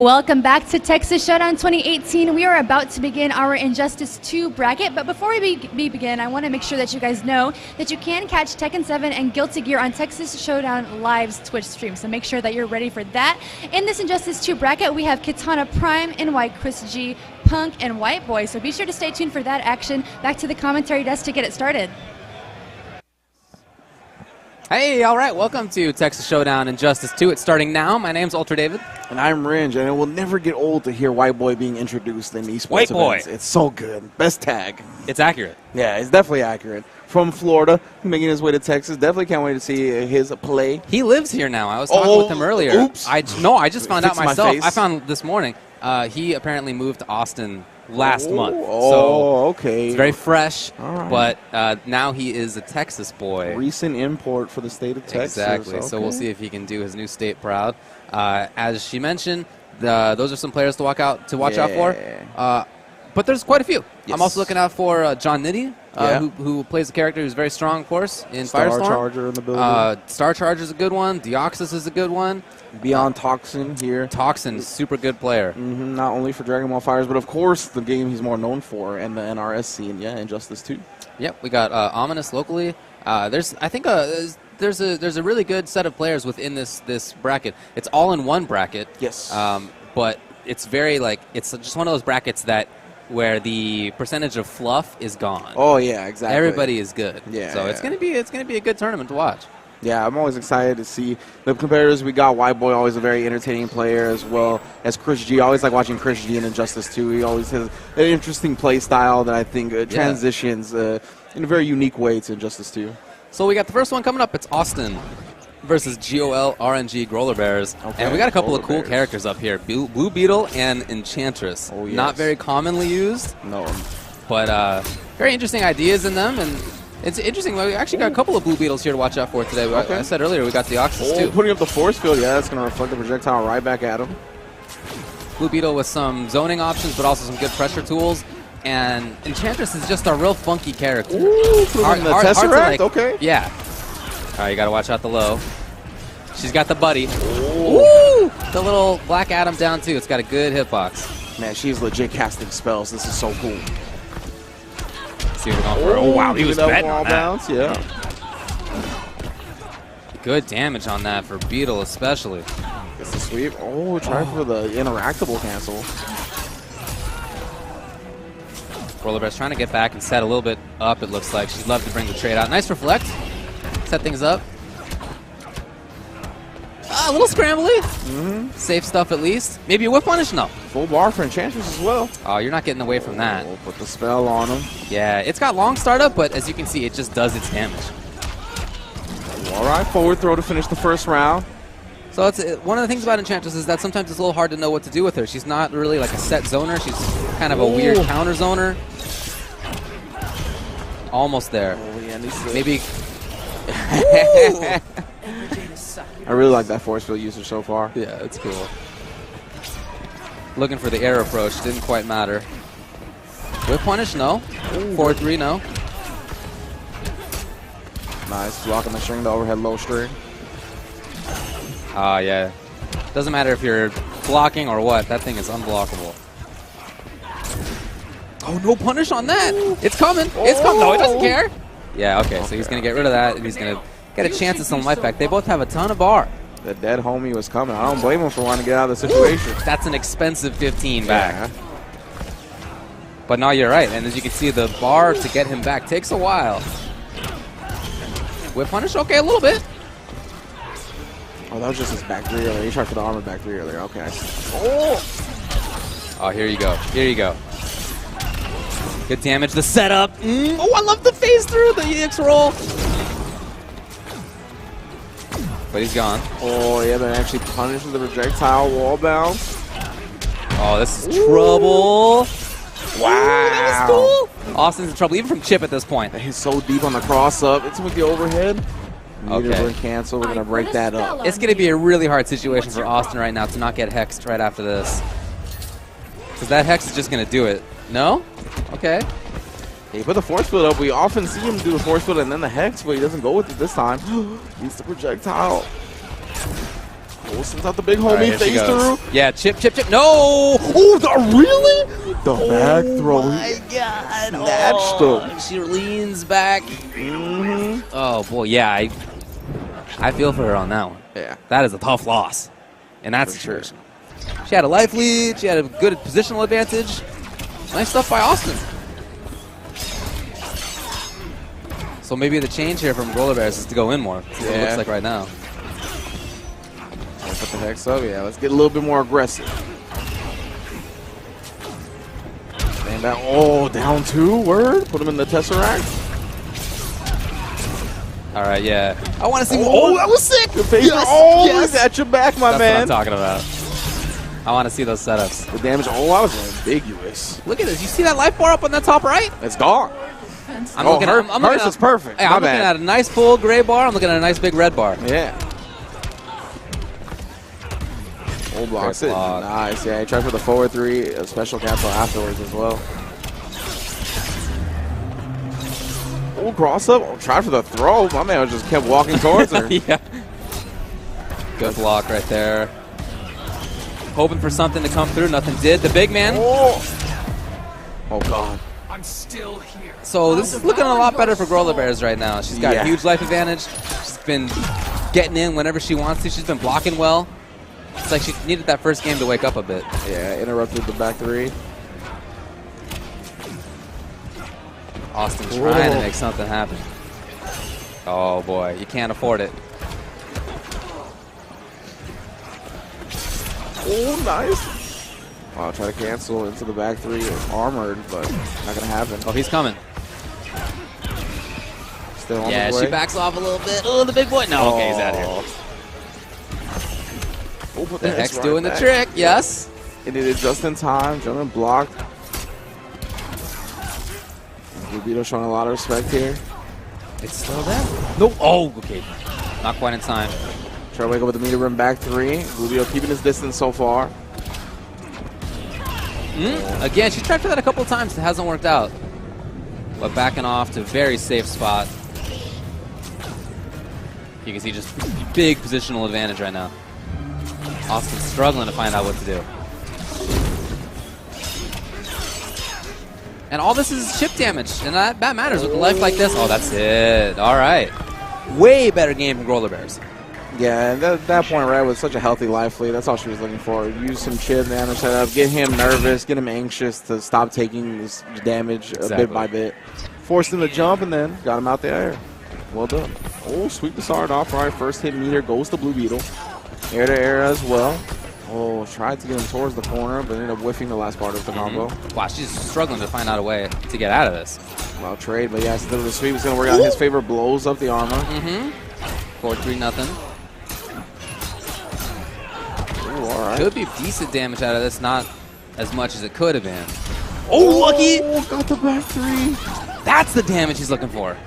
Welcome back to Texas Showdown 2018. We are about to begin our Injustice 2 bracket, but before we begin, I want to make sure that you guys know that you can catch Tekken 7 and Guilty Gear on Texas Showdown Live's Twitch stream, so make sure that you're ready for that. In this Injustice 2 bracket, we have Kitana Prime, NY Chris G, Punk, and White Boy, so be sure to stay tuned for that action. Back to the commentary desk to get it started. Hey, all right, welcome to Texas Showdown Injustice 2. It's starting now. My name's Ultra David. And I'm Ringe, and it will never get old to hear White Boy being introduced in esports White Boy. events. It's so good. Best tag. It's accurate. Yeah, it's definitely accurate. From Florida, making his way to Texas. Definitely can't wait to see his play. He lives here now. I was talking with him earlier. Oops. I just found out myself. I found this morning. He apparently moved to Austin last month. So okay. It's very fresh, all right. But now he is a Texas boy. Recent import for the state of Texas. Exactly. Okay. So we'll see if he can do his new state proud. As she mentioned, those are some players to watch out for. But there's quite a few. Yes. I'm also looking out for John Nitty, who plays a character who's very strong, of course, in Firestorm. Star Charger in the building. Star Charger's a good one. Deoxys is a good one. Beyond Toxin here. Toxin, super good player. Not only for Dragon Ball Fires, but of course the game he's more known for and the NRS scene. Yeah, Injustice 2. Yep, we got Ominous locally. There's a really good set of players within this bracket. It's all in one bracket. Yes. But it's very it's just one of those brackets where the percentage of fluff is gone. Oh yeah, exactly. Everybody is good. Yeah. So it's gonna be a good tournament to watch. Yeah, I'm always excited to see the competitors we got. White Boy, always a very entertaining player, as well as Chris G. I always like watching Chris G in Injustice 2. He always has an interesting play style that I think transitions in a very unique way to Injustice 2. So we got the first one coming up. It's Austin versus GOL RNG Growler Bears. Okay. And we got a couple of cool characters up here. Blue Beetle and Enchantress. Oh, yes. Not very commonly used. No. But very interesting ideas in them. And it's interesting. We actually got a couple of Blue Beetles here to watch out for today. Okay. I said earlier we got Deoxys too. Putting up the force field, yeah, that's going to reflect the projectile right back at him. Blue Beetle with some zoning options, but also some good pressure tools. And Enchantress is just a real funky character. Ooh, hard the Tesseract, okay. Yeah. All right, you got to watch out the low. She's got the buddy. Ooh. The little Black Adam down too. It's got a good hitbox. Man, she's legit casting spells. This is so cool. See what we're going for. Oh, wow, he was betting on that. Bounce, yeah. Good damage on that for Beetle especially. Gets the sweep. Oh, try for the interactable cancel. Roller Bear's trying to get back and set a little bit up, it looks like. She'd love to bring the trade out. Nice reflect. Set things up. A little scrambly. Safe stuff at least. Maybe a whip punish? No. Full bar for Enchantress as well. Oh, you're not getting away from that. We'll put the spell on him. Yeah, it's got long startup, but as you can see, it just does its damage. All right, forward throw to finish the first round. So it's one of the things about Enchantress is that sometimes it's a little hard to know what to do with her. She's not really like a set zoner. She's kind of a weird counter zoner. Almost there. Oh, yeah, maybe. I really like that force field usage so far. Yeah, it's cool. Looking for the air approach. Didn't quite matter. Whip punish? No. 4-3, no. Nice. Blocking the string, the overhead low string. Ah, yeah. Doesn't matter if you're blocking or what. That thing is unblockable. Oh, no punish on that. It's coming. It's coming. No, he doesn't care. Yeah, okay. So he's going to get rid of that, and he's going to get a chance at some life back. They both have a ton of bar. The dead homie was coming. I don't blame him for wanting to get out of the situation. That's an expensive 15 back. Yeah. But no, you're right. And as you can see, the bar to get him back takes a while. Whip punish? Okay, a little bit. Oh, that was just his back three earlier. He tried for the armor back three earlier. Okay. Oh, here you go. Here you go. Good damage. The setup. Oh, I love the phase through the EX roll. But he's gone. Oh, yeah, that actually punishes the projectile wall bounce. Oh, this is trouble. Wow. Ooh, that was cool. Austin's in trouble, even from Chip at this point. He's so deep on the cross-up. It's with the overhead. Okay. Cancel. We're going to break that up. It's going to be a really hard situation for Austin right now to not get hexed right after this. Because that hex is just going to do it. No? Okay. He put the force field up. We often see him do the force field and then the hex, but he doesn't go with it this time. He's the projectile. Oh, Oh, sends out the big homie, phase through. Yeah, chip. No! Oh, really? The back throw. Oh my God. Snatched him. She leans back. Oh, boy, yeah. I feel for her on that one. Yeah. That is a tough loss in that situation. She had a life lead. She had a good positional advantage. Nice stuff by Austin. So maybe the change here from Roller Bears is to go in more. That's what it looks like right now. Put the hex up. Yeah, let's get a little bit more aggressive. And that, down 2, word. Put him in the Tesseract. All right, yeah. I want to see. Oh, that was sick. The face. Yes. At your back, my man. That's what I'm talking about. I want to see those setups. The damage. I was ambiguous. Look at this. You see that life bar up on that top right? It's gone. I'm looking is perfect. Hey, I'm looking at a nice full gray bar. I'm looking at a nice big red bar. Yeah. Oh, blocks it. Nice. Yeah, he tried for the forward 3, a special cancel afterwards as well. Oh, cross up. Oh, tried for the throw. My man just kept walking towards her. Yeah. Good block right there. Hoping for something to come through. Nothing did. The big man. Oh God. I'm still here. So this is looking a lot better for Roller Bears right now. She's got a huge life advantage. She's been getting in whenever she wants to. She's been blocking well. It's like she needed that first game to wake up a bit. Yeah, interrupted the back 3. Austin trying to make something happen. Oh boy, you can't afford it. Oh, nice. Oh, try to cancel into the back 3. Armored, but not gonna happen. Oh, he's coming. Still on the way. She backs off a little bit. Oh, the big boy. No, okay, he's out here. Oh, the hex doing the trick, yes. It did it just in time. Jumping blocked. Beetle showing a lot of respect here. It's still there. Nope. Oh, okay. Not quite in time. Try to wake up with the meter room back 3. Rubio keeping his distance so far. Again, she's tried for that a couple of times. It hasn't worked out. But backing off to a very safe spot. You can see just big positional advantage right now. Austin's struggling to find out what to do. And all this is chip damage, and that matters with a life like this. Oh, that's it. All right. Way better game from Roller Bears. Yeah, and at that point, right, with such a healthy life lead, that's all she was looking for. Use some chip and her setup, get him nervous, get him anxious to stop taking this damage bit by bit. Forced him to jump, and then got him out there. Well done. Oh, sweep the Sard off. All right, first hit meter goes to Blue Beetle. Air to air as well. Oh, tried to get him towards the corner, but ended up whiffing the last part of the combo. Wow, she's struggling to find out a way to get out of this. Well, trade, but yeah, still the sweep is going to work out in his favor. Blows up the armor. 4-3 nothing. Ooh, all right. Could be decent damage out of this, not as much as it could have been. Oh, lucky! Oh, got the back 3. That's the damage he's looking for.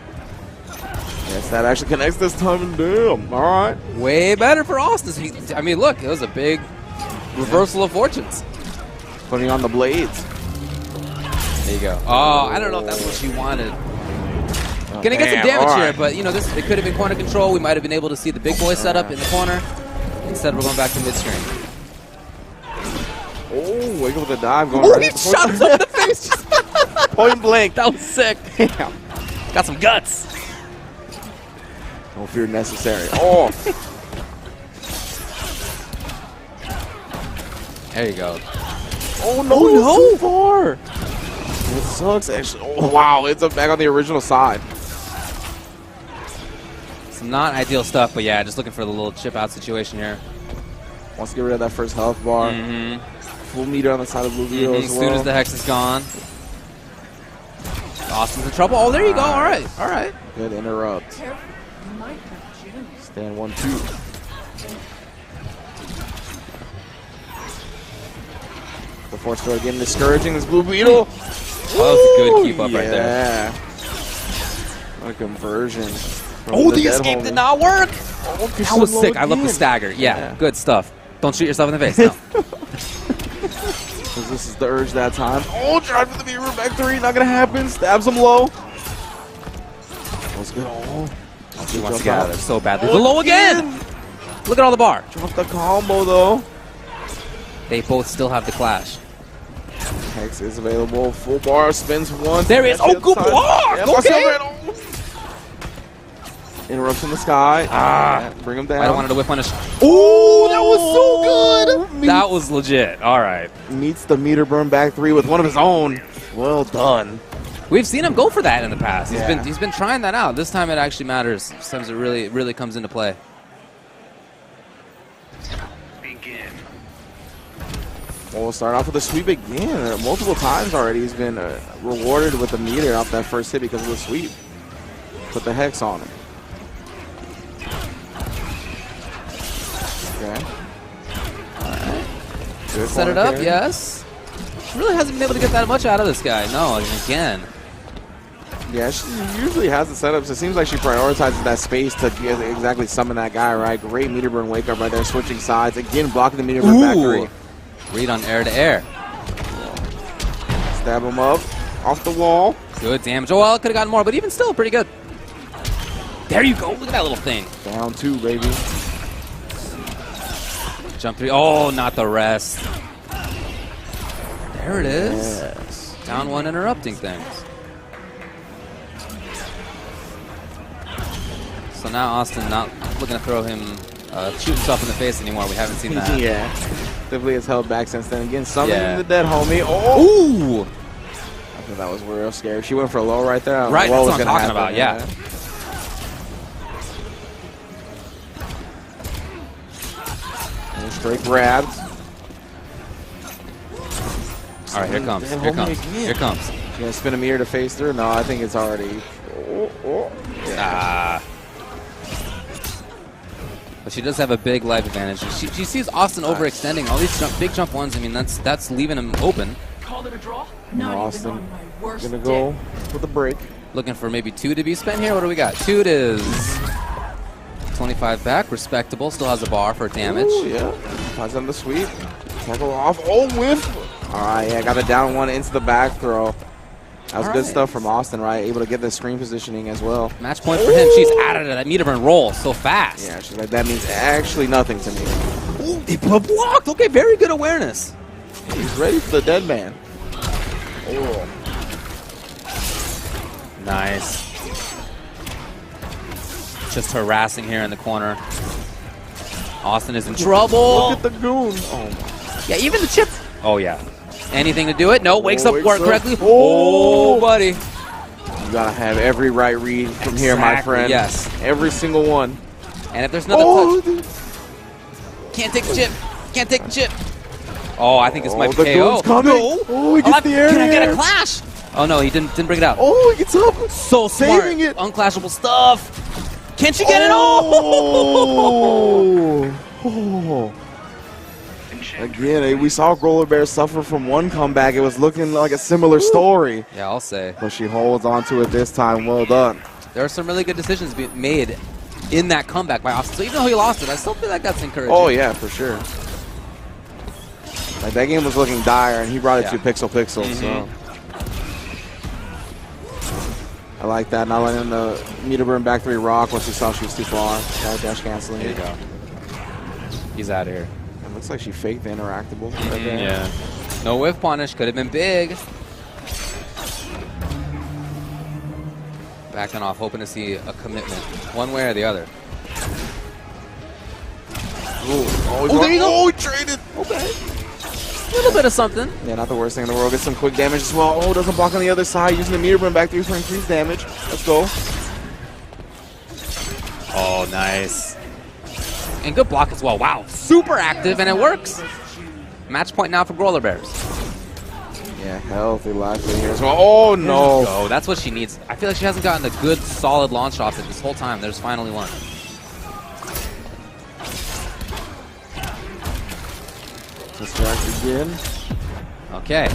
Yes, that actually connects this time, and damn. All right. Way better for Austin. I mean, look, it was a big reversal of fortunes. Putting on the blades. There you go. Oh, I don't know if that's what she wanted. Gonna get some damage here, but you know, it could have been corner control. We might have been able to see the big boy setup in the corner. Instead, we're going back to midstream. Oh, wake up with a dive going right. He shot him in the face. Point blank. That was sick. Yeah. Got some guts. No fear necessary. Oh. There you go. Oh, no. Too far. It sucks, actually. Oh, wow. It's back on the original side. Some not ideal stuff, but yeah, just looking for the little chip out situation here. Wants to get rid of that first health bar. Full meter on the side of Blue Beetle as well. As soon as the hex is gone. Austin's in trouble. Oh, there you go. All right. All right. Good interrupt. Stand 1-2. The force field getting discouraging. This Blue Beetle. Oh, that was a good keep up right there. Yeah. What a conversion. Oh, the escape did not work. Oh, that was sick. I love the stagger. Yeah, good stuff. Don't shoot yourself in the face. No. This is the urge that time. Oh, drive for the mirror. Back 3. Not going to happen. Stabs him low. That was good. Oh, she wants to get out of there so badly. The low again. Look at all the bar. Drop the combo, though. They both still have the clash. Hex is available. Full bar, spins one. There is. Oh, good block. Yeah, Okay. Interrupts in the sky. Yeah, bring him down. I don't want to whip punish. Oh, that was so good. That was legit. All right. Meets the meter burn back 3 with one of his own. Well done. We've seen him go for that in the past. Yeah. He's been trying that out. This time it actually matters. Sometimes it really comes into play. We'll start off with a sweep again. Multiple times already he's been rewarded with a meter off that first hit because of the sweep. Put the hex on him. Okay. Alright. Set it up, yes. Really hasn't been able to get that much out of this guy. No, again. Yeah, she usually has the setups. It seems like she prioritizes that space to exactly summon that guy, right? Great meter burn wake up right there, switching sides. Again, blocking the meter burn back 3. Read on air to air. Stab him up. Off the wall. Good damage. Oh, well, it could have gotten more, but even still, pretty good. There you go. Look at that little thing. Down 2, baby. Jump 3. Oh, not the rest. There it is. Yes. Down 1, interrupting things. So now Austin not looking to throw him, shoot himself in the face anymore. We haven't seen that. Yeah. Definitely has held back since then. Again, summoning Yeah. the dead homie. Oh! Ooh! I think that was real scary. She went for a low right there. I don't know Right, what that's was what I'm gonna talking happen, about, And straight grabs. All right, here it comes. Dead Here it homie comes. again. Here it comes. You gonna spin a mirror to face through? No, I think it's already. Oh. Ah. But she does have a big life advantage. She sees Austin overextending. All these big jump ones, I mean, that's leaving him open. Call it a draw? Now Austin gonna go with a break. Looking for maybe 2 to be spent here. What do we got? 2 it is. 25 back, respectable. Still has a bar for damage. Ooh, yeah. Finds on the sweep. Tackle off. Oh, whiff. All right, yeah, got the down 1 into the back throw. That was good stuff from Austin, right? Able to get the screen positioning as well. Match point for him. She's out of that meter burn roll so fast. Yeah, she's like, that means actually nothing to me. Ooh, he blocked. Okay, very good awareness. He's ready for the dead man. Oh. Nice. Just harassing here in the corner. Austin is in trouble. Look at the goon. Oh, my. Yeah, even the chip. Oh, yeah. Anything to do it? No, wakes up, wakes work up. correctly. Oh. Oh, buddy. You gotta have every right read from here, my Exactly, friend. yes. Every single one. And if there's another touch, can't take the chip. Can't take the chip. Oh, I think this might be the KO. goon's coming. No. Oh, he gets the air. Can I get a clash? Oh, no, he didn't bring it out. Oh, he gets up. So smart. Saving it. Unclashable stuff. Can she get it? Oh. Oh. Again, we saw Roller Bear suffer from one comeback. It was looking like a similar story. Yeah, I'll say. But she holds on to it this time. Well done. There are some really good decisions being made in that comeback by Austin. So even though he lost it, I still feel like that's encouraging. Oh, yeah, for sure. Like, that game was looking dire, and he brought it to pixel. So I like that. Not letting the meter burn back 3 rock once he saw she was too far. Dash canceling. There you go. He's out of here. It looks like she faked the interactable. Yeah. No whiff punish. Could have been big. Backing off, hoping to see a commitment, one way or the other. Oh, there you go. Oh, he traded. Okay. A little bit of something. Yeah, not the worst thing in the world. Gets some quick damage as well. Oh, doesn't block on the other side. Using the meter burn back 3 for increased damage. Let's go. Oh, nice. And good block as well. Wow, super active, and it works. Match point now for Roller Bears. Yeah, healthy life in here as well. Oh, no. Oh, that's what she needs. I feel like she hasn't gotten a good, solid launch off it this whole time. There's finally one. Distract again. Okay.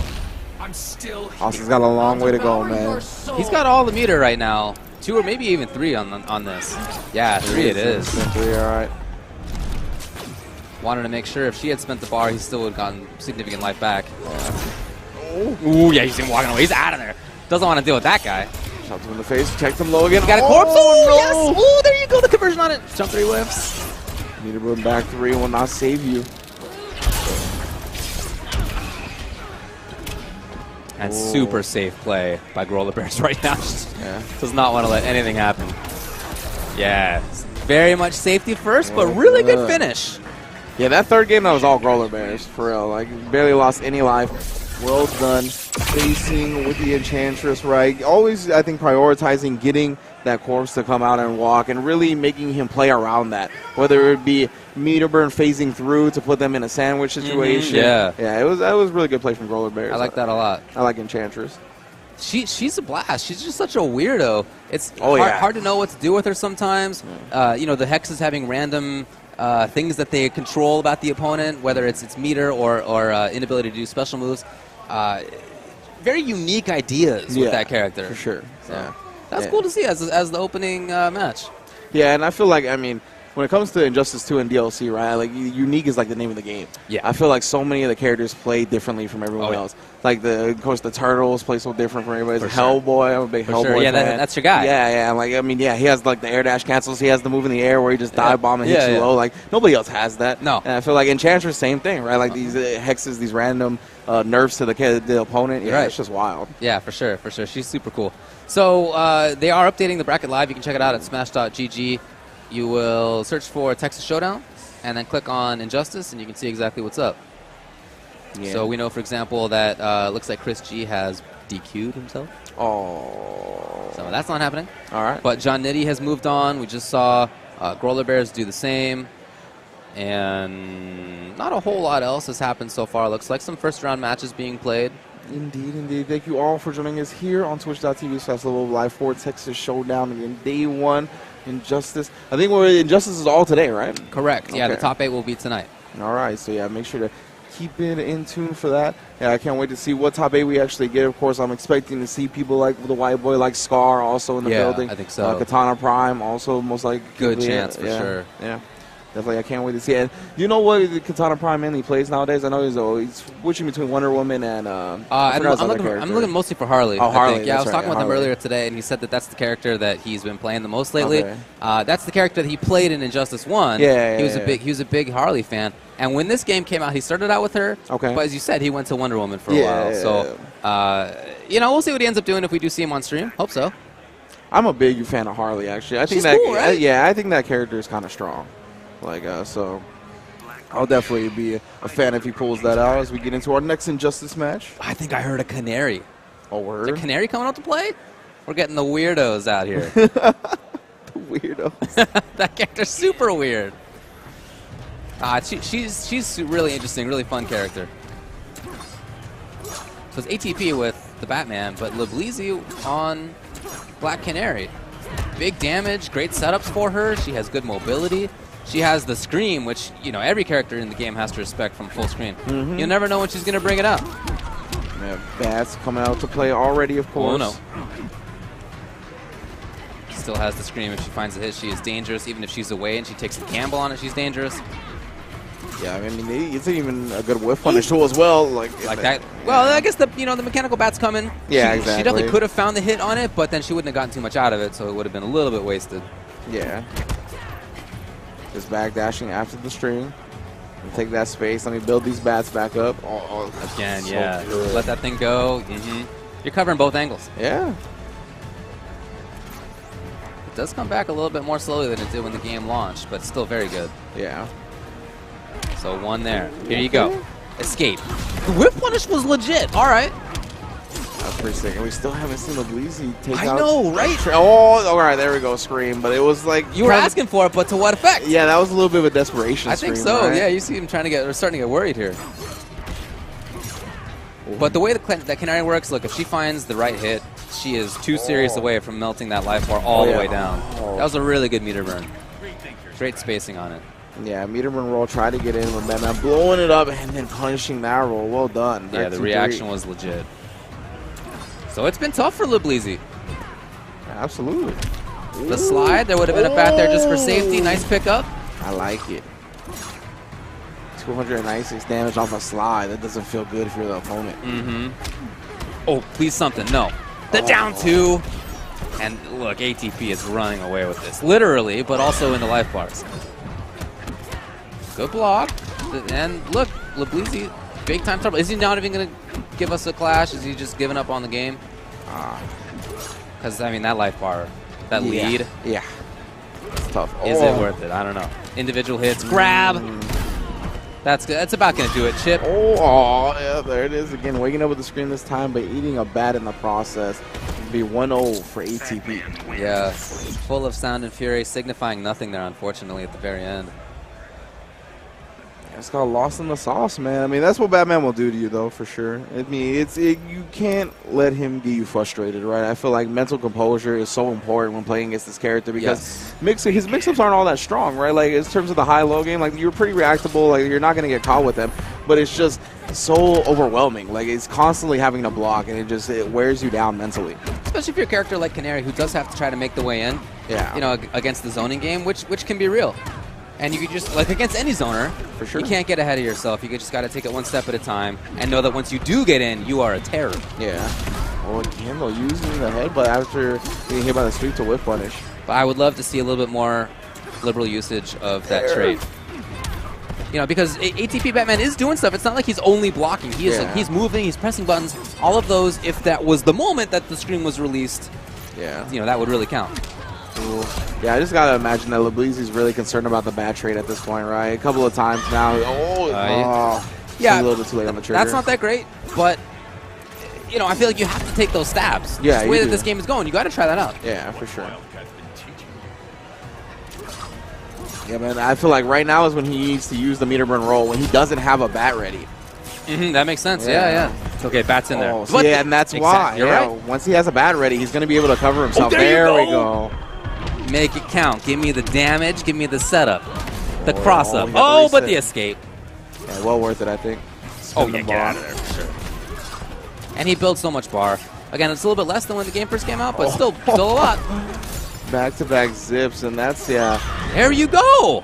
Austin's got a long way to go, man. He's got all the meter right now. 2 or maybe even 3 on this. Yeah, 3 it is. 3, all right. Wanted to make sure if she had spent the bar, he still would have gotten significant life back. Yeah. Ooh, yeah, he's even walking away. He's out of there. Doesn't want to deal with that guy. Shots him in the face. Checked him low again. Got a corpse. Oh, no. yes. Oh, there you go. The conversion on it. Jump 3 whiffs. Meterbird back 3 will not save you. And super safe play by Growler Bears right now. Does not want to let anything happen. Yeah, very much safety first, but really good finish. Yeah, that third game, that was all Growler Bears, for real. Like, barely lost any life. Well done. Facing with the Enchantress, right? Always, I think, prioritizing getting that corpse to come out and walk and really making him play around that. Whether it be Meterburn phasing through to put them in a sandwich situation. Yeah, that was really good play from Growler Bears. I like that a lot. I like Enchantress. She's a blast. She's just such a weirdo. It's hard to know what to do with her sometimes. You know, the Hexes having random things that they control about the opponent, whether it's meter or inability to do special moves. Very unique ideas with that character. For sure. So that's cool to see as the opening match. Yeah, and I feel like, I mean, when it comes to Injustice 2 and DLC, right, like, unique is like the name of the game. Yeah. I feel like so many of the characters play differently from everyone else. Like, of course, the Turtles play so different from everybody. Hellboy, I'm a big Hellboy fan. That's your guy. Yeah. Like, I mean, he has, like, the air dash cancels. He has the move in the air where he just dive bomb and hits you low. Like, nobody else has that. No. And I feel like Enchantress, same thing, right? Like, these hexes, these random nerfs to the opponent. Yeah, it's just wild. Yeah, for sure. She's super cool. So, they are updating the bracket live. You can check it out at smash.gg. You will search for Texas Showdown and then click on Injustice, and you can see exactly what's up. Yeah. So we know, for example, that looks like Chris G has DQ'd himself. Oh. So that's not happening. All right. But John Nitty has moved on. We just saw Growler Bears do the same. And not a whole lot else has happened so far. Looks like some first-round matches being played. Indeed. Thank you all for joining us here on twitch.tv/Live for Texas Showdown. Again, day 1. Injustice. I think Injustice is all today, right? Correct. Yeah, the top 8 will be tonight. All right. So, yeah, make sure to keep it in tune for that. Yeah, I can't wait to see what top 8 we actually get. Of course, I'm expecting to see people like the white boy, like Scar, also in the building. I think so. Katana Prime, also most likely. Good chance, for sure. Yeah. Definitely, I can't wait to see it. And you know what Katana Prime mainly plays nowadays? I know he's switching between Wonder Woman and I'm looking mostly for Harley. Oh, Harley. Yeah, I was talking with him earlier today, and he said that that's the character that he's been playing the most lately. Okay. That's the character that he played in Injustice 1. He was a big Harley fan. And when this game came out, he started out with her. Okay. But as you said, he went to Wonder Woman for a while. So, we'll see what he ends up doing if we do see him on stream. Hope so. I'm a big fan of Harley, actually. I think She's cool, right? I think that character is kind of strong. So I'll definitely be a fan if he pulls that out as we get into our next Injustice match. I think I heard a Canary. A word? Is a Canary coming out to play? We're getting the weirdos out here. The weirdos. That character's super weird. She's really interesting, really fun character. So it's ATP with the Batman, but Lebleezy on Black Canary. Big damage, great setups for her. She has good mobility. She has the scream, which, every character in the game has to respect from full screen. Mm-hmm. You never know when she's going to bring it out. Yeah, Bats coming out to play already, of course. Oh, no. Still has the scream. If she finds a hit, she is dangerous. Even if she's away and she takes the gamble on it, she's dangerous. Yeah, I mean, it's even a good whiff punish tool as well. Like that. Well, I guess the mechanical bat's coming. Yeah, exactly. She definitely could have found the hit on it, but then she wouldn't have gotten too much out of it, so it would have been a little bit wasted. Yeah. Just backdashing after the string. And take that space. Let me build these bats back up. Again, so let that thing go. Mm-hmm. You're covering both angles. Yeah. It does come back a little bit more slowly than it did when the game launched, but still very good. Yeah. So one there. Here you go. Escape. The whip punish was legit. All right. That's pretty sick. And we still haven't seen Lebleezy take out. I know, right? All right, there we go. Scream. But it was like... You were asking for it, but to what effect? Yeah, that was a little bit of a desperation I think scream, so. right? Yeah, you see him starting to get worried here. But the way that Canary works, look, if she finds the right hit, she is too serious away from melting that life bar all the way down. That was a really good meter burn. Great spacing on it. Yeah, meter burn roll, tried to get in with Batman, blowing it up and then punishing that roll. Well done. Yeah, the reaction was legit. So it's been tough for Lebleezy. Absolutely. The slide, there would have been a bat there just for safety. Nice pickup. I like it. 296 damage off a slide. That doesn't feel good if you're the opponent. Mm-hmm. Oh, please something. No. The down 2. And look, ATP is running away with this. Literally, but also in the life bars. Good block. And look, Lebleezy, big time trouble. Is he not even going to give us a clash? Is he just giving up on the game? Because, I mean, that life bar, that lead. Yeah. It's tough. Is it worth it? I don't know. Individual hits. Grab. That's good. That's about going to do it. Chip. Yeah, there it is again. Waking up with the screen this time, but eating a bat in the process. It'd be 1-0 for ATP. Yeah. Full of sound and fury, signifying nothing there, unfortunately, at the very end. It's got lost in the sauce, man. I mean, that's what Batman will do to you, though, for sure. I mean, you can't let him get you frustrated, right? I feel like mental composure is so important when playing against this character because his mix-ups aren't all that strong, right? Like, in terms of the high-low game, like, you're pretty reactable. Like, you're not going to get caught with them. But it's just so overwhelming. Like, it's constantly having to block, and it wears you down mentally. Especially if you're a character like Canary, who does have to try to make the way in, you know, against the zoning game, which can be real. And you could just, like against any zoner, for sure, you can't get ahead of yourself. You just got to take it one step at a time and know that once you do get in, you are a terror. Yeah. Well, again, though, using the headbutt after getting hit by the sweep to whip punish. But I would love to see a little bit more liberal usage of that trait. You know, because ATP Batman is doing stuff. It's not like he's only blocking. He is like, he's moving, he's pressing buttons. All of those, if that was the moment that the screen was released, you know, that would really count. Cool. Yeah, I just gotta imagine that Lebleezy's really concerned about the bat trade at this point, right? A couple of times now. Yeah, a little bit too late on the trigger. That's not that great, but you know, I feel like you have to take those stabs. Yeah, the way that this game is going, you got to try that out. Yeah, for sure. Yeah, man, I feel like right now is when he needs to use the meter burn roll when he doesn't have a bat ready. That makes sense. Yeah. Okay, bat's in there. So yeah, and that's why. You're right. Once he has a bat ready, he's going to be able to cover himself. There we go. Make it count. Give me the damage. Give me the setup. The cross-up. But the escape. Yeah, well worth it, I think. Get out of there for sure. And he builds so much bar. Again, it's a little bit less than when the game first came out, but still a lot. Back-to-back zips, and that's, There you go.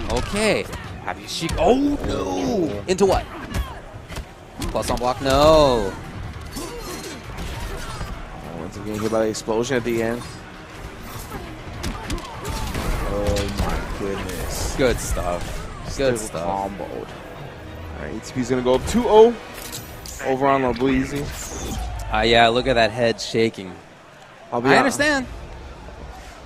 Okay. Have you no. Into what? Plus on block? No. Once again, hit by the explosion at the end. Oh my goodness. Good stuff. Good stuff. Comboed. All right, ATP's going to go up 2-0 over on Lebleezy. Yeah, look at that head shaking. I understand.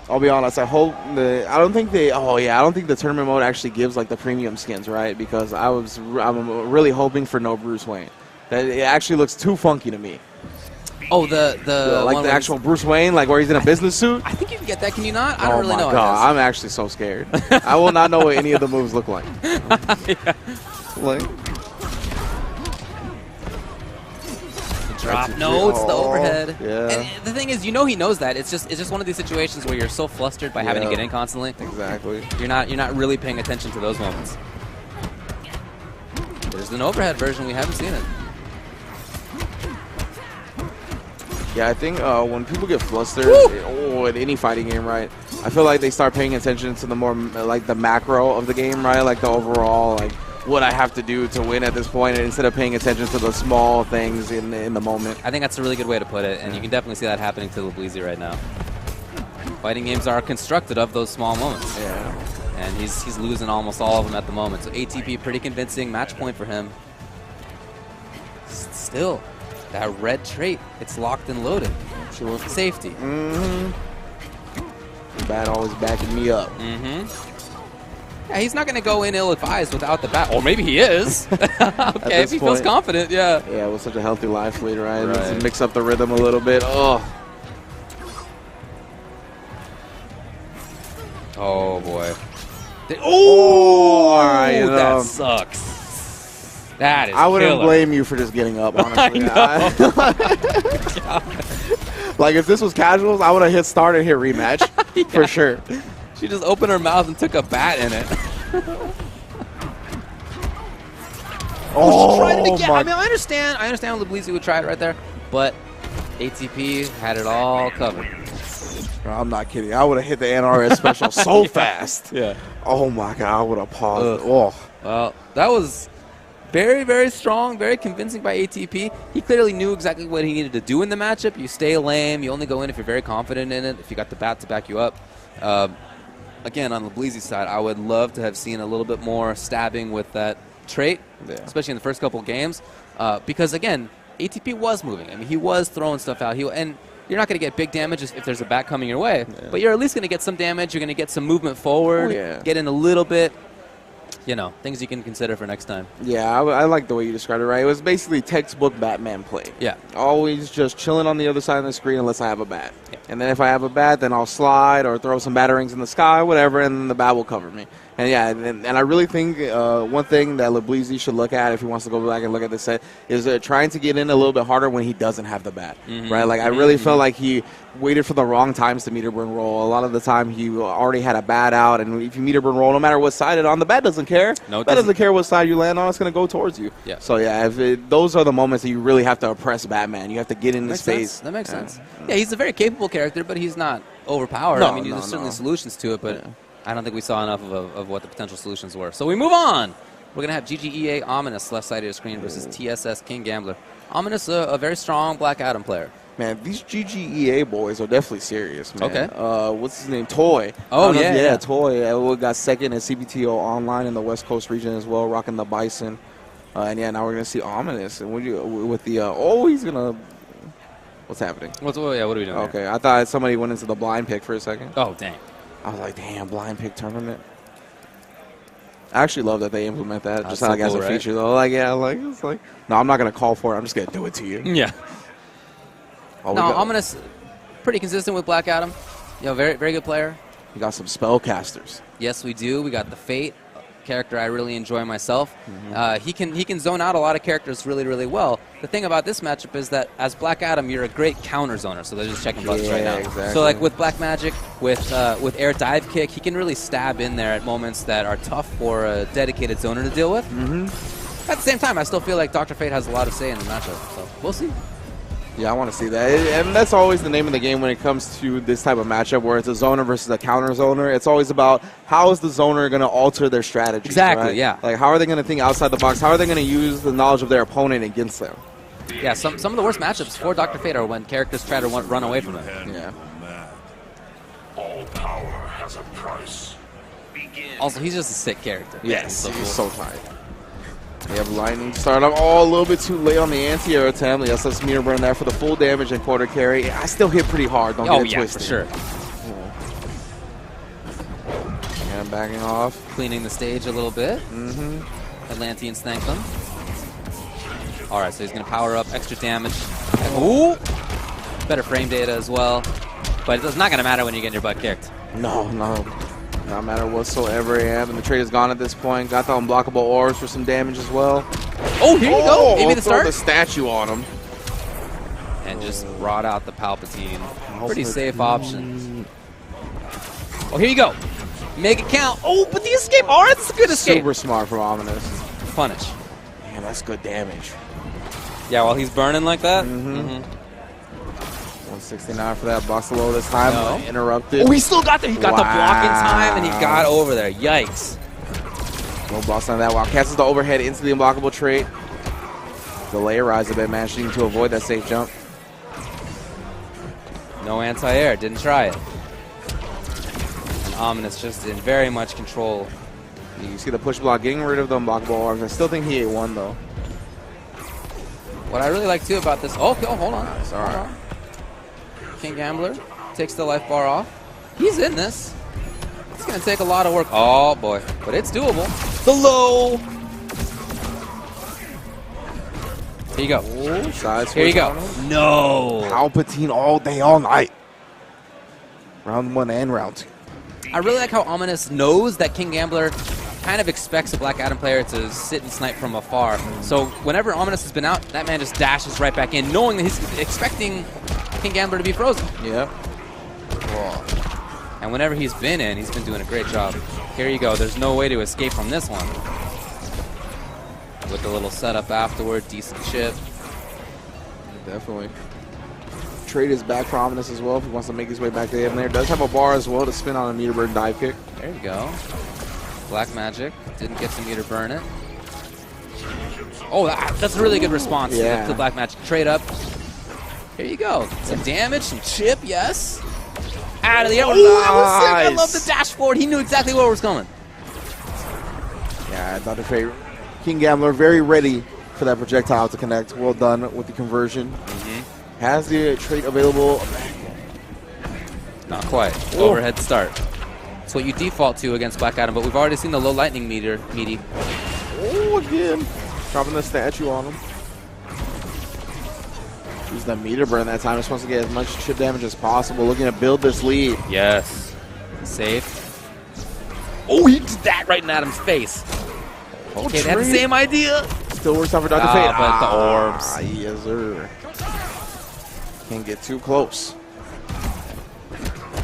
I'll be honest. I hope I don't think the tournament mode actually gives like the premium skins, right? Because I'm really hoping for no Bruce Wayne. That it actually looks too funky to me. Oh, the like the actual Bruce Wayne, like where he's in a business suit. I think you can get that. Can you not? I don't really know. Oh my god, I'm actually so scared. I will not know what any of the moves look like. Drop. No, it's the overhead. Yeah. And the thing is, you know he knows that. It's just one of these situations where you're so flustered by having to get in constantly. Exactly. You're not really paying attention to those moments. There's an overhead version. We haven't seen it. Yeah, I think when people get flustered, in any fighting game, right, I feel like they start paying attention to the more, like, the macro of the game, right, like the overall, like, what I have to do to win at this point, instead of paying attention to the small things in the moment. I think that's a really good way to put it, and you can definitely see that happening to Lebleezy right now. Fighting games are constructed of those small moments. Yeah. And he's losing almost all of them at the moment. So ATP, pretty convincing match point for him. Still, that red trait, it's locked and loaded. Safety. The bat always backing me up. Yeah, he's not going to go in ill-advised without the bat. Or maybe he is. Okay, if he feels confident, yeah. Yeah, with such a healthy life lead, right? Let's mix up the rhythm a little bit. Oh, boy. All right, that sucks. That is I wouldn't killer. blame you for just getting up, honestly. Like, if this was casuals, I would have hit start and hit rematch for sure. She just opened her mouth and took a bat in it. She tried it again. I mean, I understand Lebleezy would try it right there, but ATP had it all covered. Bro, I'm not kidding. I would have hit the NRS special so fast. Yeah. Oh my god, I would have paused. Well, that was very, very strong, very convincing by ATP. He clearly knew exactly what he needed to do in the matchup. You stay lame. You only go in if you're very confident in it, if you got the bat to back you up. again, on Lebleezy's side, I would love to have seen a little bit more stabbing with that trait, especially in the first couple games. Because, again, ATP was moving. I mean, he was throwing stuff out. And you're not going to get big damage if there's a bat coming your way, but you're at least going to get some damage. You're going to get some movement forward, get in a little bit. You know, things you can consider for next time. Yeah, I like the way you described it, right? It was basically textbook Batman play. Yeah. Always just chilling on the other side of the screen unless I have a bat. Yeah. And then if I have a bat, then I'll slide or throw some batarangs in the sky, whatever, and then the bat will cover me. And yeah, and I really think one thing that Lebleezy should look at if he wants to go back and look at the set is trying to get in a little bit harder when he doesn't have the bat, right? Like I really felt like he waited for the wrong times to meter burn roll. A lot of the time he already had a bat out, and if you meter burn roll, no matter what side it's on, the bat doesn't care. No, bat doesn't care what side you land on; it's going to go towards you. Yeah. So yeah, those are the moments that you really have to oppress Batman. You have to get in his face. That makes sense. Yeah, he's a very capable character, but he's not overpowered. No, I mean, there's certainly solutions to it, but I don't think we saw enough of what the potential solutions were. So we move on. We're going to have GGEA Ominous left side of the screen versus TSS King Gambler. Ominous, a very strong Black Adam player. Man, these GGEA boys are definitely serious, man. Okay. What's his name? Toy. Oh, yeah. Toy. Got second at CBTO Online in the West Coast region as well, rocking the Bison. And yeah, now we're going to see Ominous. And with the, he's going to, what's happening? What are we doing? Okay, I thought somebody went into the blind pick for a second. Oh, dang. I was like, damn, blind pick tournament. I actually love that they implement that just so like cool, as a right? feature, though. It's like, no, I'm not going to call for it. I'm just going to do it to you. Yeah. Oh, no, Ominous, pretty consistent with Black Adam. You know, very, very good player. We got some spellcasters. Yes, we do. We got the Fate character I really enjoy myself. He can zone out a lot of characters really, really well. The thing about this matchup is that as Black Adam, you're a great counter zoner. So they're just checking buttons right now. Exactly. So like with Black Magic, with air dive kick, he can really stab in there at moments that are tough for a dedicated zoner to deal with. At the same time, I still feel like Dr. Fate has a lot of say in the matchup. So we'll see. Yeah, I want to see that. And that's always the name of the game when it comes to this type of matchup where it's a zoner versus a counter zoner. It's always about how is the zoner going to alter their strategy. Exactly, right? yeah. Like, how are they going to think outside the box? How are they going to use the knowledge of their opponent against them? Yeah, some of the worst matchups for Dr. Fate are when characters try to run away from him. Yeah. All power has a price. Also, he's just a sick character. Yes, He's he's so so tight. We have Lightning start up a little bit too late on the anti-air attempt. Yes, let's meter burn there for the full damage and quarter carry. I still hit pretty hard. Don't get it twisted. For sure. And backing off. Cleaning the stage a little bit. Atlanteans thank them. All right, so he's going to power up extra damage. Ooh! Better frame data as well. But it's not going to matter when you get your butt kicked. No. Not matter whatsoever. And the trade is gone at this point. Got the unblockable orbs for some damage as well. Oh, here you go. Maybe the throw start. the statue on him. And just brought out the Palpatine. Pretty safe option. Oh, here you go. Make it count. Oh, but the escape. All right, that's a good escape. Super smart from Ominous. Punish. Man, that's good damage. Yeah, while he's burning like that. 169 for that box low this time. No. Interrupted. Oh, he still got there. He got the block in time, and he got over there. Yikes. No blocks on that. Wow, cancels the overhead into the unblockable trait. Delay rise a bit, managing to avoid that safe jump. No anti-air. Didn't try it. And Ominous just in very much control. You see the push block getting rid of the unblockable arms. I still think he ate one, though. What I really like, too, about this... Oh, hold on. It's all right. King Gambler takes the life bar off. He's in this. It's going to take a lot of work. Oh, boy. But it's doable. The low. Here you go. Ooh, side Here you switch go. on him. No. Palpatine all day, all night. Round 1 and round 2. I really like how Ominous knows that King Gambler kind of expects a Black Adam player to sit and snipe from afar. So whenever Ominous has been out, that man just dashes right back in, knowing that he's expecting King Gambler to be frozen. Yep. And whenever he's been in, he's been doing a great job. Here you go. There's no way to escape from this one. With a little setup afterward, decent chip. Definitely. Trade is back for Ominous as well if he wants to make his way back to in there. Does have a bar as well to spin on a meter burn dive kick. There you go. Black Magic. Didn't get to meter burn it. Oh, that's a really good response to the Black Magic. Trade up. Here you go. Some damage, some chip, yes. Out of the air. Oh, That was sick. I nice. love the dash forward. He knew exactly where it was coming. Yeah, Dr. Fate. King Gambler very ready for that projectile to connect. Well done with the conversion. Has the trait available. Not quite. Oh. Overhead start. That's what you default to against Black Adam, but we've already seen the low lightning meteor. Oh, again. Dropping the statue on him. Use that meter burn that time. Just wants to get as much chip damage as possible. Looking to build this lead. Yes. Safe. Oh, he did that right in Adam's face. Okay, they had the trade. same idea. Still works out for Dr. Fate. But the orbs. Yes, sir. Can't get too close.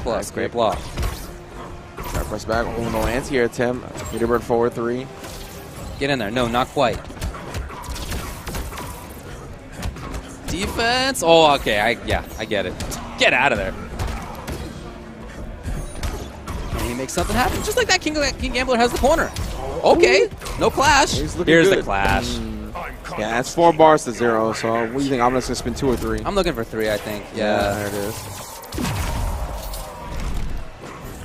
Plus, great block. Try to press back. Oh, no anti-air attempt. Meter burn forward 3. Get in there. No, not quite. Defense. Oh, okay. I get it. Get out of there. And he makes something happen. Just like that, King Gambler has the corner. Okay. No clash. He's looking Here's good. the clash. Yeah, it's 4 bars to 0. So what do you think? I'm just going to spin 2 or 3. I'm looking for 3, I think. Yeah, there Yeah. it is.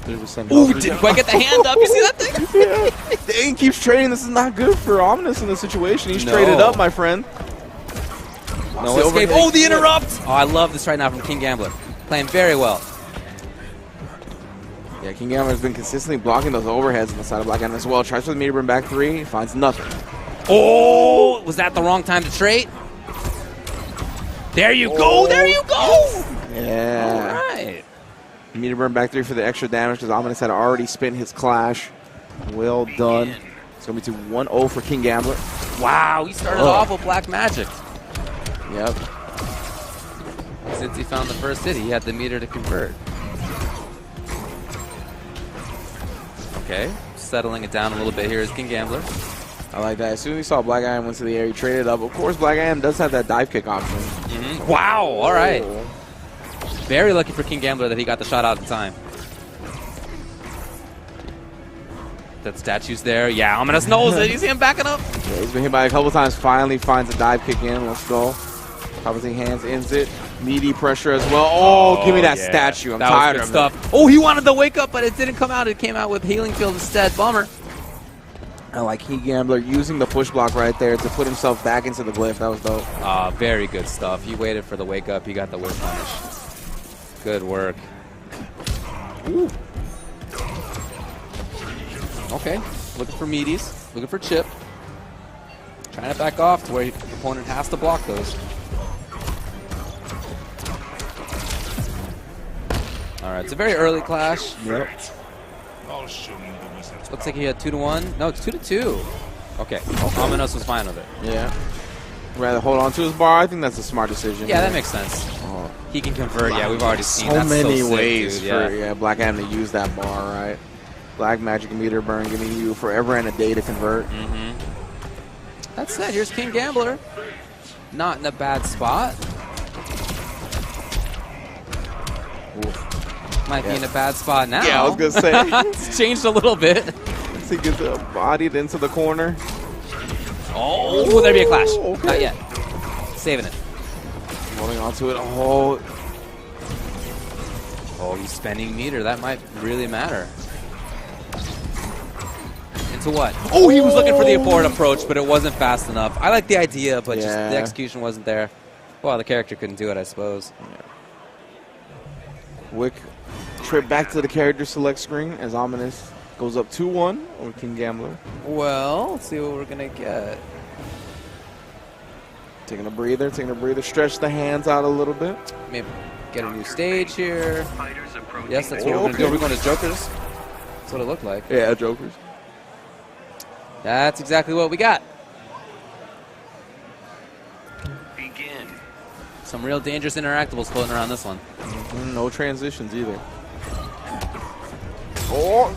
30% Ooh, health. didn't quite get the hand up. You see that thing? Yeah. Dang, keeps trading. This is not good for Ominous in this situation. He's No. traded up, my friend. No The escape. overhead Oh, the kick. interrupt. Oh, I love this right now from King Gambler. Playing very well. Yeah, King Gambler has been consistently blocking those overheads on the side of Black Adam as well. Tries for the meter burn back 3. Finds nothing. Oh, was that the wrong time to trade? There you go. There you go. Yeah. All right. Meter burn back 3 for the extra damage because Ominous had already spent his clash. Well done. It's going to be to 1-0 for King Gambler. Wow, he started off with Black Magic. Yep. Since he found the first hit, he had the meter to convert. Okay, settling it down a little bit here is King Gambler. I like that. As soon as he saw Black Adam went to the air, he traded up. Of course, Black Adam does have that dive kick option. Wow, all right. Oh. Very lucky for King Gambler that he got the shot out in time. That statue's there. Yeah, Ominous knows it. You see him backing up? Yeah, he's been hit by a couple times. Finally finds a dive kick in. Let's go. Top of hands ends it. Meaty pressure as well. Oh, give me that yeah. statue. I'm That tired was of good it. stuff. Oh, he wanted to wake up, but it didn't come out. It came out with Healing Field instead. Bummer. I like King Gambler using the push block right there to put himself back into the glyph. That was dope. Very good stuff. He waited for the wake up. He got the whip punish. Good work. Ooh. Okay, looking for meaties, looking for chip. Trying to back off to where the opponent has to block those. All right, it's a very early clash. Yep. I'll show you the wizard's Looks like he had 2-1. No, it's 2-2. Okay, Ominous was fine with it. Yeah. Rather hold on to his bar. I think that's a smart decision. Yeah, that makes sense. Oh, He can convert. Yeah, we've already seen so that's many so sick, ways dude. for Yeah. Black Adam to use that bar, right? Black Magic Meter Burn giving you forever and a day to convert. That's it. Here's King Gambler. Not in a bad spot. Might be in a bad spot now. Yeah, I was gonna say. It's changed a little bit. As he gets bodied into the corner. Oh, will there be a clash? Okay. Not yet. Saving it. Holding on to it. Oh, Oh, he's spending meter. That might really matter. Into what? Oh, he was looking for the forward approach, but it wasn't fast enough. I like the idea, but just Yeah. the execution wasn't there. Well, the character couldn't do it, I suppose. quick trip back to the character select screen as Ominous goes up 2-1 over King Gambler. Well, let's see what we're going to get. Taking a breather, stretch the hands out a little bit. Maybe get a new stage here. Yes, that's what we're going to do. We're going to Jokers. That's what it looked like. Yeah, Jokers. That's exactly what we got. Begin. Some real dangerous interactables floating around this one. No transitions either. Oh,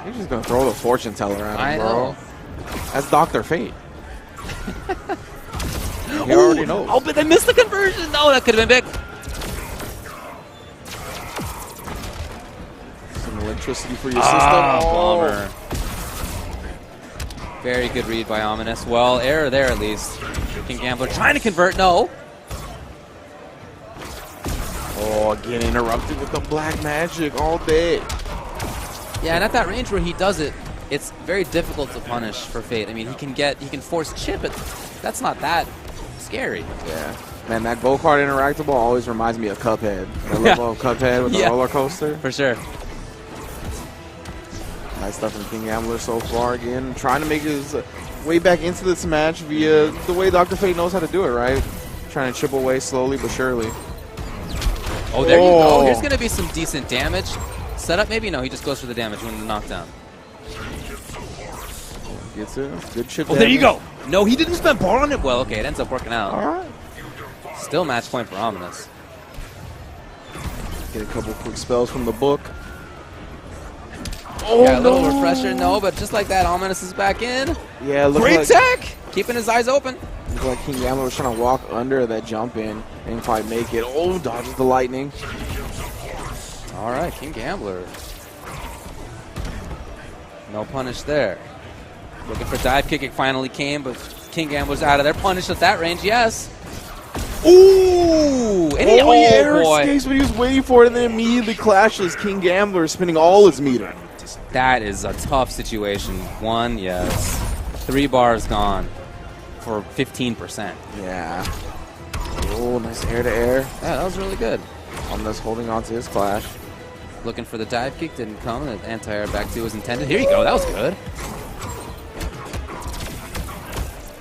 he's just going to throw the fortune teller at him, I bro. know. That's Dr. Fate. He already knows. Oh, but they missed the conversion. No, that could have been big. Some electricity for your Ah, system. bummer. Very good read by Ominous. Well, error there at least. King Gambler trying to convert. No. Oh, again interrupted with the black magic all day. Yeah, and at that range where he does it, it's very difficult to punish for Fate. I mean, he can force chip it. That's not that scary. Yeah. Man, that go-kart interactable always reminds me of Cuphead. The level of Cuphead with the roller coaster. For sure. Nice stuff from King Gambler so far. Again, trying to make his way back into this match via the way Dr. Fate knows how to do it, right? Trying to chip away slowly but surely. Oh, there you go. Here's going to be some decent damage. Setup, maybe? No, he just goes for the damage when the knockdown. Gets it. Good chip damage. There you go. No, he didn't spend bar on it. Well, okay, it ends up working out. All right. Still match point for Ominous. Get a couple quick spells from the book. Oh, yeah, a little refresher. No, but just like that, Ominous is back in. Yeah, great tech. Keeping his eyes open. Looks like King Gambler was trying to walk under that jump in. Didn't quite make it. Oh, dodges the lightning. All right, King Gambler. No punish there. Looking for dive kick. It finally came, but King Gambler's out of there. Punish at that range, yes. Ooh! And he escapes, but he was waiting for it and then immediately clashes. King Gambler spinning all his meter. That is a tough situation. 1, yes. 3 bars gone for 15%. Yeah. Oh, nice air-to-air. Yeah, that was really good. Ominous holding on to his clash. Looking for the dive kick, didn't come. The anti-air back 2 was intended. Here you go, that was good.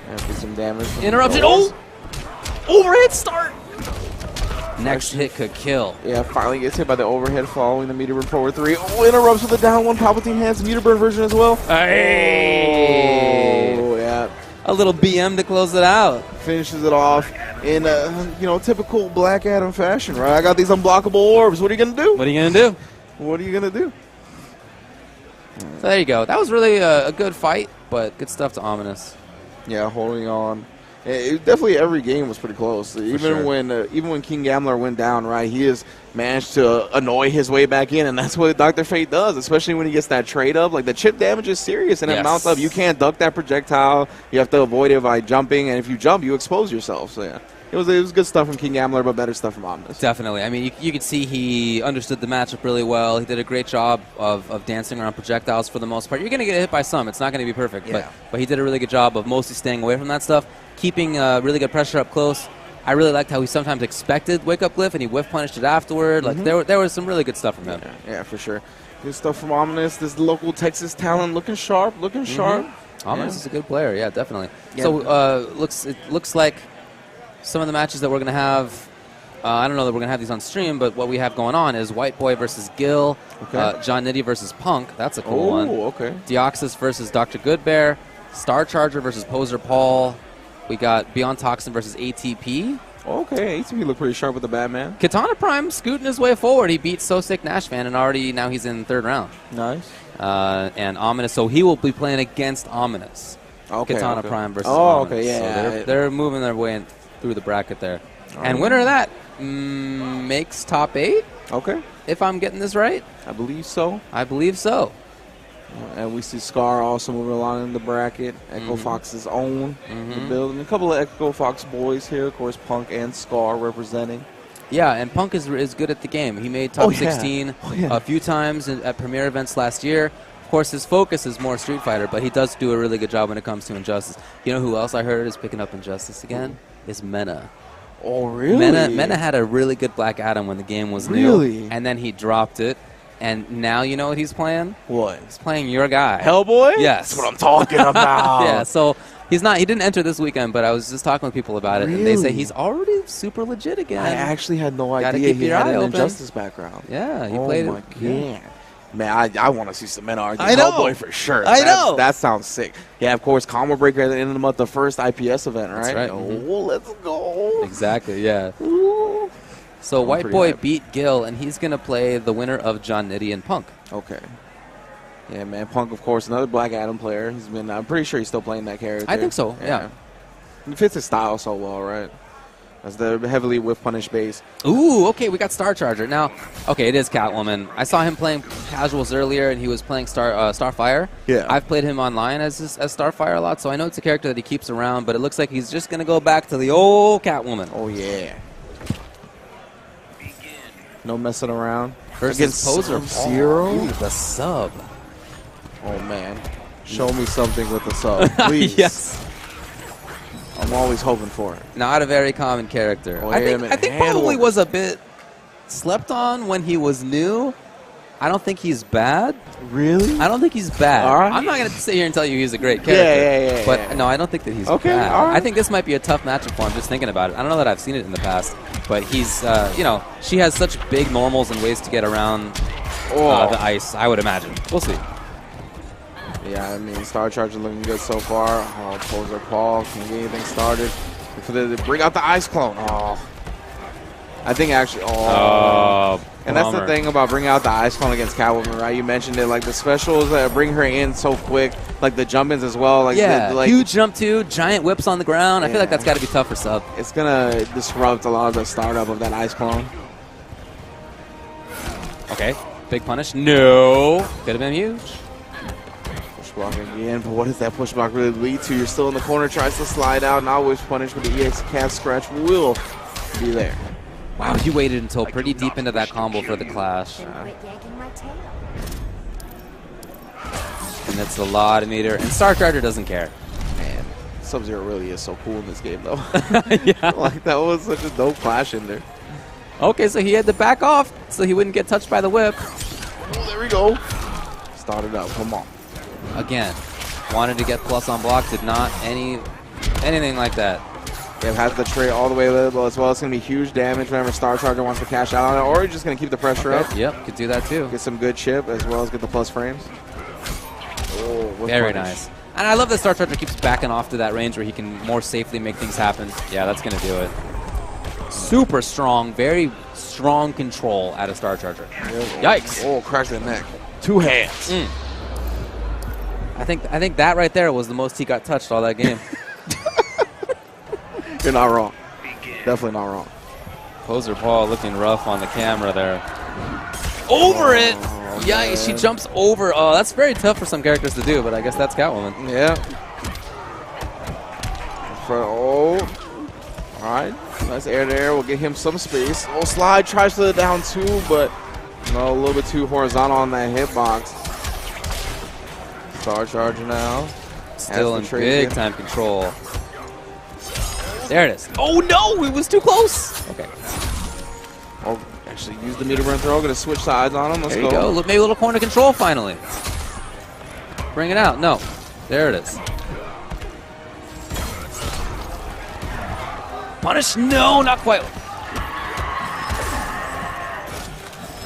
And get some damage. Interruption. Oh! Overhead start! Next hit could kill. Yeah, finally gets hit by the overhead following the meter burn forward 3. Oh, interrupts with the down 1. Palpatine hands meter burn version as well. Hey! Oh, yeah. A little BM to close it out. Finishes it off in typical Black Adam fashion, right? I got these unblockable orbs. What are you gonna do? What are you gonna do? What are you gonna do? So there you go. That was really a good fight, but good stuff to Ominous. Yeah, holding on. Definitely every game was pretty close. Even when King Gambler went down, right, he has managed to annoy his way back in, and that's what Dr. Fate does, especially when he gets that trade up. Like, the chip damage is serious, and it mounts up. You can't duck that projectile. You have to avoid it by jumping, and if you jump, you expose yourself. So, yeah. It was good stuff from King Gambler, but better stuff from Ominous. Definitely. I mean, you could see he understood the matchup really well. He did a great job of dancing around projectiles for the most part. You're going to get hit by some. It's not going to be perfect. Yeah. But he did a really good job of mostly staying away from that stuff, keeping really good pressure up close. I really liked how he sometimes expected wake-up glyph, and he whiff punished it afterward. Like, there was some really good stuff from him. Yeah, for sure. Good stuff from Ominous. This local Texas talent looking sharp, Ominous is a good player. Yeah, definitely. Yeah. So it looks like some of the matches that we're going to have, I don't know that we're going to have these on stream, but what we have going on is White Boy versus Gil, John Nitty versus Punk. That's a cool one. Oh, okay. Deoxys versus Dr. Goodbear, Star Charger versus Poser Paul. We got Beyond Toxin versus ATP. Okay, ATP looked pretty sharp with the Batman. Katana Prime scooting his way forward. He beat So Sick Nashvan, and already now he's in 3rd round. Nice. And Ominous, so he will be playing against Ominous. Okay. Katana Prime versus Ominous. Okay, yeah. So they're moving their way through the bracket there. And winner of that makes top 8. Okay. If I'm getting this right. I believe so. I believe so. And we see Scar also moving along in the bracket. Echo Fox's own the building. A couple of Echo Fox boys here. Of course, Punk and Scar representing. Yeah, and Punk is good at the game. He made top 16 a few times at Premier events last year. Of course, his focus is more Street Fighter, but he does do a really good job when it comes to Injustice. You know who else I heard is picking up Injustice again? Is Mena. Oh, really? Mena had a really good Black Adam when the game was new. And then he dropped it. And now you know what he's playing? What? He's playing your guy. Hellboy? Yes. That's what I'm talking about. Yeah, so he didn't enter this weekend, but I was just talking with people about it, and they say he's already super legit again. I actually had no idea keep he your had eye an open. Injustice background. Yeah, he played it. Oh, my God. Man, I want to see some Mena argue I know. Hellboy for sure. I know. That sounds sick. Yeah, of course, Combo Breaker at the end of the month, the first IPS event, right? That's right. Oh, let's go. Exactly, yeah. Ooh. So I'm White pretty Boy hyped. beat Gil, and he's going to play the winner of John Nitty and Punk. Okay. Yeah, man, Punk, of course, another Black Adam player. I'm pretty sure he's still playing that character. I think so, yeah. It fits his style so well, right? As the heavily whiff punish base. Ooh, okay, we got Star Charger. Now, okay, it is Catwoman. I saw him playing casuals earlier, and he was playing Starfire. Yeah. I've played him online as Starfire a lot, so I know it's a character that he keeps around, but it looks like he's just going to go back to the old Catwoman. Oh, yeah. No messing around. Versus Against Poser SubZero? Ooh, the sub. Oh, man. Show me something with the sub, please. Yes. I'm always hoping for it. Not a very common character. Oh, I think hand probably warmers. was a bit slept on when he was new. I don't think he's bad. Really? I don't think he's bad. All right. I'm not going to sit here and tell you he's a great character. Yeah. But no, I don't think that he's Okay, bad. all right. I think this might be a tough matchup for him, just thinking about it. I don't know that I've seen it in the past, but he's, you know, she has such big normals and ways to get around the ice, I would imagine. We'll see. Yeah, I mean, Star Charger looking good so far. Oh, Poser Paul, can get anything started. Bring out the ice clone. Oh. I think actually, and that's the thing about bringing out the ice clone against Catwoman, right? You mentioned it, like the specials that bring her in so quick, like the jump-ins as well. Like, yeah, huge jump too, giant whips on the ground. I feel like that's got to be tough for sub. It's going to disrupt a lot of the startup of that ice clone. Okay, big punish. No, could have been huge. Push block again, but what does that push block really lead to? You're still in the corner, tries to slide out, and always punish with the EX calf scratch will be there. Wow, he waited until pretty deep into that combo for the clash. And that's a lot of meter. And Star Charger doesn't care. Man, SubZero really is so cool in this game, though. Yeah. Like, that was such a dope clash in there. Okay, so he had to back off so he wouldn't get touched by the whip. Oh, there we go. Started up. Come on. Again, wanted to get plus on block, did not anything like that. Yeah, has the tray all the way available as well. It's going to be huge damage whenever Star Charger wants to cash out on it, or you're just going to keep the pressure up. Yep, could do that too. Get some good chip as well as get the plus frames. Oh, very nice. And I love that Star Charger keeps backing off to that range where he can more safely make things happen. Yeah, that's going to do it. Super strong, very strong control out of Star Charger. Yikes. Oh, crash the neck. 2 hands. Mm. I think that right there was the most he got touched all that game. You're not wrong. Definitely not wrong. Poser Paul looking rough on the camera there. Over it! Yikes, she jumps over. Oh, that's very tough for some characters to do, but I guess that's Catwoman. Yeah. All right. Nice air to air. We'll get him some space. Oh, slide. Tries to the down 2, but no, a little bit too horizontal on that hitbox. Star Charger now. Still in big time control. There it is. Oh no, it was too close. Okay. Oh, actually use the meter burn throw. Going to switch sides on him. Let's there you go. Look, maybe a little corner control finally. Bring it out. No. There it is. Punish. No, not quite.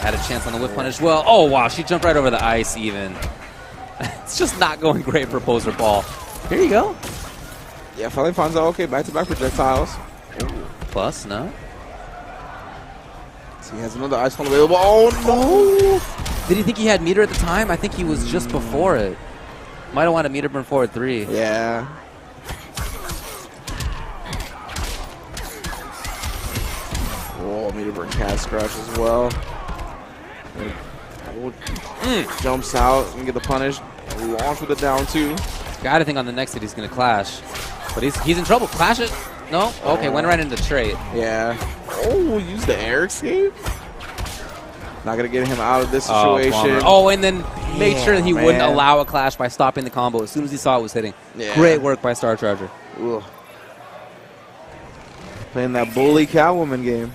Had a chance on the whip punish. Well, oh wow, she jumped right over the ice even. It's just not going great for Poser Paul. Here you go. Yeah, finally finds out, okay, back-to-back projectiles. Ooh. Plus, no. So he has another ice cone available. Oh, no! Did he think he had meter at the time? I think he was just before it. Might have wanted meter burn forward 3. Yeah. Oh, meter burn cat scratch as well. Jumps out and get the punish. Launch with the down 2. Gotta think on the next hit he's gonna clash. But he's in trouble. Clash it. No? Okay, went right into trait. Yeah. Oh, use the air escape. Not going to get him out of this situation. Oh, and then made sure that he wouldn't allow a clash by stopping the combo as soon as he saw it was hitting. Yeah. Great work by Star Charger. Ugh. Playing that bully Catwoman game.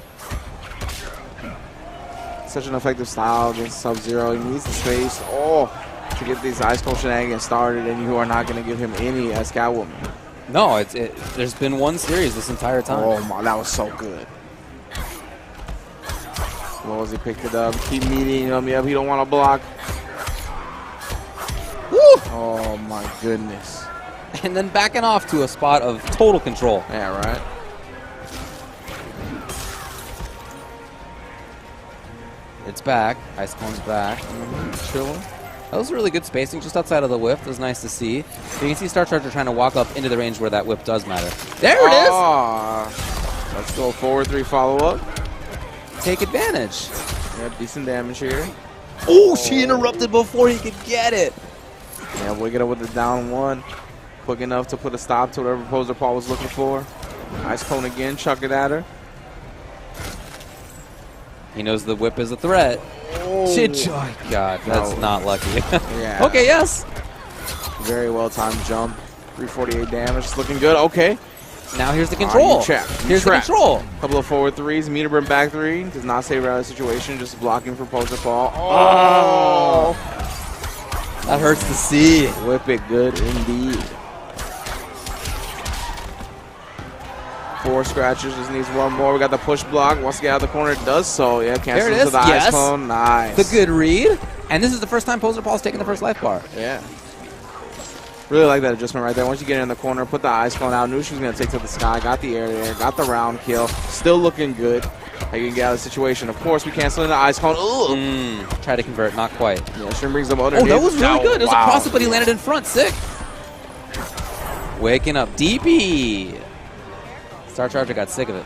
Such an effective style against SubZero. He needs the space. Oh, to get these ice cold shenanigans started, and you are not going to give him any as Catwoman. No, there's been one series this entire time. Oh, my, that was so good. Well, as he picked it up, keep meeting him. Yep, he don't want to block. Woo! Oh, my goodness. And then backing off to a spot of total control. Yeah, right. It's back. Ice Cone's back. Chilling. That was really good spacing just outside of the whip. It was nice to see. So you can see Star Charger trying to walk up into the range where that whip does matter. There it is! Let's go forward 3 follow-up. Take advantage. Yeah, decent damage here. Oh, she interrupted before he could get it. Yeah, we'll get it with the down 1. Quick enough to put a stop to whatever Poser Paul was looking for. Ice Cone again, chuck it at her. He knows the whip is a threat. Oh, God, that's not lucky. Yeah. Okay, yes. Very well timed jump. 348 damage. It's looking good. Okay. Now here's the control. Here's the control. Couple of forward threes. Meter burn back three. Does not save out of the situation. Just blocking for poser fall. Oh. That hurts to see. Whip it good indeed. 4 scratches. Just needs one more. We got the push block. Wants to get out of the corner. Does so. Yeah, cancels to the ice cone. Nice. The good read. And this is the first time Poser Paul's taking the first life bar. Yeah. Really like that adjustment right there. Once you get in the corner, put the ice cone out. Knew she was going to take to the sky. Got the air there. Got the round kill. Still looking good. How you can get out of the situation. Of course, we cancel in the ice cone. Try to convert. Not quite. Yeah, Shrimp brings them underneath. Oh, that was really good. It was a cross, but he landed in front. Sick. Waking up DP. Star Charger got sick of it.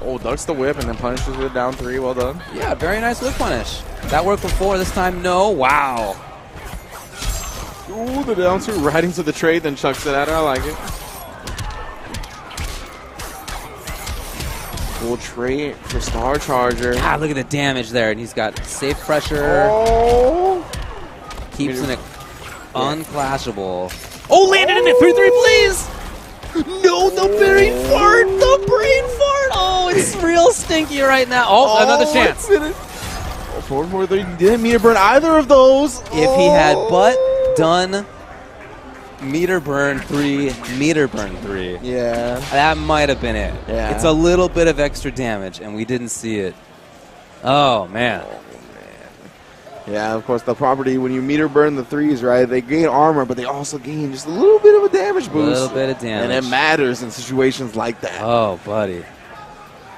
Oh, ducks the whip and then punishes with down 3. Well done. Yeah, very nice whip punish. That worked before. This time, no. Wow. Ooh, the down 2 right into the trade, then chucks it at her. I like it. Full trade for Star Charger. Ah, look at the damage there. And he's got safe pressure. Oh. Keeps in it unclashable. Oh, landed in it. 3-3, please. No, the brain fart. The brain fart. Oh, it's real stinky right now. Oh, another chance. 4-4-3. Didn't meter burn either of those. If he had but done meter burn 3, meter burn 3. Yeah. That might have been it. Yeah. It's a little bit of extra damage, and we didn't see it. Oh, man. Yeah, of course, the property, when you meter burn the 3s, right, they gain armor, but they also gain just a little bit of a damage boost. A little bit of damage. And it matters in situations like that. Oh, buddy.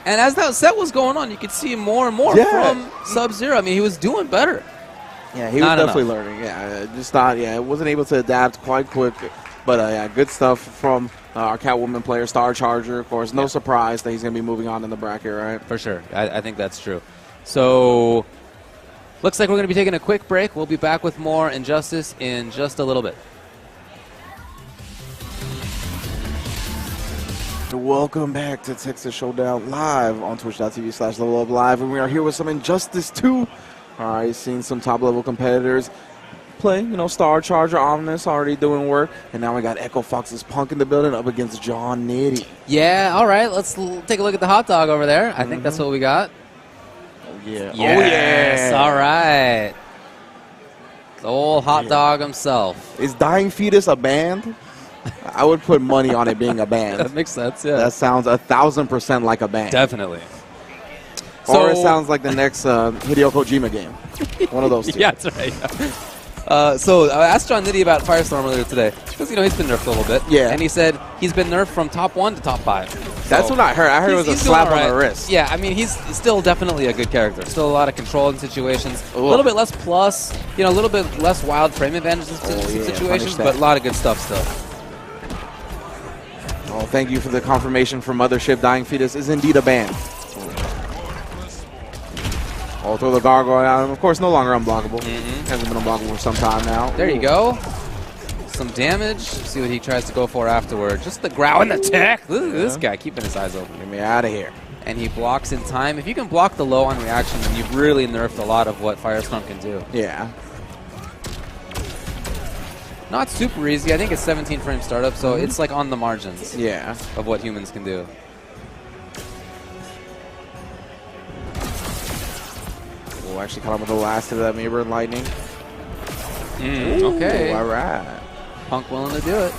And as that set was going on, you could see more and more from SubZero. I mean, he was doing better. Yeah, he was definitely learning. Yeah, just thought, wasn't able to adapt quite quick. But, yeah, good stuff from our Catwoman player, Star Charger. Of course, no surprise that he's going to be moving on in the bracket, right? For sure. I think that's true. So, looks like we're going to be taking a quick break. We'll be back with more Injustice in just a little bit. Welcome back to Texas Showdown live on twitch.tv/leveluplive. And we are here with some Injustice 2. All right, seeing some top-level competitors play. You know, Star Charger, Omnis already doing work. And now we got Echo Fox's Punk in the building up against John Nitty. Yeah, all right. Let's take a look at the hot dog over there. I think that's what we got. Yeah. Yes, Oh, yeah. all right. The old hot dog himself. Is Dying Fetus a band? I would put money on it being a band. That makes sense, yeah. That sounds 1,000% like a band. Definitely. Or it sounds like the next Hideo Kojima game. One of those two. Yeah, that's right. So I asked John Nitty about Firestorm earlier today because, you know, he's been nerfed a little bit. Yeah. And he said he's been nerfed from top 1 to top 5. That's what I heard. I heard it was a slap on the wrist. Yeah, I mean, he's still definitely a good character. Still a lot of control in situations. A little bit less plus, you know, a little bit less wild frame advantage in some situations, but a lot of good stuff still. Oh, thank you for the confirmation from Mothership. Dying Fetus is indeed a band. Oh, throw the gargoyle out. Of course, no longer unblockable. Hasn't been unblockable for some time now. There you go. Some damage. See what he tries to go for afterward. Just the growl and the tech. Look at this guy keeping his eyes open. Get me out of here. And he blocks in time. If you can block the low on reaction, then you've really nerfed a lot of what Firestorm can do. Yeah. Not super easy. I think it's 17 frame startup, so it's like on the margins of what humans can do. We'll actually caught him with the last of that Meteor Lightning. Okay. All right. Punk willing to do it.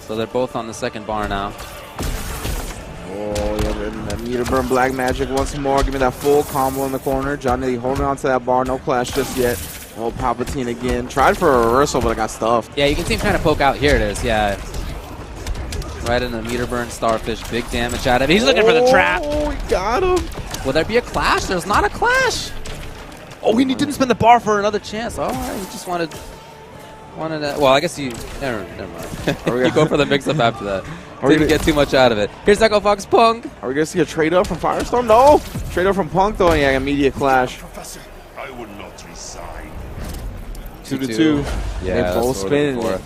So they're both on the second bar now. Oh, yeah, the Meter Burn Black Magic once more. Give me that full combo in the corner. John Nitty holding on to that bar. No clash just yet. Oh, Palpatine again. Tried for a reversal, but I got stuffed. Yeah, you can see him trying to poke out. Here it is. Yeah. Right in the Meter Burn Starfish. Big damage out of it. He's looking for the trap. Oh, he got him. Will there be a clash? There's not a clash. Oh, he didn't spend the bar for another chance. All right, he just wanted to. Well, I guess you. Never mind. You go for the mix-up after that. Didn't get too much out of it. Here's Echo Fox Punk. Are we going to see a trade-up from Firestorm? No. Trade-up from Punk, though. Yeah, immediate clash. Professor, I will not resign. 2-2. Yeah, they both spin. it.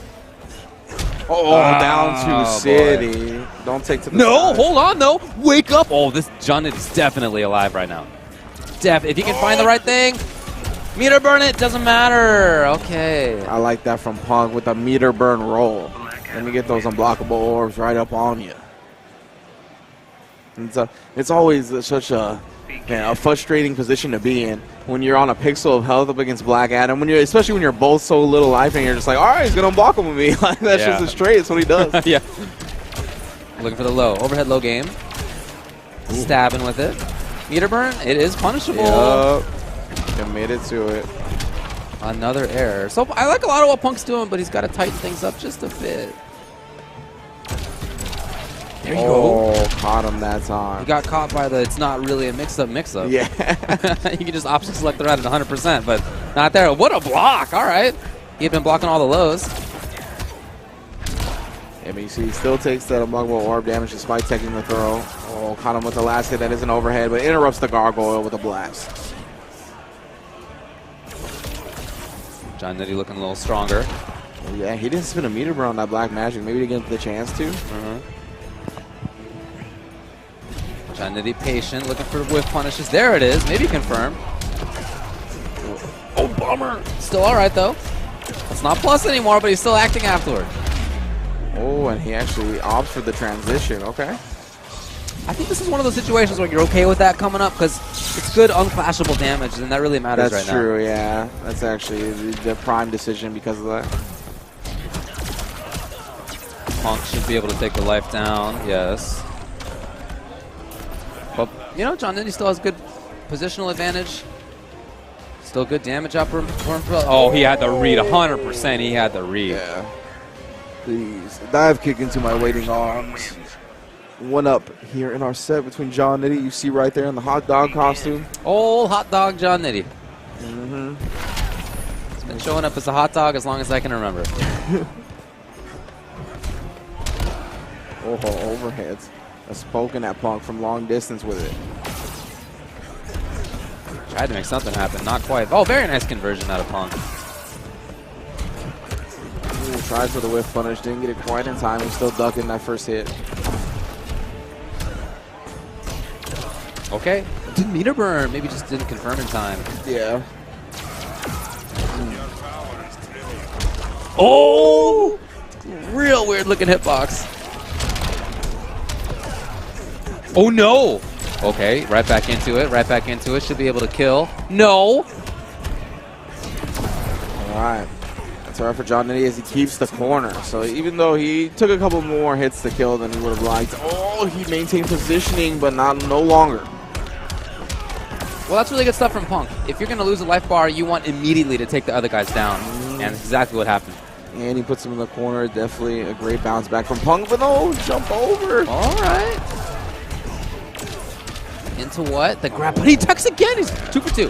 Oh, down to City. Don't take to the No, side. hold on, though. Wake up. Oh, this John is definitely alive right now. If he can find the right thing. Meter burn it. Doesn't matter. Okay. I like that from Punk with a meter burn roll. Let me get those unblockable orbs right up on you. It's always such a frustrating position to be in when you're on a pixel of health up against Black Adam. Especially when you're both so little life and you're just like, all right, he's gonna unblock him with me. Like that's just a straight. That's what he does. Yeah. Looking for the low overhead low game. Stabbing with it. Meter burn. It is punishable. Yup. Committed to it. Another error. So I like a lot of what Punk's doing, but he's got to tighten things up just a bit. There you go. Oh, caught him that time. He got caught by the, it's not really a mix-up. Yeah. You can just option select the right at 100%, but not there. What a block. All right. He had been blocking all the lows. Yeah, but you see, he still takes that unblockable orb damage despite taking the throw. Oh, caught him with the last hit. That is an overhead, but interrupts the gargoyle with a blast. John Nitty looking a little stronger. Oh, yeah, he didn't spin a meter burn on that black magic. Maybe to get the chance to. John Nitty patient, looking for whiff punishes. There it is. Maybe confirm. Oh, bummer. Still all right, though. It's not plus anymore, but he's still acting afterward. Oh, and he actually opts for the transition. Okay. I think this is one of those situations where you're okay with that coming up because it's good unclashable damage, and that really matters right now. That's true, yeah. That's actually the prime decision because of that. Punk should be able to take the life down, yes. But, you know, John Nitty still has good positional advantage. Still good damage up for him. Oh, he had the read, 100%. He had the read. Yeah. Please. Dive kick into my waiting arms. 1-up here in our set between John Nitty. You see right there in the hot dog costume. Old hot dog John Nitty. He's been showing up as a hot dog as long as I can remember. Oh, overheads. That's poking at Punk from long distance with it. Tried to make something happen, not quite. Oh, very nice conversion out of Punk. Ooh, tried for the whiff punish, didn't get it quite in time. He's still ducking that first hit. Okay, didn't meter burn. Maybe just didn't confirm in time. Yeah. Oh! Real weird looking hitbox. Oh no! Okay, right back into it, right back into it. Should be able to kill. No! Alright. That's all right for John Nitty as he keeps the corner. So even though he took a couple more hits to kill than he would have liked, oh, he maintained positioning, but no longer. Well, that's really good stuff from Punk. If you're going to lose a life bar, you want immediately to take the other guys down. And that's exactly what happened. And he puts him in the corner. Definitely a great bounce back from Punk, but no, jump over. All right. Into what? The grab. But he tucks again. He's 2 for 2.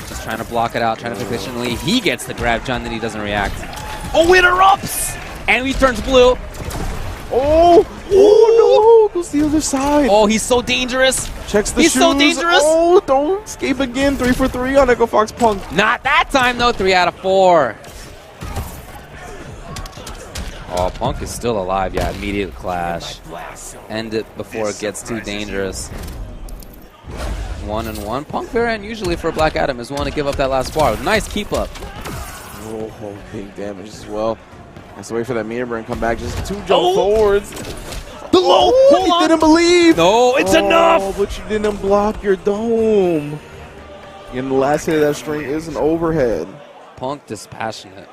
Just trying to block it out, trying to efficiently. He gets the grab. John Nitty doesn't react. Oh, interrupts! And he turns blue. Oh! Oh no! Goes the other side. Oh, he's so dangerous. Checks the He's shoes. so dangerous. Oh, don't escape again. 3 for 3 on Echo Fox Punk. Not that time, though. 3 out of 4. Oh, Punk is still alive. Yeah, immediate clash. End it before it gets too dangerous. 1-1. Punk very unusually for Black Adam is one to give up that last bar. Nice keep up. Oh, big damage as well. Has to wait for that meter burn and come back. Just 2 jump forwards. The low. Oh, he didn't believe. No, it's enough. But you didn't block your dome. And the last hit of that string is an overhead. Punk dispassionate.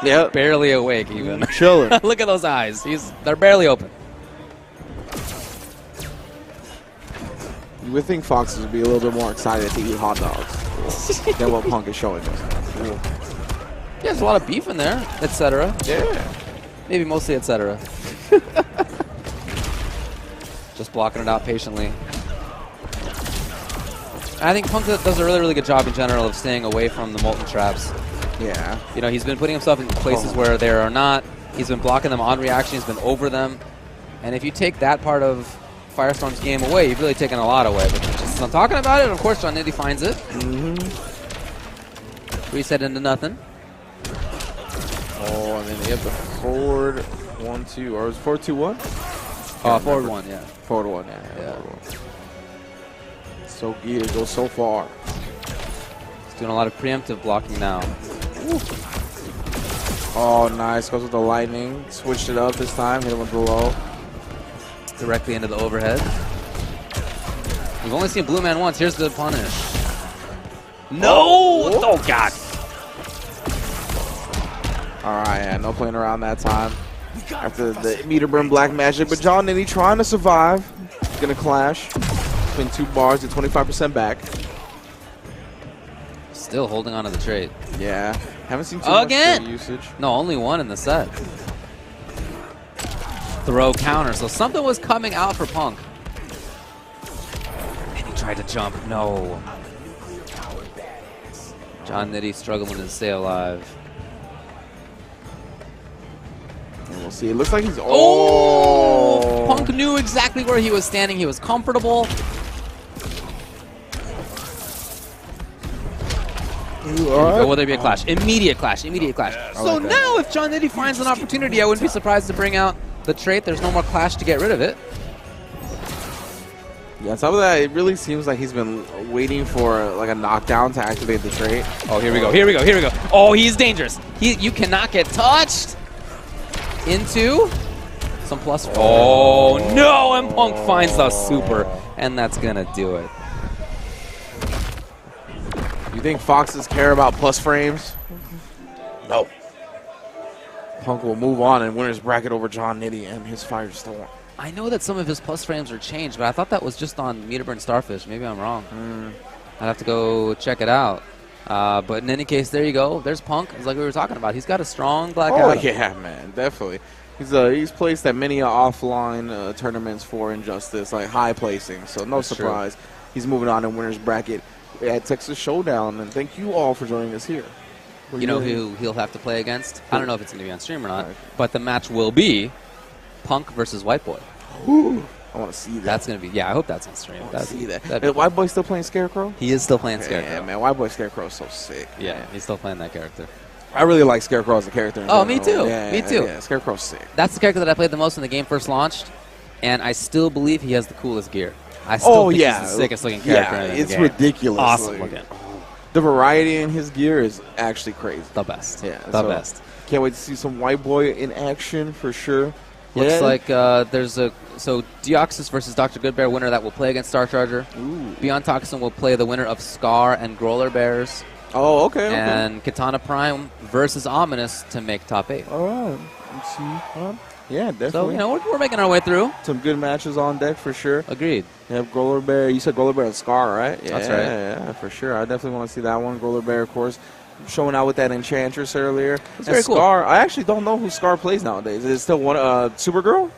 Yeah. Barely awake even. Chilling. Look at those eyes. They're barely open. You would think foxes would be a little bit more excited to eat hot dogs than what Punk is showing us. Yeah, there's a lot of beef in there, etc. Yeah. Maybe mostly etc. Just blocking it out patiently. I think Punk does a really, really good job in general of staying away from the molten traps. Yeah. You know, he's been putting himself in places where there are not. He's been blocking them on reaction. He's been over them. And if you take that part of Firestorm's game away, you've really taken a lot away. But just I'm talking about it, and of course, John Nitty finds it. Reset into nothing. and then you have the forward 1-2, or is it 4-2-1? Forward 1, yeah. Forward 1, yeah. Forward 1. So Gia goes so far. He's doing a lot of preemptive blocking now. Ooh. Oh, nice. Goes with the lightning. Switched it up this time. Hit him with the low. Directly into the overhead. We've only seen Blue Man once. Here's the punish. No! Oh, God. All right, yeah, no playing around that time. After the meter burn black magic, but John Nitty trying to survive. Gonna clash. Between 2 bars at 25% back. Still holding on to the trait. Yeah. Haven't seen too much trait usage. No, only 1 in the set. Throw counter. So something was coming out for Punk. And he tried to jump. No. John Nitty struggling to stay alive. And we'll see. It looks like he's... Oh! Punk knew exactly where he was standing. He was comfortable. Will there be a clash? Immediate clash. Immediate clash. So like now if John Nitty finds an opportunity, I wouldn't be surprised to bring out the trait. There's no more clash to get rid of it. Yeah, on top of that, it really seems like he's been waiting for like a knockdown to activate the trait. Oh, here we go. Here we go. Here we go. Oh, he's dangerous. You cannot get touched. Into some plus. Oh, no. And Punk finds the super. And that's going to do it. You think Foxes care about plus frames? No. Punk will move on and winner's bracket over John Nitty and his Firestorm. I know that some of his plus frames are changed, but I thought that was just on Meterburn Starfish. Maybe I'm wrong. I'd have to go check it out. But in any case, there you go. There's Punk. It's like we were talking about. He's got a strong black Oh, Adam. yeah, man. Definitely. He's placed at many offline tournaments for Injustice, like high placing. So no surprise. He's moving on in winner's bracket at Texas Showdown. And thank you all for joining us here. You know who he'll have to play against? I don't know if it's going to be on stream or not, but the match will be Punk versus White Boy. Ooh, I want to see that. That's going to be, yeah, I hope that's on stream. I want to see that. Is White Boy still playing Scarecrow? He is still playing Scarecrow. Yeah, man, White Boy Scarecrow is so sick. Yeah, man. He's still playing that character. I really like Scarecrow as a character. Oh, me too. Me too. Yeah, Scarecrow's sick. That's the character that I played the most when the game first launched, and I still believe he has the coolest gear. I still think he's the sickest looking character in the game. It's ridiculous. Awesome looking. The variety in his gear is actually crazy. The best. Yeah, the best. Can't wait to see some White Boy in action for sure. Looks like there's a Deoxys versus Dr. Goodbear winner that will play against Star Charger. Ooh. Beyond Toxin will play the winner of Scar and Growler Bears. Oh, okay. And Katana Prime versus Ominous to make top 8. All right. Let's see. Yeah, definitely. So, you know, we're making our way through. Some good matches on deck for sure. Agreed. You have Growler Bear. You said Growler Bear and Scar, right? Yeah, that's right. Yeah, for sure. I definitely want to see that one. Growler Bear, of course, showing out with that Enchantress earlier. That's very cool. Scar, I actually don't know who Scar plays nowadays. Is it still one Supergirl?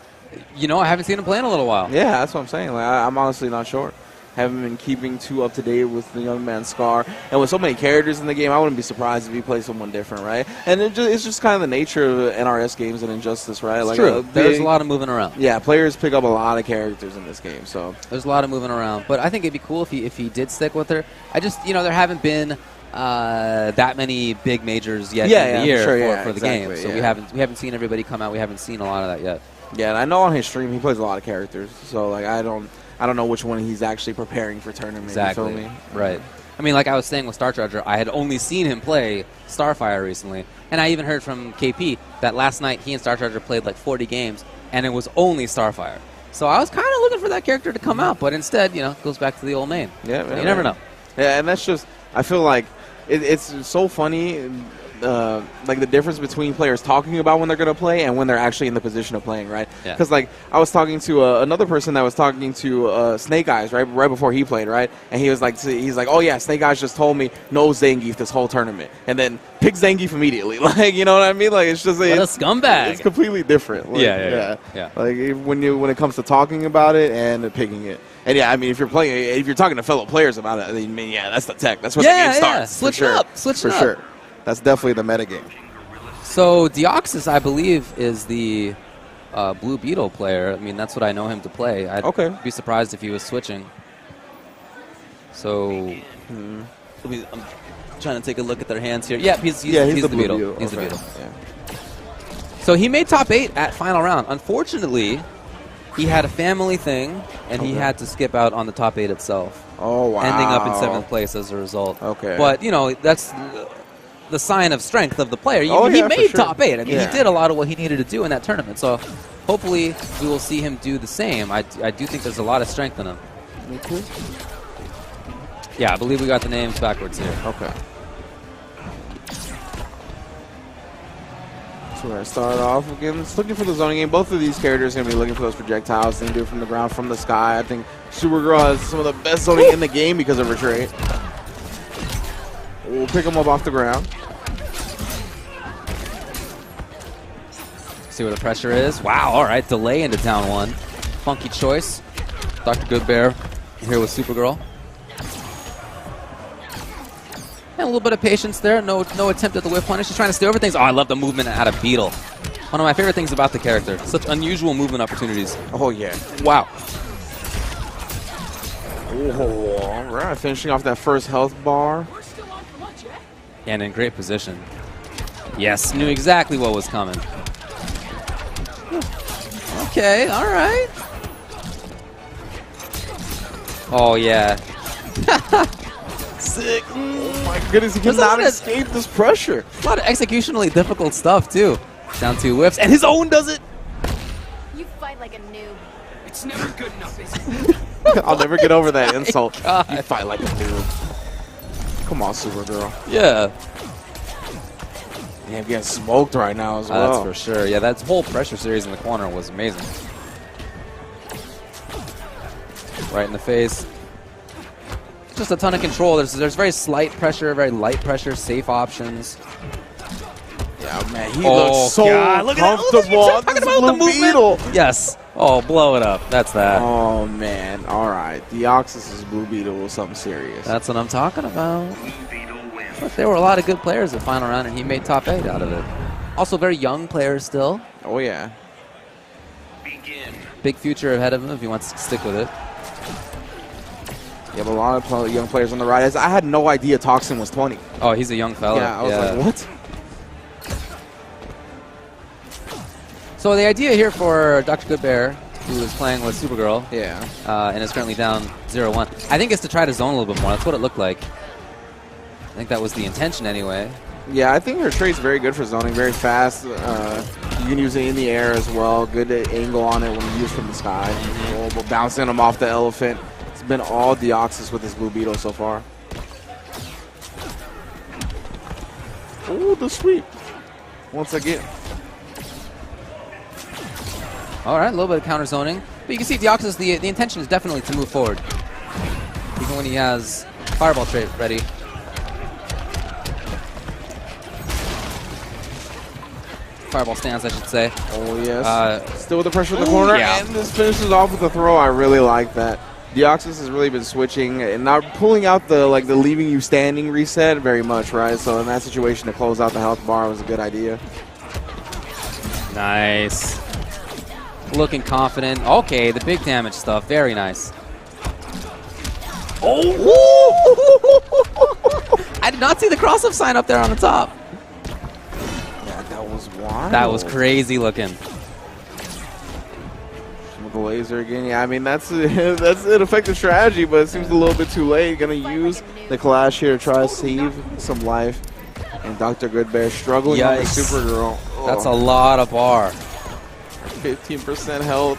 You know, I haven't seen him play in a little while. Yeah, that's what I'm saying. Like, I'm honestly not sure. Haven't been keeping too up to date with the young man Scar. And with so many characters in the game, I wouldn't be surprised if he plays someone different, right? And it's just kind of the nature of NRS games and Injustice, right? It's true. There's a lot of moving around. Yeah, players pick up a lot of characters in this game. So there's a lot of moving around. But I think it'd be cool if he did stick with her. I just, you know, there haven't been that many big majors yet in the year for the game. So we haven't seen everybody come out. We haven't seen a lot of that yet. Yeah, and I know on his stream he plays a lot of characters. So like I don't know which one he's actually preparing for tournament. Exactly. You feel me? Right. I mean, like I was saying with Star Charger, I had only seen him play Starfire recently, and I even heard from KP that last night he and Star Charger played like 40 games, and it was only Starfire. So I was kind of looking for that character to come out, but instead, you know, it goes back to the old main. Yeah, so you never know. Yeah, and that's just, I feel like it's so funny. Like the difference between players talking about when they're going to play and when they're actually in the position of playing, right? Because like I was talking to another person that was talking to Snake Eyes right before he played, right? And he's like, oh yeah, Snake Eyes just told me no Zangief this whole tournament, and then pick Zangief immediately. Like, you know what I mean? Like it's just what a scumbag. It's completely different. Like, yeah. Like when it comes to talking about it and picking it. And yeah, I mean, if you're talking to fellow players about it, I mean, yeah, that's the tech. That's where the game starts. Switch it up. For sure. That's definitely the metagame. So Deoxys, I believe, is the Blue Beetle player. I mean, that's what I know him to play. I'd be surprised if he was switching. So I'm trying to take a look at their hands here. Yeah, he's the Beetle. He's the Beetle. Yeah. So he made top 8 at final round. Unfortunately, he had a family thing, and he had to skip out on the top 8 itself. Oh, wow. Ending up in 7th place as a result. Okay. But, you know, that's the sign of strength of the player. Oh, he yeah, made for sure. top 8. I mean, Yeah. he did a lot of what he needed to do in that tournament. So hopefully we will see him do the same. I do think there's a lot of strength in him. Yeah, I believe we got the names backwards here. Okay. So we're going to start off again. It's looking for the zoning game. Both of these characters are going to be looking for those projectiles. They can do it from the ground, from the sky. I think Supergirl has some of the best zoning in the game because of her trait. We'll pick them up off the ground. See where the pressure is. Wow, all right. Delay into down 1. Funky choice. Dr. Goodbear here with Supergirl. And a little bit of patience there. No attempt at the whiff punish. She's trying to stay over things. Oh, I love the movement out of Beetle. One of my favorite things about the character. Such unusual movement opportunities. Oh, yeah. Wow. Oh, all right. Finishing off that first health bar. And in great position. Yes, knew exactly what was coming. Okay, all right. Oh, yeah. Sick. Oh, my goodness. He cannot escape this pressure. A lot of executionally difficult stuff, too. Down 2 whiffs, and his own does it. You fight like a noob. It's never good enough, is it? I'll never get over that insult. God. You fight like a noob. Come on, Supergirl. Yeah. Yeah, I'm getting smoked right now as well. That's for sure. Yeah, that whole pressure series in the corner was amazing. Right in the face. Just a ton of control. There's very slight pressure, very light pressure, safe options. Yeah, man, he looks so God, comfortable. Look at the movement. Beetle. Yes. Oh, blow it up. That's that. Oh, man. All right. Deoxys' Blue Beetle was something serious. That's what I'm talking about. But there were a lot of good players at final round, and he made top 8 out of it. Also, very young players still. Oh, yeah. Big future ahead of him if he wants to stick with it. You have a lot of young players on the rise. I had no idea Toxin was 20. Oh, he's a young fella. Yeah, I was like, what? So the idea here for Dr. Goodbear, who is playing with Supergirl, Yeah. and is currently down 0-1, I think is to try to zone a little bit more. That's what it looked like. I think that was the intention anyway. Yeah, I think her trait's very good for zoning. Very fast. You can use it in the air as well. Good angle on it when used from the sky. But bouncing him off the elephant. It's been all Deoxys with his Blue Beetle so far. Oh, the sweep. Once again. All right, a little bit of counter zoning. But you can see Deoxys, the intention is definitely to move forward. Even when he has Fireball trait ready. Fireball stance, I should say. Oh, yes. Still with the pressure in the ooh, corner. yeah. And this finishes off with a throw. I really like that. Deoxys has really been switching and not pulling out the leaving you standing reset very much, right? So in that situation, to close out the health bar was a good idea. Nice. Looking confident. Okay, the big damage stuff. Very nice. Oh! I did not see the cross-up sign up there on the top. Yeah, that was wild. That was crazy looking. With the laser again. Yeah, I mean, that's an effective strategy, but it seems a little bit too late. Going to use the Clash here to try to save some life. And Dr. Goodbear struggling on the Supergirl. Oh. That's a lot of bar. 15% health.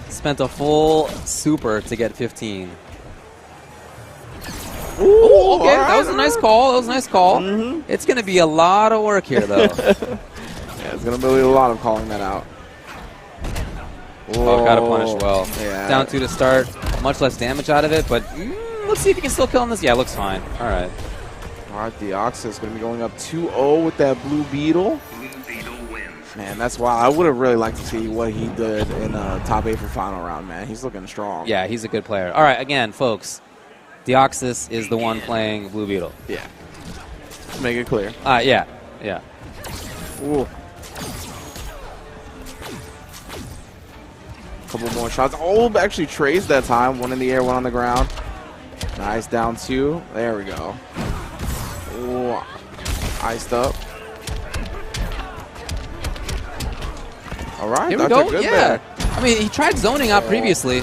Spent a full super to get 15. Ooh, okay, that was a nice call. That was a nice call. It's going to be a lot of work here, though. Yeah, it's going to be a lot of calling that out. Oh, got to punish well. Yeah. Down 2 to start. Much less damage out of it, but let's see if he can still kill on this. Yeah, it looks fine. All right. All right, Deoxys is going to be going up 2-0 with that Blue Beetle. Man, that's wild. I would have really liked to see what he did in top 8 for final round, man. He's looking strong. Yeah, he's a good player. All right, again, folks, Deoxys is the one playing Blue Beetle. Yeah. To make it clear. Yeah. Ooh. Couple more shots. Oh, actually trays that time. One in the air, one on the ground. Nice, down 2. There we go. Ooh. Iced up. All right, Here we Dr. go. Good Yeah. Bear. I mean, he tried zoning out previously,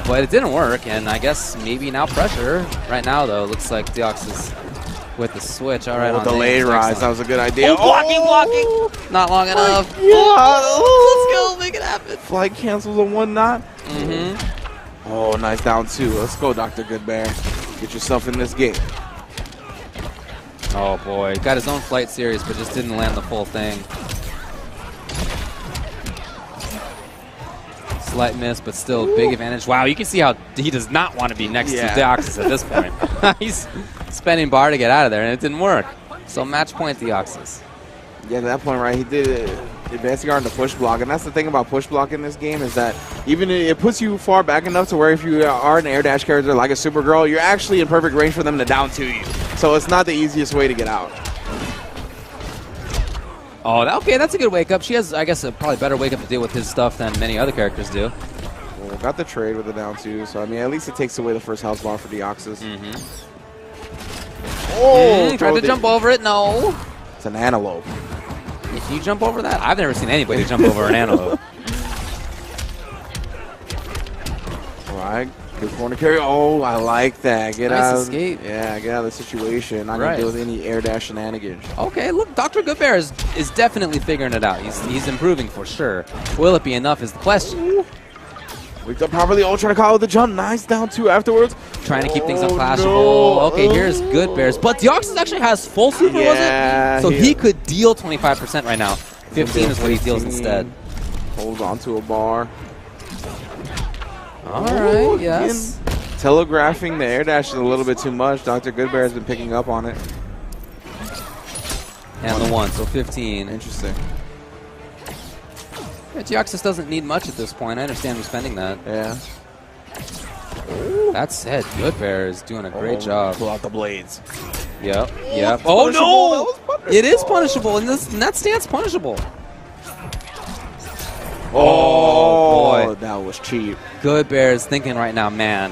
but it didn't work. And I guess maybe now pressure. Right now, though, looks like Deox is with the switch. All right, on delayed names. rise. Excellent. That was a good idea. Blocking. Not long enough. Yeah. Let's go. Make it happen. Flight cancels a 1-0. Mm-hmm. Oh, nice down 2. Let's go, Dr. Good Bear. Get yourself in this game. Oh, boy. Got his own flight series, but just didn't land the full thing. Slight miss, but still big advantage. Wow, you can see how he does not want to be next to Deoxys at this point. He's spending bar to get out of there, and it didn't work. So match point Deoxys. Yeah, at that point, right, he did advancing guard into push block. And that's the thing about push block in this game is that even it puts you far back enough to where if you are an air dash character like a Supergirl, you're actually in perfect range for them to down 2 you. So it's not the easiest way to get out. Oh, okay, that's a good wake-up. She has, I guess, a probably better wake-up to deal with his stuff than many other characters do. Well, got the trade with the down 2, so I mean, at least it takes away the first health bar for Deoxys. Oh, tried to jump over it. No. It's an antelope. Can you jump over that? I've never seen anybody jump over an antelope. All right, good corner carry. Oh, I like that. Get Nice out. escape. Yeah, get out of the situation. Not gonna deal with any air dash shenanigans. Okay, look, Dr. Goodbear is definitely figuring it out. He's improving for sure. Will it be enough is the question. Wicked up properly. Oh, trying to call with the jump. Nice down 2 afterwards. Trying to keep things Oh, unclashable. no. Okay, here's Goodbear's. But Deoxys actually has full super, was it? So he could deal 25% right now. 15 is what he deals instead. Holds on to a bar. All right, yes. Telegraphing the air dash is a little bit too much. Dr. Goodbear has been picking up on it. And the 1, so 15. Interesting. Yeah, Deoxys doesn't need much at this point. I understand him spending that. Yeah. That said, Goodbear is doing a great job. Pull out the blades. Yep, yep. Oh, no! It is punishable. In that stance, punishable. Oh, boy. That was cheap. Goodbear is thinking right now, man,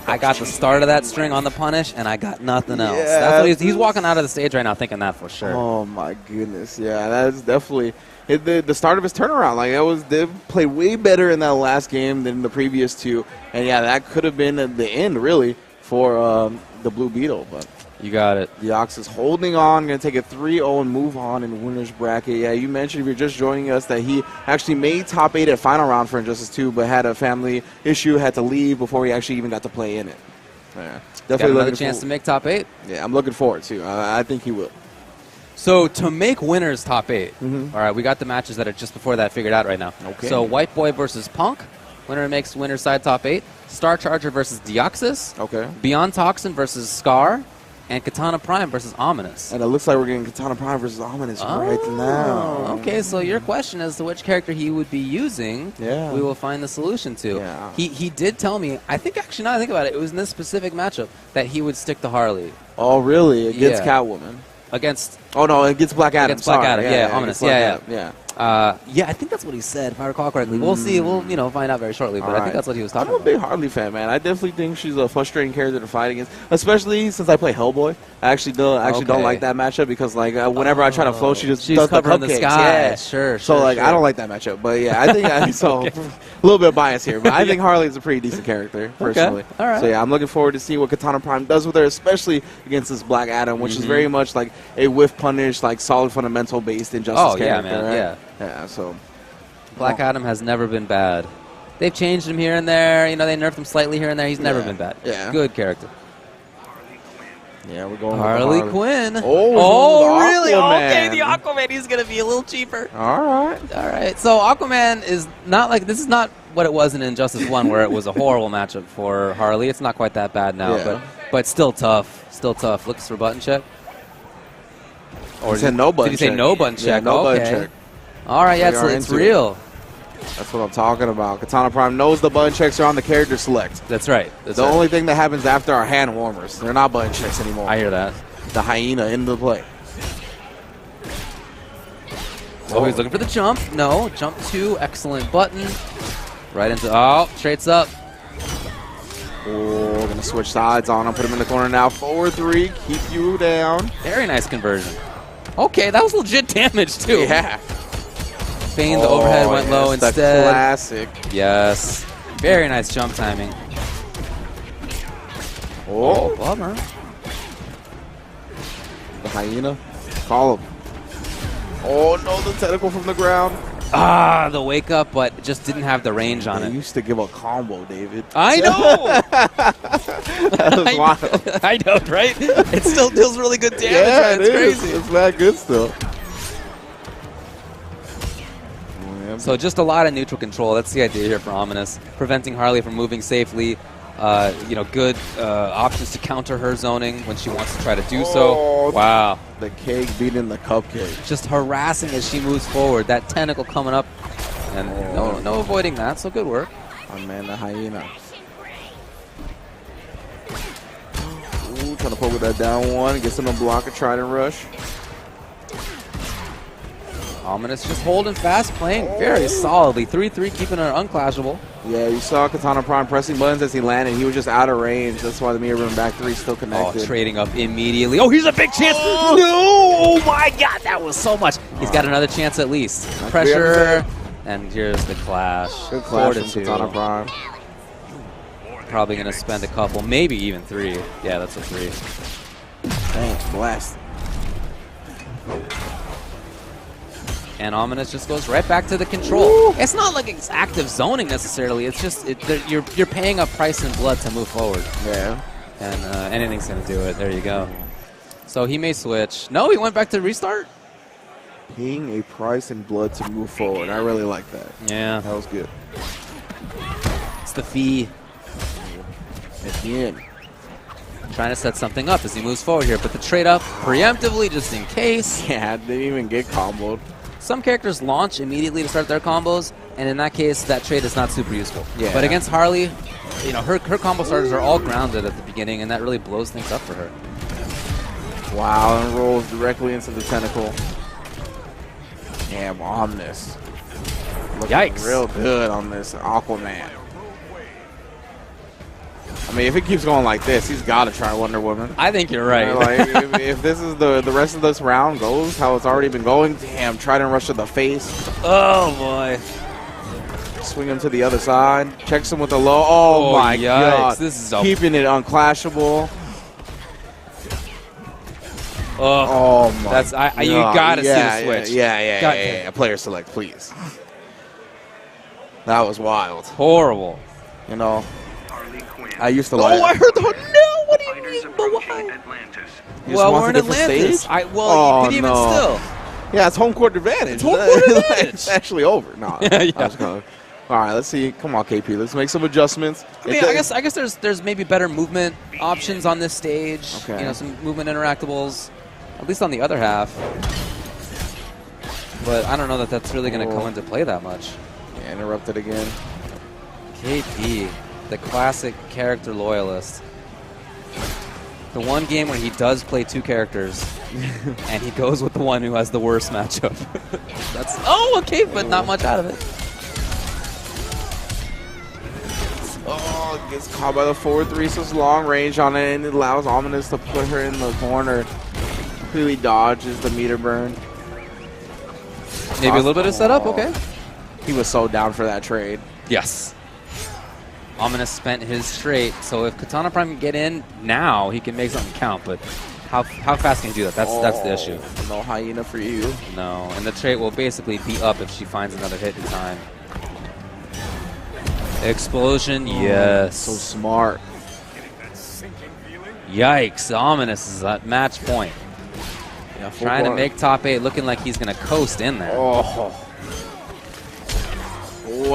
I got the start of that string on the punish, and I got nothing else. Yeah. That's what he's walking out of the stage right now thinking that for sure. Oh, my goodness. Yeah, that's definitely the start of his turnaround. Like, they played way better in that last game than the previous 2. And, yeah, that could have been the end, really, for the Blue Beetle. But You got it. Deoxys holding on, going to take a 3-0 and move on in winner's bracket. Yeah, you mentioned if you're just joining us that he actually made top 8 at final round for Injustice 2, but had a family issue, had to leave before he actually even got to play in it. Yeah, Got definitely another chance to make top 8. Yeah, I'm looking forward to. I think he will. So to make winners top 8, Mhm. all right, we got the matches that are just before that figured out right now. Okay. So White Boy versus Punk, winner makes winner side top 8. Star Charger versus Deoxys. Okay. Beyond Toxin versus Scar. And Katana Prime versus Ominous. And it looks like we're getting Katana Prime versus Ominous right now. Okay, so your question as to which character he would be using, Yeah. we will find the solution to. Yeah. He did tell me, I think actually now I think about it, it was in this specific matchup that he would stick to Harley Oh, really? Against Yeah. Catwoman? against Oh, no, against Black Adam. Against Black Sorry. Adam, yeah, Ominous, against Black yeah, Adam, yeah. yeah, I think that's what he said, if I recall correctly. We'll see. We'll find out very shortly. But I think that's what he was talking I'm a about. big Harley fan, man. I definitely think she's a frustrating character to fight against, especially since I play Hellboy. I actually don't Okay. like that matchup because like whenever I try to float, she just She's does the covering the cupcakes. sky. Yeah. Sure, So sure, like sure. I don't like that matchup, but yeah, I think so. A little bit biased here, but I think Harley's a pretty decent character personally. All right. So yeah, I'm looking forward to see what Katana Prime does with her, especially against this Black Adam, which is very much like a whiff punish, like solid fundamental based Injustice Oh, yeah, character. man, right? yeah. Yeah. So. Black Adam has never been bad. They've changed him here and there. You know, they nerfed him slightly here and there. He's never Yeah. been bad. Yeah. Good character. Yeah, we're going Harley with Quinn. Oh, really? Aquaman. Okay, the Aquaman. He's going to be a little cheaper. All right. All right. So Aquaman is not like, this is not what it was in Injustice 1 where it was a horrible matchup for Harley. It's not quite that bad now, Yeah. but still tough. Still tough. Looks for button check. Or he said no button Did he check. say no button check? Yeah, no okay. button check. All right, yeah, We so are it's into real. That's what I'm talking about. Katana Prime knows the button checks are on the character select. That's right. That's The right. only thing that happens after are hand warmers. They're not button checks anymore. I hear that. The hyena in the play. Oh, he's looking for the jump. No, jump 2, excellent button. Right into, straights up. Oh, gonna switch sides on him. Put him in the corner now. Forward 3, keep you down. Very nice conversion. Okay, that was legit damage too. Yeah. feigned the overhead, went low the instead. Classic. Yes. Very nice jump timing. Oh, bummer. The hyena. Call him. Oh, no, the tentacle from the ground. Ah, the wake up, but just didn't have the range on They it. used to give a combo, David. I know! That was wild. I know, right? It still deals really good damage. Yeah, It's crazy. It's that good still. So just a lot of neutral control. That's the idea here for Ominous. Preventing Harley from moving safely. Good options to counter her zoning when she wants to try to do so. Wow. The cake beating the cupcake. Just harassing as she moves forward. That tentacle coming up. And no avoiding that, so good work. Oh, man, the hyena. Ooh, trying to poke with that down one. Gets in the blocker, try to rush. Ominous just holding fast, playing very solidly. 3-3, keeping her unclashable. Yeah, you saw Katana Prime pressing buttons as he landed. He was just out of range. That's why the mirror room back three still connected. Oh, trading up immediately. Oh, here's a big chance. No! Oh, my God. That was so much. He's got another chance at least. Pressure. And here's the clash. Good clash from 4-2. Katana Prime. Probably going to spend a couple, maybe even 3. Yeah, that's a 3. Dang, blast. And Ominous just goes right back to the control. Ooh. It's not like it's active zoning necessarily. It's just you're paying a price in blood to move forward. Yeah. And anything's going to do it. There you go. So he may switch. No, he went back to restart. Paying a price in blood to move forward. I really like that. Yeah. That was good. It's the fee. At the end. Trying to set something up as he moves forward here. But the trade up preemptively just in case. Yeah, didn't even get comboed. Some characters launch immediately to start their combos, and in that case, that trade is not super useful. Yeah. But against Harley, her combo starters are all grounded at the beginning, and that really blows things up for her. Wow, and rolls directly into the tentacle. Damn, Ominous. Looking Yikes. real good on this Aquaman. I mean, if it keeps going like this, he's got to try Wonder Woman. I think you're right. Like, if this is the rest of this round goes how it's already been going, damn, try to rush to the face. Oh, boy. Swing him to the other side. Checks him with a low. Oh, my yikes. God. This is keeping it unclashable. Oh, my that's God. You got to see the switch. Yeah. Player select, please. That was wild. Horrible. You know, I used to like. Oh, I heard the. No, what do you mean? But why? Well, we're in Atlantis. Even still. Yeah, it's home court advantage. It's home court advantage. It's actually over. No, yeah. I was gonna. All right, let's see. Come on, KP. Let's make some adjustments. I mean, I guess there's maybe better movement options on this stage. Okay. Some movement interactables, at least on the other half. But I don't know that that's really going to come into play that much. Yeah, interrupted again. KP, the classic character loyalist. The one game where he does play two characters, and he goes with the one who has the worst matchup. That's okay, but not much out of it. Oh, gets caught by the 4-3, so it's long range on it, and it allows Ominous to put her in the corner. Completely dodges the meter burn. Maybe a little bit of setup, okay. He was so down for that trade. Yes. Ominous spent his straight, so if Katana Prime can get in now, he can make something count, but how fast can he do that? That's the issue. No hyena for you. No, and the trait will basically be up if she finds another hit in time. Explosion, yes. So smart. Yikes, Ominous is at match point. Yeah, trying to make top 8, looking like he's going to coast in there. Oh,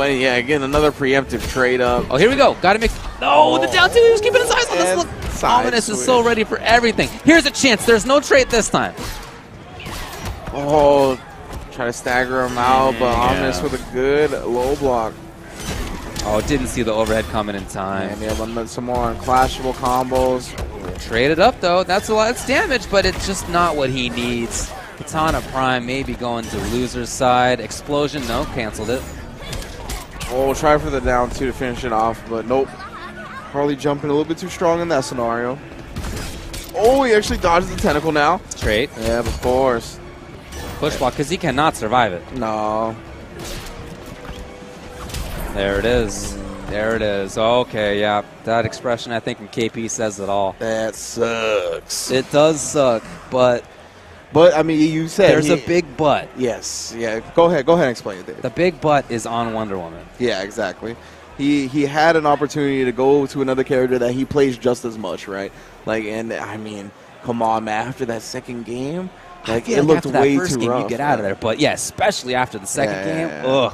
and yeah, again, another preemptive trade up. Oh, here we go. Got to make... No, the down 2, he was keeping his eyes on this. Look, Ominous is so ready for everything. Here's a chance. There's no trait this time. Oh, try to stagger him out, but Ominous with a good low block. Oh, didn't see the overhead coming in time. And yeah, but some more unclashable combos. Traded up, though. That's a lot of damage, but it's just not what he needs. Katana Prime maybe going to loser's side. Explosion, no, canceled it. Oh, try for the down 2 to finish it off, but nope. Harley jumping a little bit too strong in that scenario. Oh, he actually dodges the tentacle now. Trait. Yeah, of course. Push block, because he cannot survive it. No. There it is. There it is. Okay, yeah. That expression, I think, in KP says it all. That sucks. It does suck, but I mean, you said there's a big but. Yes. Yeah. Go ahead and explain it, Dave. The big but is on Wonder Woman. Yeah, exactly. He had an opportunity to go to another character that he plays just as much, right? Like, and I mean, come on, man. After that second game, like it looked way first too game, rough. you get out of there, but yeah, especially after the second game. Yeah. Ugh.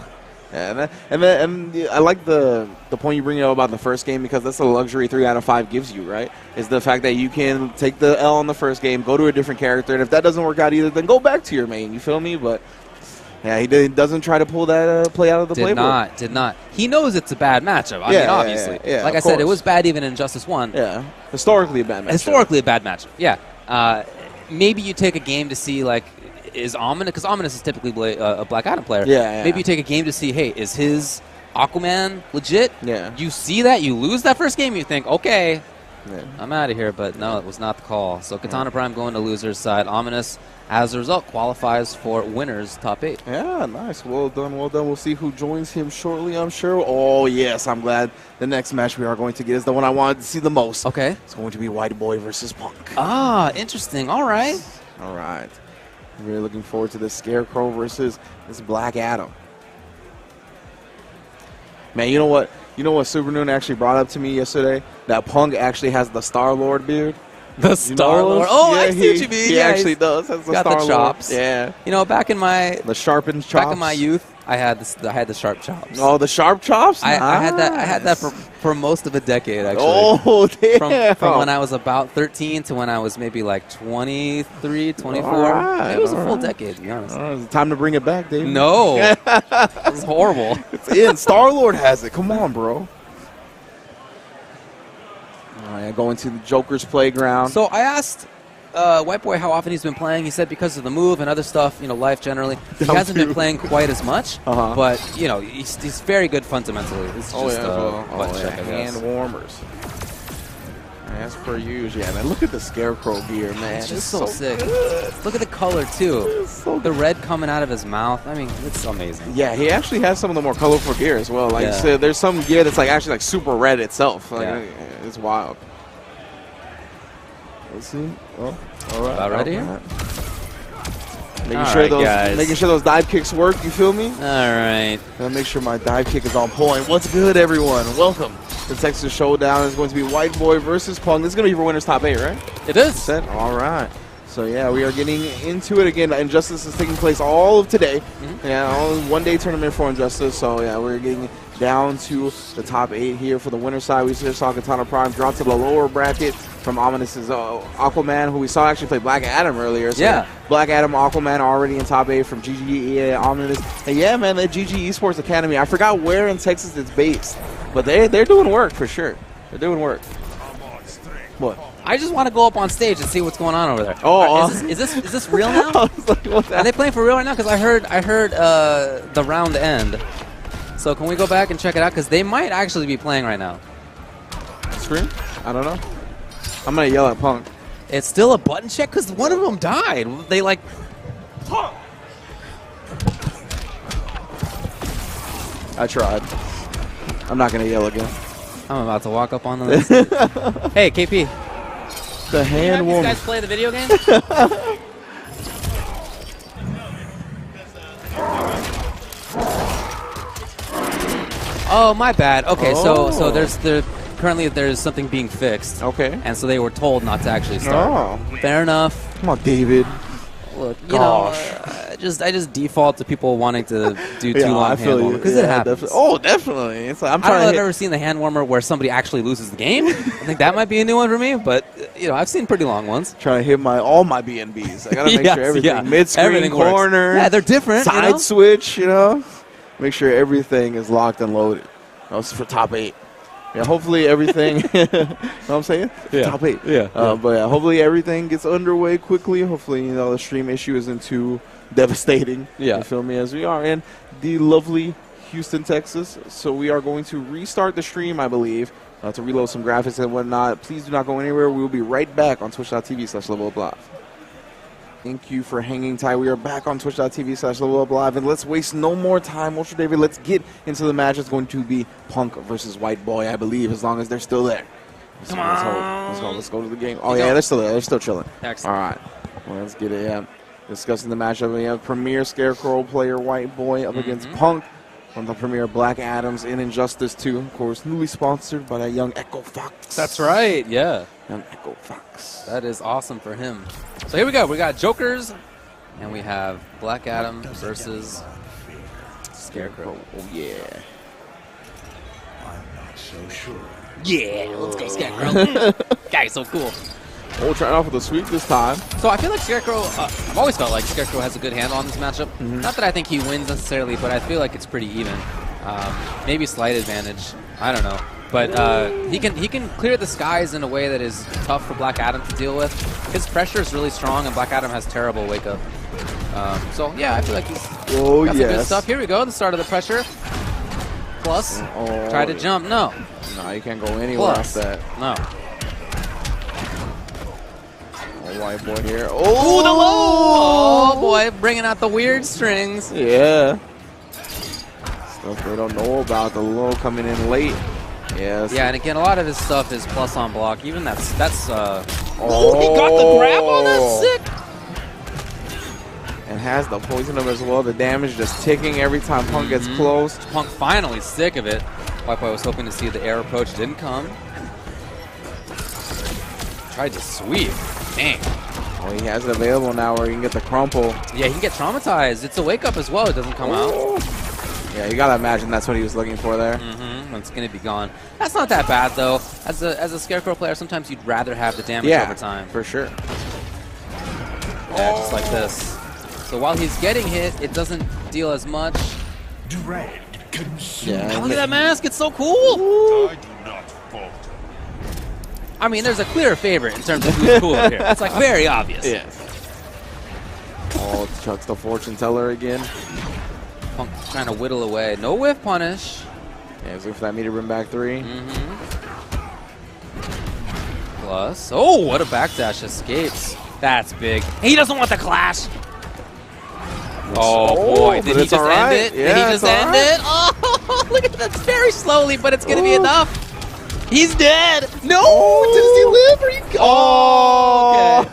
Yeah, and I like the point you bring up about the first game, because that's the luxury 3 out of 5 gives you, right? Is the fact that you can take the L on the first game, go to a different character, and if that doesn't work out either, then go back to your main. You feel me? But yeah, he doesn't try to pull that play out of the playbook. Did not. He knows it's a bad matchup. I mean, obviously. Yeah, like I said, it was bad even in Injustice 1. Yeah, historically a bad matchup. Historically a bad matchup. Yeah. Maybe you take a game to see, like, is Ominous, because Ominous is typically a Black Adam player. Yeah. Maybe you take a game to see, hey, is his Aquaman legit? Yeah. You see that, you lose that first game, you think, okay, Yeah. I'm out of here. But no, it was not the call. So Katana Prime going to loser's side. Ominous, as a result, qualifies for winners top 8. Yeah, nice. Well done, well done. We'll see who joins him shortly, I'm sure. Oh, yes, I'm glad the next match we are going to get is the one I wanted to see the most. Okay. It's going to be White Boy versus Punk. Ah, interesting. All right. All right. Really looking forward to this Scarecrow versus this Black Adam. Man, you know what? You know what Super Noon actually brought up to me yesterday? That Punk actually has the Star-Lord beard. The Star-Lord. Oh, yeah, I see what you mean. He Yeah, actually he's does. Has the got the Star-Lord. chops. Yeah. You know, back in my The sharpened chops. back in my youth, I had the sharp chops. Oh, the sharp chops? I had that for most of a decade, actually. Oh, damn. From when I was about 13 to when I was maybe like 23, 24. All right, It was a all full right. decade, to be honest. It's time to bring it back, Dave. No. It was horrible. It's in. Star-Lord has it. Come on, bro. All right, going to the Joker's playground. So I asked White Boy how often he's been playing. He said because of the move and other stuff, you know, life generally. He hasn't been playing quite as much, but, you know, he's very good fundamentally. It's just button check, I guess. Hand warmers. As per usual. Yeah, man, look at the Scarecrow gear, man. It's just so sick. good. Look at the color, too. So The red coming out of his mouth. I mean, it's amazing. Yeah, he actually has some of the more colorful gear as well. Like Yeah. you said, there's some gear that's like actually like super red itself. Like, Yeah. It's wild. Let's see. Oh, all right. About ready here? All right. Guys. Making sure those dive kicks work. You feel me? All right. Gotta make sure my dive kick is on point. What's good, everyone? Welcome. The Texas Showdown is going to be White Boy versus Punk. This is going to be for winners top 8, right? It is. Set. All right. So, yeah, we are getting into it again. Injustice is taking place all of today. Yeah, only one-day tournament for Injustice. So, yeah, we're getting down to the top 8 here for the winner's side. We just saw Katana Prime drop to the lower bracket from Ominous's Aquaman, who we saw actually play Black Adam earlier. So Yeah. Black Adam, Aquaman already in top 8 from GGE Ominous. And, yeah, man, the GG Esports Academy. I forgot where in Texas it's based. But they're doing work for sure. They're doing work. What? I just want to go up on stage and see what's going on over there. Oh, is this real now? I was like, what the Are they playing for real right now? Because I heard the round end. So can we go back and check it out? Because they might actually be playing right now. Scream? I don't know. I'm going to yell at Punk. It's still a button check because one of them died. They like. I tried. I'm not going to yell again. I'm about to walk up on them. Hey, KP. The hand These warmer. guys play the video game? Oh, my bad. Okay, so there's something being fixed. Okay. And so they were told not to actually start. Oh. Fair enough. Come on, David. Look, you Gosh. know, I just default to people wanting to do too long I feel hand warmer you. because it happens. Definitely. Oh, definitely. It's like, I'm I don't know trying if I've to ever seen the hand warmer where somebody actually loses the game. I think that might be a new one for me, but you know, I've seen pretty long ones. trying to hit all my BNBs. I gotta make Yes, sure everything yeah. mid-screen, Everything works. corner, Yeah, they're different. side you know? switch. You know, make sure everything is locked and loaded. That's for top 8. Yeah, hopefully everything. You know what I'm saying? Yeah. Top 8. Yeah. But yeah, hopefully everything gets underway quickly. Hopefully, you know, the stream issue isn't too devastating. Yeah. You feel me? As we are in the lovely Houston, Texas. So we are going to restart the stream, I believe, to reload some graphics and whatnot. Please do not go anywhere. We will be right back on twitch.tv/leveluplive. Thank you for hanging tight. We are back on twitch.tv/leveluplive, and let's waste no more time. Ultra David, let's get into the match. It's going to be Punk versus White Boy, I believe, as long as they're still there. Let's go. Let's go to the game. Oh, yeah, they're still there. They're still chilling. Excellent. All right. Well, let's get it. Yeah. Discussing the matchup, we have Premier Scarecrow player White Boy up against Punk from the Premier Black Adams in Injustice 2. Of course, newly sponsored by that young Echo Fox. That's right, yeah. Young Echo Fox. That is awesome for him. So here we go. We got Jokers, and we have Black Adam versus Scarecrow. Oh, yeah. I'm not so sure. Yeah, let's go Scarecrow. Guy's so cool. We'll try it off with a sweep this time. So I feel like Scarecrow, I've always felt like Scarecrow has a good handle on this matchup. Not that I think he wins necessarily, but I feel like it's pretty even. Maybe slight advantage. I don't know. But he can clear the skies in a way that is tough for Black Adam to deal with. His pressure is really strong, and Black Adam has terrible wake up. So yeah, I feel like he's got some good stuff. Here we go, the start of the pressure. Plus, try to jump. No. No, you can't go anywhere off that. No. White Boy here. Oh, the low! Oh boy, bringing out the weird strings. Yeah. Stuff we don't know about. The low coming in late. Yes. Yeah, and again, a lot of his stuff is plus on block. Even that's oh, he got the grab on that. Sick. And has the poison up as well. The damage just ticking every time Punk gets close. Punk finally sick of it. White Boy was hoping to see the air approach. Didn't come. Tried to sweep. Dang. Well, he has it available now where he can get the crumple. Yeah, he can get traumatized. It's a wake up as well. It doesn't come out. Yeah, you gotta imagine that's what he was looking for there. It's gonna be gone. That's not that bad though. As a Scarecrow player, sometimes you'd rather have the damage over time. For sure. Yeah, just like this. So while he's getting hit, it doesn't deal as much. Dread consume. Yeah. Look at that mask. It's so cool. I do not falter. I mean, there's a clear favorite in terms of who's cooler here. It's like very obvious. Yeah. Oh, Chuck's the fortune teller again. Punk trying to whittle away. No whiff punish. Yeah, he's looking for that meter bring back 3. Plus, oh, what a backdash escapes. That's big. He doesn't want the clash. Oh boy, did he just end it? Yeah, did he just end it? Oh, look at that, very slowly, but it's gonna be enough. He's dead. No, does he live? Are you? Okay.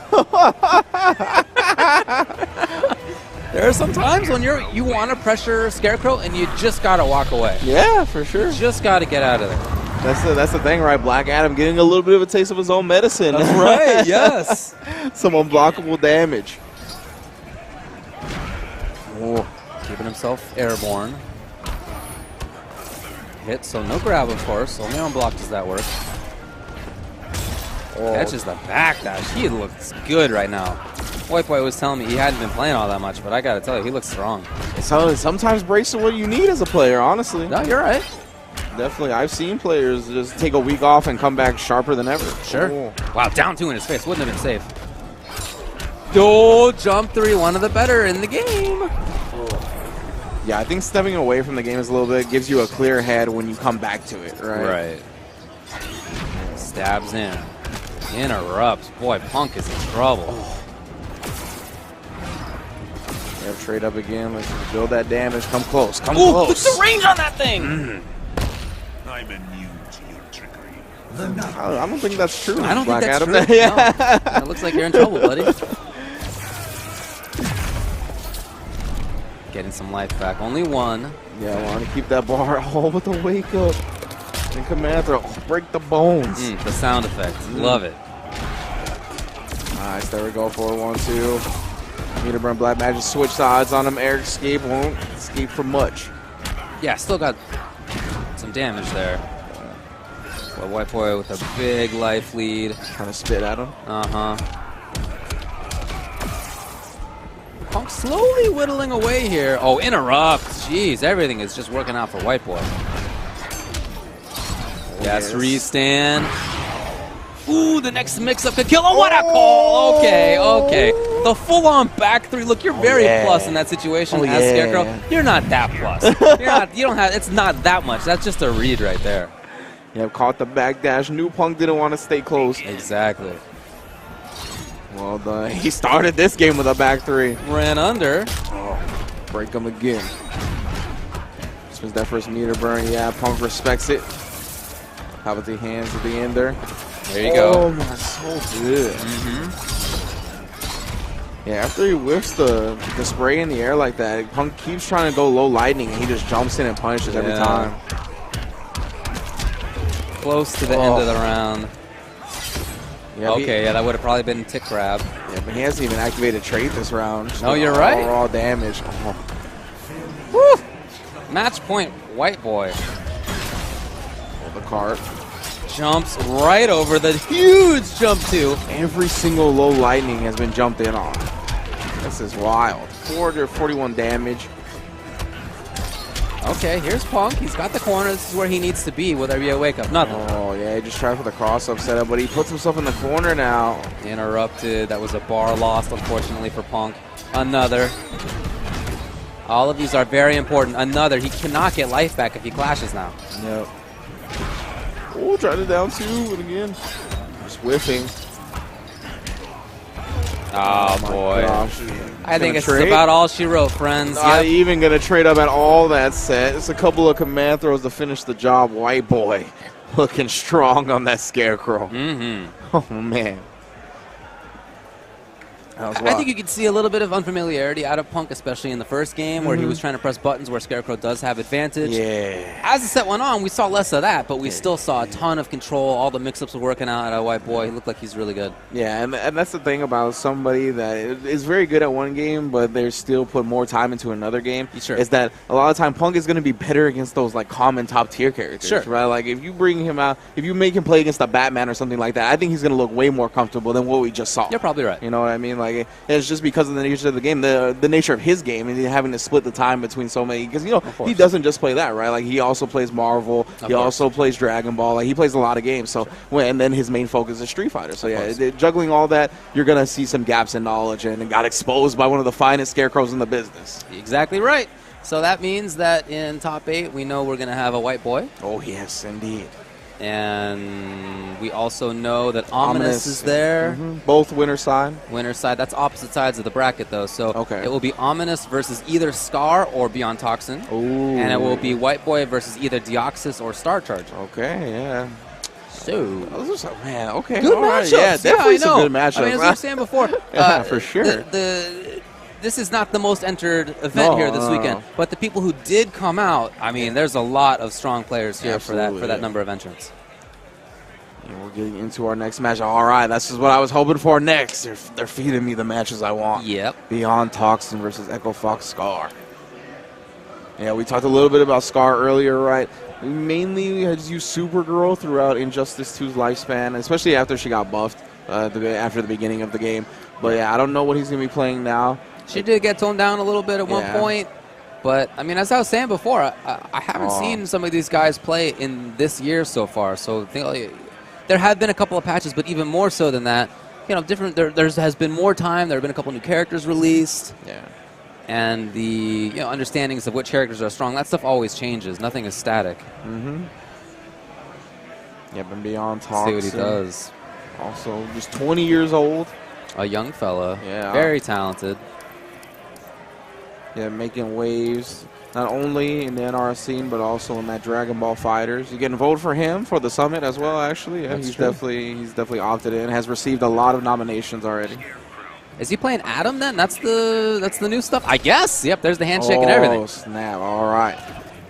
There are some times when you want to pressure Scarecrow and you just gotta walk away. Yeah, for sure. Just gotta get out of there. That's the thing, right? Black Adam getting a little bit of a taste of his own medicine. That's right. Yes. Some unblockable damage. Oh, keeping himself airborne. Hit, so no grab, of course. Only on block does that work. Catches the backdash. He looks good right now. White Boy was telling me he hadn't been playing all that much, but I gotta tell you, he looks strong. Sometimes breaks are what you need as a player, honestly. No, you're right. Definitely. I've seen players just take a week off and come back sharper than ever. Sure. Wow, down 2 in his face. Wouldn't have been safe. Oh, jump 3, one of the better in the game. Yeah, I think stepping away from the game is a little bit gives you a clear head when you come back to it, right? Right. Stabs in. Interrupts. Boy, Punk is in trouble. Yeah, trade up again. Let's build that damage. Come close. Come Ooh, close. look at the range on that thing. I'm immune to your trickery. I don't think that's true. I don't Black think that's Adam. true. Yeah. No. It looks like you're in trouble, buddy. Getting some life back. Only 1. Yeah, I want to keep that bar all with the wake up. And command throw. Break the bones. The sound effect. Love it. Nice. There we go. 4-1-2. Meter burn black magic. Switch sides on him. Air escape won't escape for much. Yeah, still got some damage there. Well, White Boy with a big life lead. Kind of spit at him. Punk slowly whittling away here. Oh, interrupt. Jeez, everything is just working out for White Boy. Yes, restand. Ooh, the next mix-up could kill him. What a call. Okay. The full-on back 3. Look, you're very plus in that situation as Scarecrow. You're not that plus. You don't have, it's not that much. That's just a read right there. Yeah, caught the backdash. New Punk didn't want to stay close. Exactly. Well done. He started this game with a back three. Ran under. Oh, break him again. This was that first meter burn. Yeah, Punk respects it. How about the hands at the end there? There you go. Oh, man, so good. Yeah, after he whiffs the spray in the air like that, Punk keeps trying to go low lightning, and he just jumps in and punishes every time. Close to the end of the round. Yeah, okay, yeah, that would have probably been tick grab. Yeah, but he hasn't even activated trade this round. Just no, you're right. Raw damage. Woo! Match point, White Boy. The cart. Jumps right over the huge jump too. Every single low lightning has been jumped in on. This is wild. 441 damage. Okay, here's Punk. He's got the corner. This is where he needs to be. Will there be a wake up? Nothing. Oh, yeah, he just tried for the cross-up setup, but he puts himself in the corner now. Interrupted. That was a bar lost, unfortunately, for Punk. Another. All of these are very important. Another. He cannot get life back if he clashes now. Yep. Oh, tried it down two, and again, just whiffing. Oh, boy. Gosh. I think it's about all she wrote, friends. Not even going to trade up at all that set. It's a couple of command throws to finish the job. White Boy looking strong on that Scarecrow. Oh, man. I think you could see a little bit of unfamiliarity out of Punk, especially in the first game where he was trying to press buttons where Scarecrow does have advantage. Yeah. As the set went on, we saw less of that, but we still saw a ton of control. All the mix-ups were working out at White Boy. He looked like he's really good. Yeah, and that's the thing about somebody that is very good at one game, but they still put more time into another game. Sure. Is that a lot of time Punk is going to be better against those like common top-tier characters. Sure. Right? Like if you bring him out, if you make him play against a Batman or something like that, I think he's going to look way more comfortable than what we just saw. You're probably right. You know what I mean? Like it's just because of the nature of the game, the nature of his game, and having to split the time between so many. Because he doesn't just play that, right? Like he also plays Marvel, he also plays Dragon Ball. Like he plays a lot of games. So and then his main focus is Street Fighter. So yeah, juggling all that, you're gonna see some gaps in knowledge, and got exposed by one of the finest Scarecrows in the business. Exactly right. So that means that in top 8, we know we're gonna have a White Boy. Oh yes, indeed. And we also know that Ominous is there. Both winner side. Winner side. That's opposite sides of the bracket, though. So it will be Ominous versus either Scar or Beyond Toxin. Ooh. And it will be White Boy versus either Deoxys or Star Charger. Okay, yeah. So, man, okay. good matchups. Right. Yeah, definitely some good matchups. I mean, as I was saying before, yeah, for sure. This is not the most entered event here this weekend, but the people who did come out, I mean, there's a lot of strong players here for that number of entrants. And we're getting into our next match. All right, that's just what I was hoping for next. They're feeding me the matches I want. Yep. Beyond Toxin versus Echo Fox Scar. Yeah, we talked a little bit about Scar earlier, right? We mainly has used Supergirl throughout Injustice 2's lifespan, especially after she got buffed after the beginning of the game. But yeah, I don't know what he's going to be playing now. She did get toned down a little bit at one point. But, I mean, as I was saying before, I haven't seen some of these guys play in this year so far. So there have been a couple of patches, but even more so than that, there has been more time. There have been a couple new characters released. Yeah. And the understandings of which characters are strong, that stuff always changes. Nothing is static. Yeah, but Beyond Toxin. See what he does. Also, just 20 years old. A young fella. Yeah. Very talented. Yeah, making waves, not only in the NR scene, but also in that Dragon Ball Fighters. You can vote for him for the summit as well, actually. Yeah, he's definitely opted in, has received a lot of nominations already. Is he playing Adam then? That's the new stuff? I guess. Yep, there's the handshake and everything. Oh, snap. All right.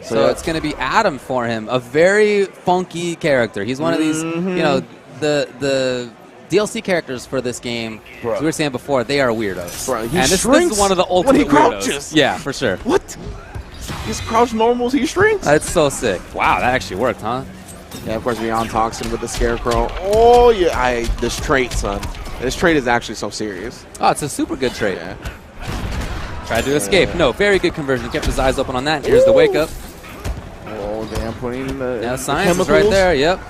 So it's going to be Adam for him, a very funky character. He's one of these, the DLC characters for this game, as we were saying before, they are weirdos. Bro, and this is one of the ultimate weirdos. Yeah, for sure. What? He's crouch normals, he shrinks? That's so sick. Wow, that actually worked, huh? Yeah, of course, Beyond Toxin with the Scarecrow. Oh, yeah. This trait, son. This trait is actually so serious. Oh, it's a super good trait. Yeah. Tried to escape. No, very good conversion. Kept his eyes open on that. Here's the wake up. Oh, damn. Putting in the science is right there. Yep.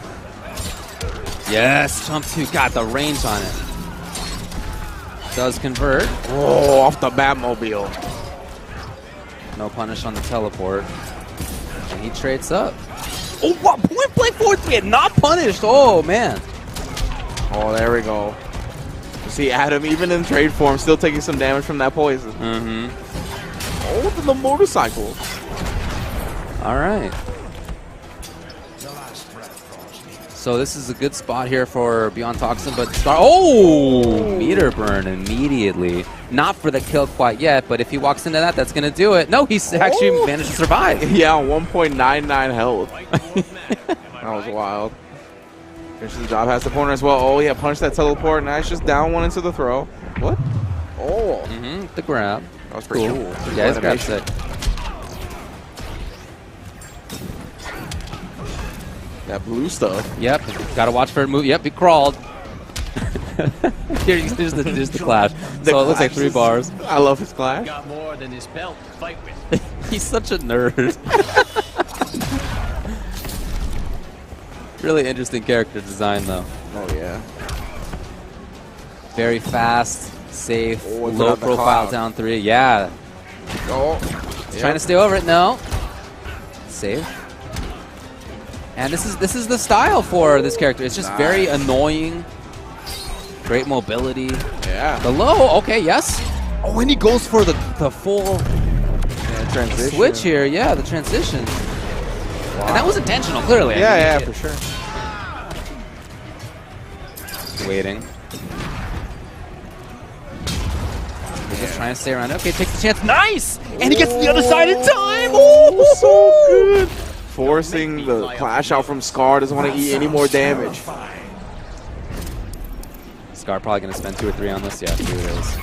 Yes, jump 2 got the range on it. Does convert. Oh, off the Batmobile. No punish on the teleport. And he trades up. Oh, what? Point blank 4-3 and not punished. Oh, man. Oh, there we go. See Adam, even in trade form, still taking some damage from that poison. Oh, the motorcycle. All right. So this is a good spot here for Beyond Toxin, but Scar. Oh, meter burn immediately. Not for the kill quite yet, but if he walks into that, that's going to do it. No, he's actually managed to survive. Yeah, 1.99 health. That was wild. Finishes the job, has the corner as well. Oh, yeah, punch that teleport. Now it's just down one into the throw. What? Oh. The grab. That was pretty cool. Yeah, his grab's sick. That blue stuff. Yep, gotta watch for it move. Yep, he crawled. Here's the clash. So it looks like 3 bars. I love his clash. Got more than his belt to fight with. He's such a nerd. Really interesting character design, though. Oh, yeah. Very fast, safe, Oh, low profile down 3. Yeah. Oh. Trying to stay over it. No. Safe. And this is the style for this character. It's just very annoying. Great mobility. Yeah. The low. Okay. Yes. Oh, and he goes for the full Transition. switch here. Yeah, the transition. And that was intentional, clearly. Yeah, for sure. Waiting. He's just trying to stay around. Okay, takes the chance. Nice! And he gets to the other side in time! Oh, so good! Forcing the clash out from Scar. Doesn't want to eat any more damage. Scar probably going to spend 2 or 3 on this. Yeah, 2 it is.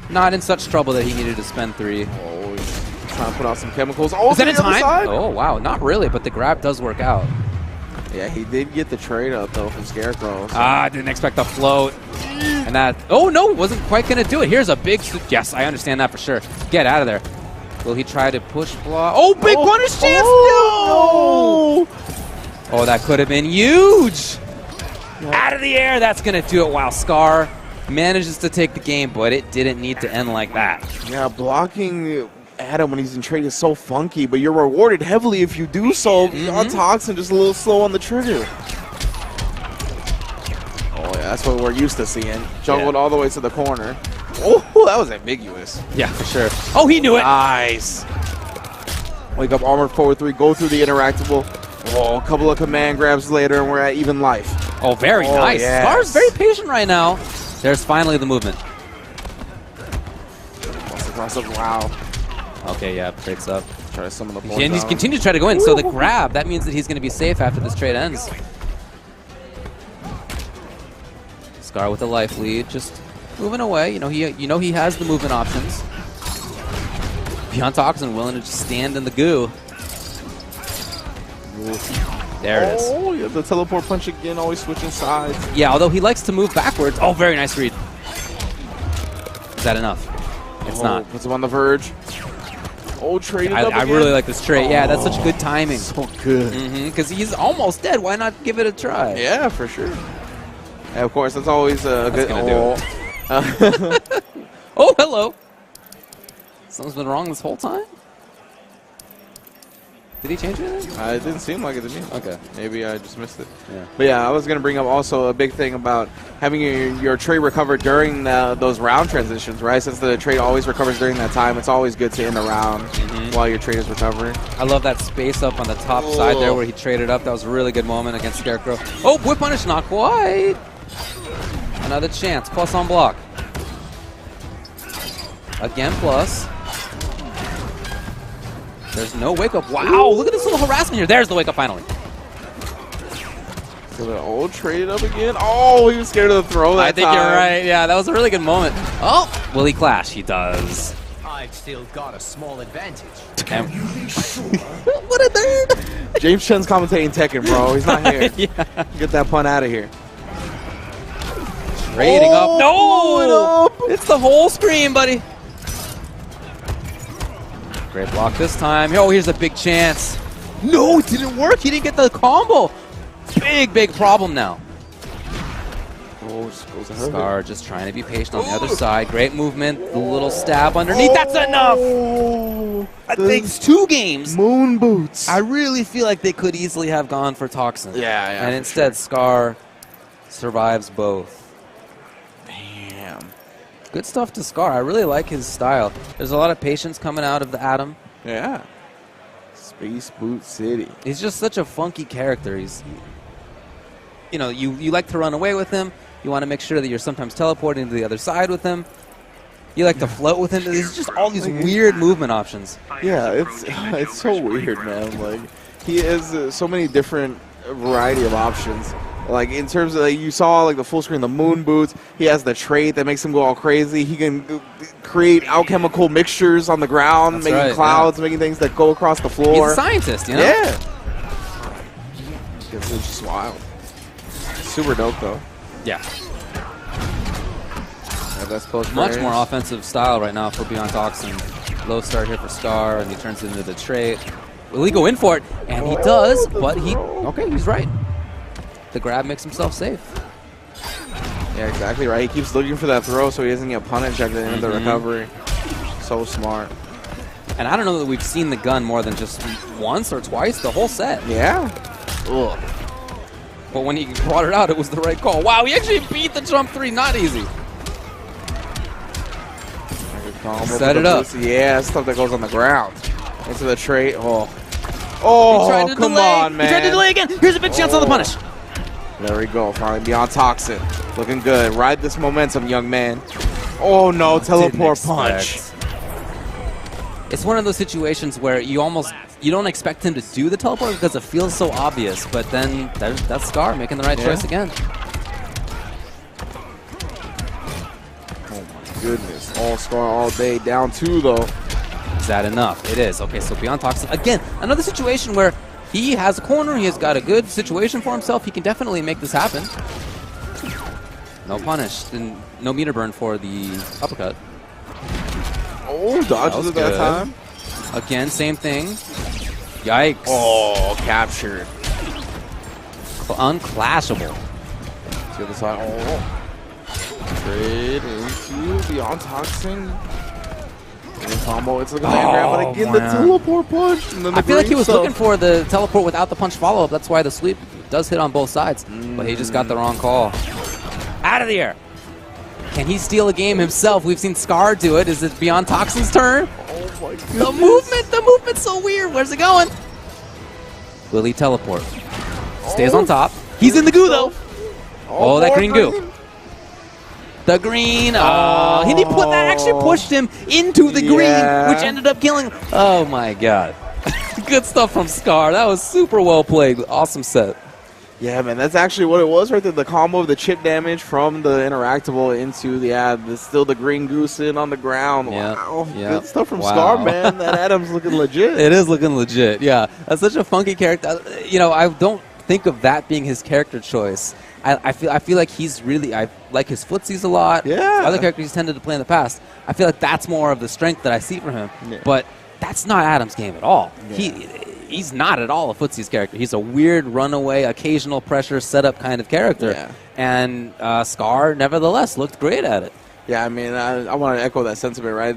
Not in such trouble that he needed to spend 3. Oh, he's trying to put out some chemicals. Oh, is that in the other time? side? Oh, wow. Not really, but the grab does work out. Yeah, he did get the trade up, though, from Scarecrow. So. I didn't expect the float. And that, oh no, wasn't quite going to do it. Here's a big, yes, I understand that for sure. Get out of there. Will he try to push block? Oh, big punish chance! Oh, no! Oh, that could have been huge! Out of the air, that's going to do it while Scar manages to take the game, but it didn't need to end like that. Yeah, blocking Adam when he's in trade is so funky, but you're rewarded heavily if you do so. On Toxin, just a little slow on the trigger. Oh, yeah, that's what we're used to seeing. Juggled all the way to the corner. Oh, that was ambiguous. Yeah, for sure. Oh, he knew it. Nice. Wake up, armored forward 3, go through the interactable. Oh, a couple of command grabs later, and we're at even life. Oh, very nice. Yes. Scar's very patient right now. There's finally the movement. Wow. Okay, yeah, breaks up. Try to summon the points. And he's continued to try to go in, so the grab, that means that he's going to be safe after this trade ends. Scar with a life lead, just moving away. You know he has the movement options. Beyond Toxin willing to just stand in the goo. There it is. Oh, yeah, the teleport punch again, always switching sides. Yeah, although he likes to move backwards. Oh, very nice read. Is that enough? It's not. Puts him on the verge. Oh, traded up I again. really like this trade. Yeah, that's such good timing. So good. Because he's almost dead. Why not give it a try? Yeah, for sure. And of course, that's always a good. Oh, hello. Something's been wrong this whole time? Did he change anything? It didn't seem like it to me. Okay. Maybe I just missed it. Yeah. But yeah, I was going to bring up also a big thing about having your trade recover during those round transitions, right? Since the trade always recovers during that time, it's always good to end a round while your trade is recovering. I love that space up on the top side there where he traded up. That was a really good moment against Scarecrow. Oh, whip punish, not quite. Another chance, plus on block. Again, plus. There's no wake up. Wow, look at this little harassment here. There's the wake up finally. So the old traded up again. Oh, he was scared of the throw that I think time. you're right. Yeah, that was a really good moment. Oh, will he clash? He does. I've still got a small advantage. And What a nerd. James Chen's commentating Tekken, bro. He's not here. yeah. Get that pun out of here. Trading up. No! Up. It's the whole screen, buddy. Great block this time. Oh, here's a big chance. No, it didn't work. He didn't get the combo. Big problem now. Oh, just goes ahead. Scar just trying to be patient on the other side. Great movement. The little stab underneath. That's enough. I think it's 2 games. Moon boots. I really feel like they could easily have gone for Toxin. Yeah, And instead, Scar survives both. Damn. Good stuff to Scar. I really like his style. There's a lot of patience coming out of the Atom. Yeah. Space Boot City. He's just such a funky character. He's, you know, you like to run away with him. You want to make sure that you're sometimes teleporting to the other side with him. You like to float with him. There's just all these weird movement options. Yeah, it's so weird, man. Like, he has so many different variety of options. Like, in terms of, like, you saw, like, the full screen, the moon boots. He has the trait that makes him go all crazy. He can create alchemical mixtures on the ground, That's making right, clouds, making things that go across the floor. He's a scientist, you know? Yeah. It's just wild. Super dope, though. Yeah. Yeah, that's close Much range. more offensive style right now for Beyond Toxin. Low start here for Scar, and he turns it into the trait. Will he go in for it? And he does, but he... Okay, he's right. The grab makes himself safe. Yeah, exactly right. He keeps looking for that throw so he doesn't get punished at the end of the recovery. So smart. And I don't know that we've seen the gun more than just once or twice the whole set. Yeah. Ugh. But when he brought it out, it was the right call. Wow, he actually beat the jump 3. Not easy. Set it up. Yeah, stuff that goes on the ground. Into the trait. Oh, come on, man. He tried to delay again. Here's a big chance on the punish. There we go. Finally, Beyond Toxin. Looking good. Ride this momentum, young man. Oh, no. Teleport punch. It's one of those situations where you don't expect him to do the teleport because it feels so obvious, but then that's Scar making the right choice again. Oh, my goodness. All Scar all day. Down 2, though. Is that enough? It is. Okay, so Beyond Toxin. Again, another situation where he has a corner. He has got a good situation for himself. He can definitely make this happen. No punish. And no meter burn for the uppercut. Oh, dodges at that time. Again, same thing. Yikes. Oh, captured. Unclashable. To the other side. Oh. Trade into Beyond Toxin. And combo. It's like a land grab, but again, the teleport punch. And then I feel like he was looking for the teleport without the punch follow-up. That's why the sweep does hit on both sides. But he just got the wrong call. Out of the air. Can he steal a game himself? We've seen Scar do it. Is it Beyond Toxin's turn? Oh my goodness. The movement's so weird. Where's it going? Will he teleport? Stays on top. He's in the goo, though. Oh, that green goo. The green. Oh, he didn't put that. Actually pushed him into the green, which ended up killing him. Oh, my God. Good stuff from Scar. That was super well played. Awesome set. Yeah, man, that's actually what it was right there. The combo of the chip damage from the interactable into the still the green goose in on the ground. Yep. Wow. Yep. Good stuff from Wow. Scar, man. That Adam's looking legit. It is looking legit, yeah. That's such a funky character. You know, I don't think of that being his character choice. I feel like he's really, I like his footsies a lot. Yeah. Other characters he's tended to play in the past. I feel like that's more of the strength that I see from him. Yeah. But that's not Adam's game at all. Yeah. He's not at all a footsies character. He's a weird runaway, occasional pressure setup kind of character. Yeah. And Scar, nevertheless, looked great at it. Yeah, I mean, I want to echo that sentiment, right?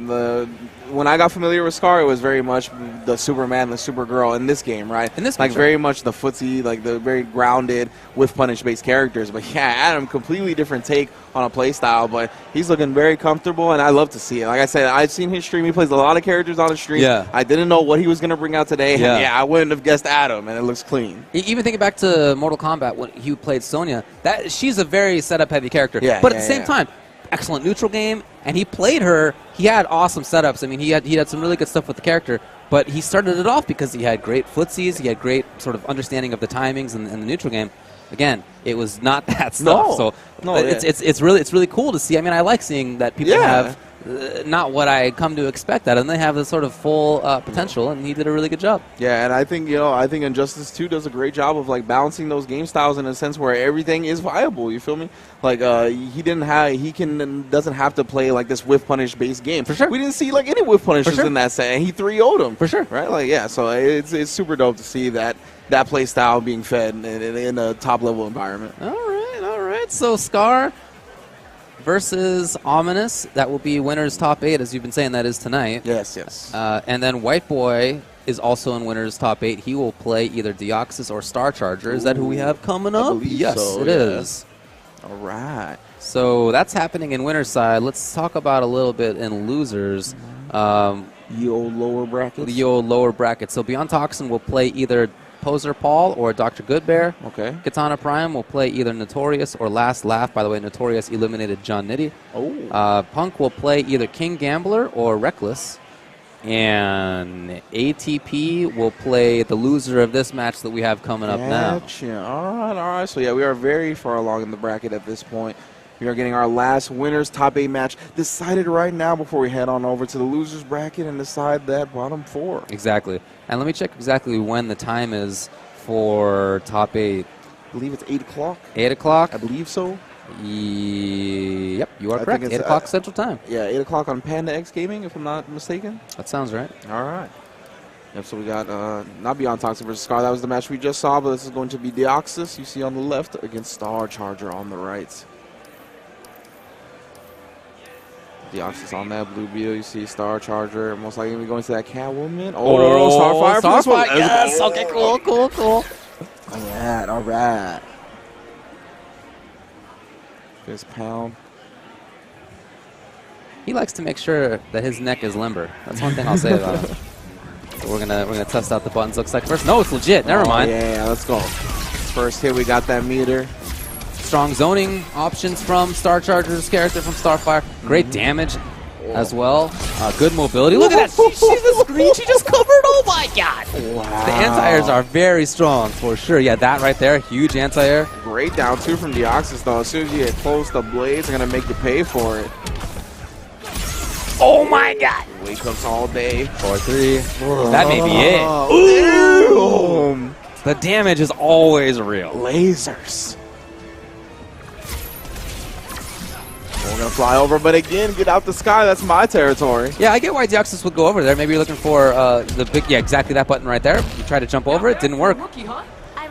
When I got familiar with Scar, it was very much the Superman, the Supergirl in this game, right? In this like game, very much the footsie, like the very grounded with punish-based characters. But yeah, Adam, completely different take on a play style, but he's looking very comfortable, and I love to see it. Like I said, I've seen his stream. He plays a lot of characters on his stream. Yeah. I didn't know what he was going to bring out today. Yeah. Yeah, I wouldn't have guessed Adam, and it looks clean. Even thinking back to Mortal Kombat when he played Sonya, she's a very setup-heavy character. Yeah, but at the same time, excellent neutral game, and he played her. He had awesome setups. I mean, he had some really good stuff with the character, but he started it off because he had great footsies. He had great sort of understanding of the timings and the neutral game. Again, it was not that stuff. It's really cool to see. I mean, I like seeing that people have not what I come to expect out of them. They have this sort of full potential, and he did a really good job. Yeah, and I think Injustice 2 does a great job of like balancing those game styles in a sense where everything is viable. You feel me? Like doesn't have to play like this whiff punish based game. For sure. We didn't see like any whiff punishes in that set, and he 3-0'd him. For sure. Right? Like so it's super dope to see that play style being fed in a top level environment. All right. So Scar versus Ominous. That will be winner's top 8, as you've been saying that is tonight. Yes. And then White Boy is also in winner's top 8. He will play either Deoxys or Star Charger. Is that who we have coming up? believe Yes, so, it is. All right. So that's happening in winner's side. Let's talk about a little bit in losers. The old lower brackets. The old lower bracket. So Beyond Toxin will play either Poser Paul or Dr. Goodbear. Okay. Katana Prime will play either Notorious or Last Laugh. By the way, Notorious eliminated John Nitty. Oh. Punk will play either King Gambler or Reckless. And ATP will play the loser of this match that we have coming up now. Gotcha. All right. So, yeah, we are very far along in the bracket at this point. We are getting our last winners top 8 match decided right now before we head on over to the losers bracket and decide that bottom 4. Exactly. And let me check exactly when the time is for top 8. I believe it's 8 o'clock. 8 o'clock? I believe so. Yep, you are I correct. think 8 it's, o'clock Central Time. Yeah, 8 o'clock on Panda X Gaming, if I'm not mistaken. That sounds right. All right. Yep, so we got not Beyond Toxic versus Scar. That was the match we just saw, but this is going to be Deoxys, you see on the left, against Star Charger on the right. Deoxys on that blue Beetle. You see Star Charger most likely going to be going to that Catwoman. Oh, no, Starfire. Starfire, yes. Okay, cool. All right. Fist pound. He likes to make sure that his neck is limber. That's one thing I'll say about him. So we're gonna test out the buttons. Looks like first. No, it's legit. Never mind. Yeah, let's go. First hit, we got that meter. Strong zoning options from Star Charger's character from Starfire. Great damage as well. Good mobility. Look at that. She the screen. She just covered. Oh my god. Wow. The anti-airs are very strong for sure. Yeah, that right there. Huge anti-air. Great down two from Deoxys though. As soon as you get close, the blades are gonna make you pay for it. Oh my god. Wake ups all day. 4-3. That may be it. Boom. The damage is always real. Lasers. We're going to fly over, but again, get out the sky. That's my territory. Yeah, I get why Deoxys would go over there. Maybe you're looking for the big, yeah, exactly that button right there. You try to jump over it, didn't work.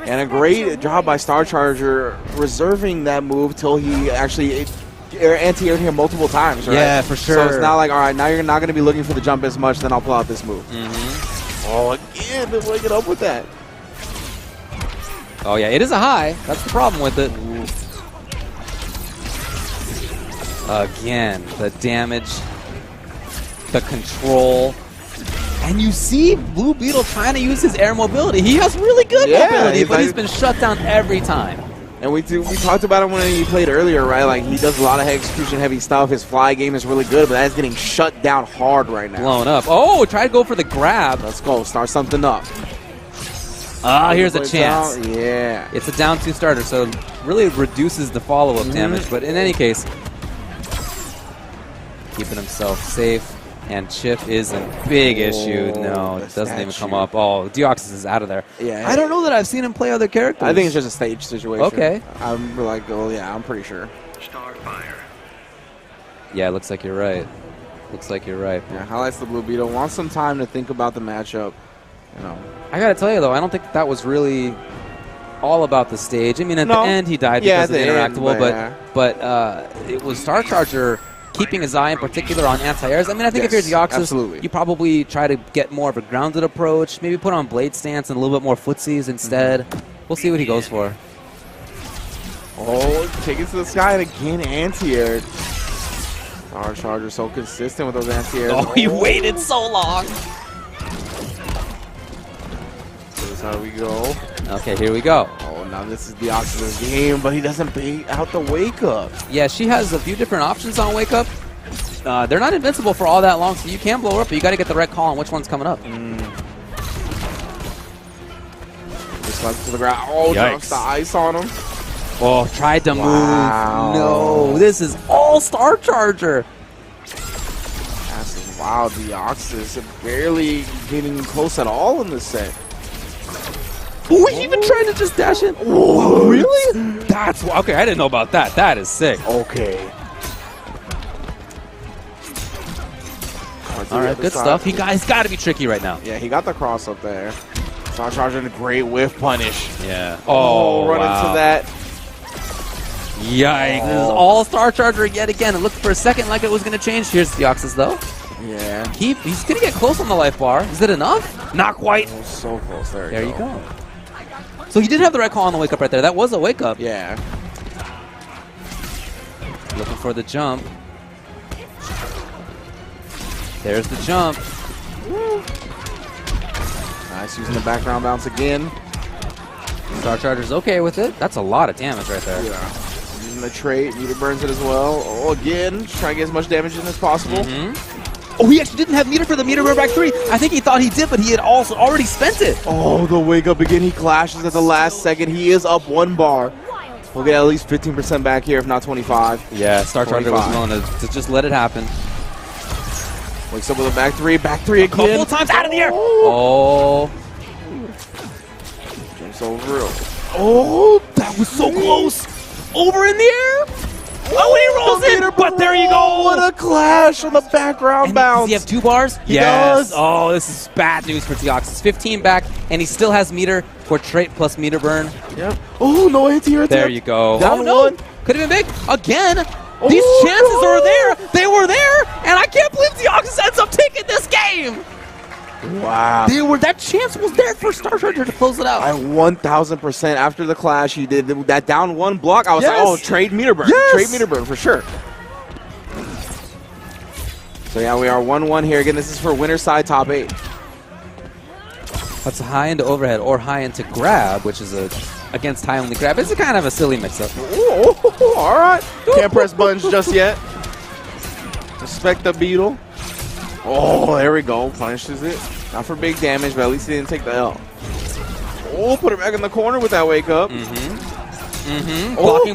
And a great job by Star Charger reserving that move till he actually anti-aired him multiple times, right? Yeah, for sure. So it's not like, all right, now you're not going to be looking for the jump as much, then I'll pull out this move. Oh, again, they're waking up with that. Oh, yeah, it is a high. That's the problem with it. Again, the damage, the control. And you see Blue Beetle trying to use his air mobility. He has really good mobility, but he's been shut down every time. And we talked about him when he played earlier, right? Like, he does a lot of execution-heavy stuff. His fly game is really good, but that's getting shut down hard right now. Blown up. Oh, try to go for the grab. Let's go. Start something up. Here's a chance. Down. Yeah. It's a down 2 starter, so it really reduces the follow-up damage. But in any case, keeping himself safe. And chip is a big issue. No, it doesn't even come up. Oh, Deoxys is out of there. Yeah. I don't know that I've seen him play other characters. I think it's just a stage situation. Okay. I'm like, oh, yeah, I'm pretty sure. Starfire. Yeah, it looks like you're right. Looks like you're right. Yeah, highlights the Blue Beetle. Wants some time to think about the matchup. You know. I got to tell you, though, I don't think that was really all about the stage. I mean, at the end, he died because of the interactable, but it was Star Charger keeping his eye in particular on anti-airs. I mean, I think if you're Deoxys, you probably try to get more of a grounded approach, maybe put on blade stance and a little bit more footsies instead. We'll see what he goes for. Oh, take it to the sky and again anti-aired. Star Charger so consistent with those anti-airs. Oh, he waited so long. This is how we go. Okay, here we go. Oh, now this is Deoxys' game, but he doesn't bait out the wake up. Yeah, she has a few different options on wake up. They're not invincible for all that long, so you can blow her up, but you got to get the right call on which one's coming up. Just left to the ground. Oh, drops the ice on him. Oh, tried to move. No, this is all Star Charger. That's wild. Deoxys barely getting close at all in this set. Oh, he even tried to just dash in. Oh, really? That's okay. I didn't know about that. That is sick. Okay. All right, good stuff. He's got to be tricky right now. Yeah, he got the cross up there. Star Charger in a great whiff punish. Yeah. Oh, run into that. Yikes. This is all Star Charger yet again. It looked for a second like it was going to change. Here's Deoxys, though. Yeah. He's going to get close on the life bar. Is it enough? Not quite. Oh, so close. There you go. So he did have the right call on the wake up right there. That was a wake up. Yeah. Looking for the jump. There's the jump. Nice, using the background bounce again. Star Charger's okay with it. That's a lot of damage right there. Yeah. Using the trait, meter burns it as well. Oh, again, trying to get as much damage in as possible. Oh, he actually didn't have meter for the meter burn back 3. I think he thought he did, but he had also already spent it. Oh, the wake up again. He clashes at the last second. He is up 1 bar. We'll get at least 15% back here, if not 25. Yeah, Star Charger was willing to just let it happen. Wakes up with a back 3 again. Couple times out of the air. Oh. Jumps over. Oh, that was so close. Over in the air. Oh, and he rolls in. But there you go. What a clash on the background bounce. Does he have 2 bars? He does. Oh, this is bad news for Deoxys. 15 back, and he still has meter for trait plus meter burn. Yep. Oh, no anti-air. There you go. Down no. 1. Could have been big. Again. These chances are there. They were there, and I can't believe Deoxys ends up taking this game. Wow. That chance was there for Star Charger to close it out. 1,000% after the clash, he did that down 1 block. I was like, oh, trade meter burn. Yes. Trade meter burn for sure. So yeah, we are 1-1 here. Again, this is for winner side top 8. That's high into overhead or high into grab, which is against high only grab. It's a kind of a silly mix-up. Oh, all right. Can't press buttons just yet. Respect the Beetle. Oh, there we go. Punishes it. Not for big damage, but at least he didn't take the L. Oh, put it back in the corner with that wake up.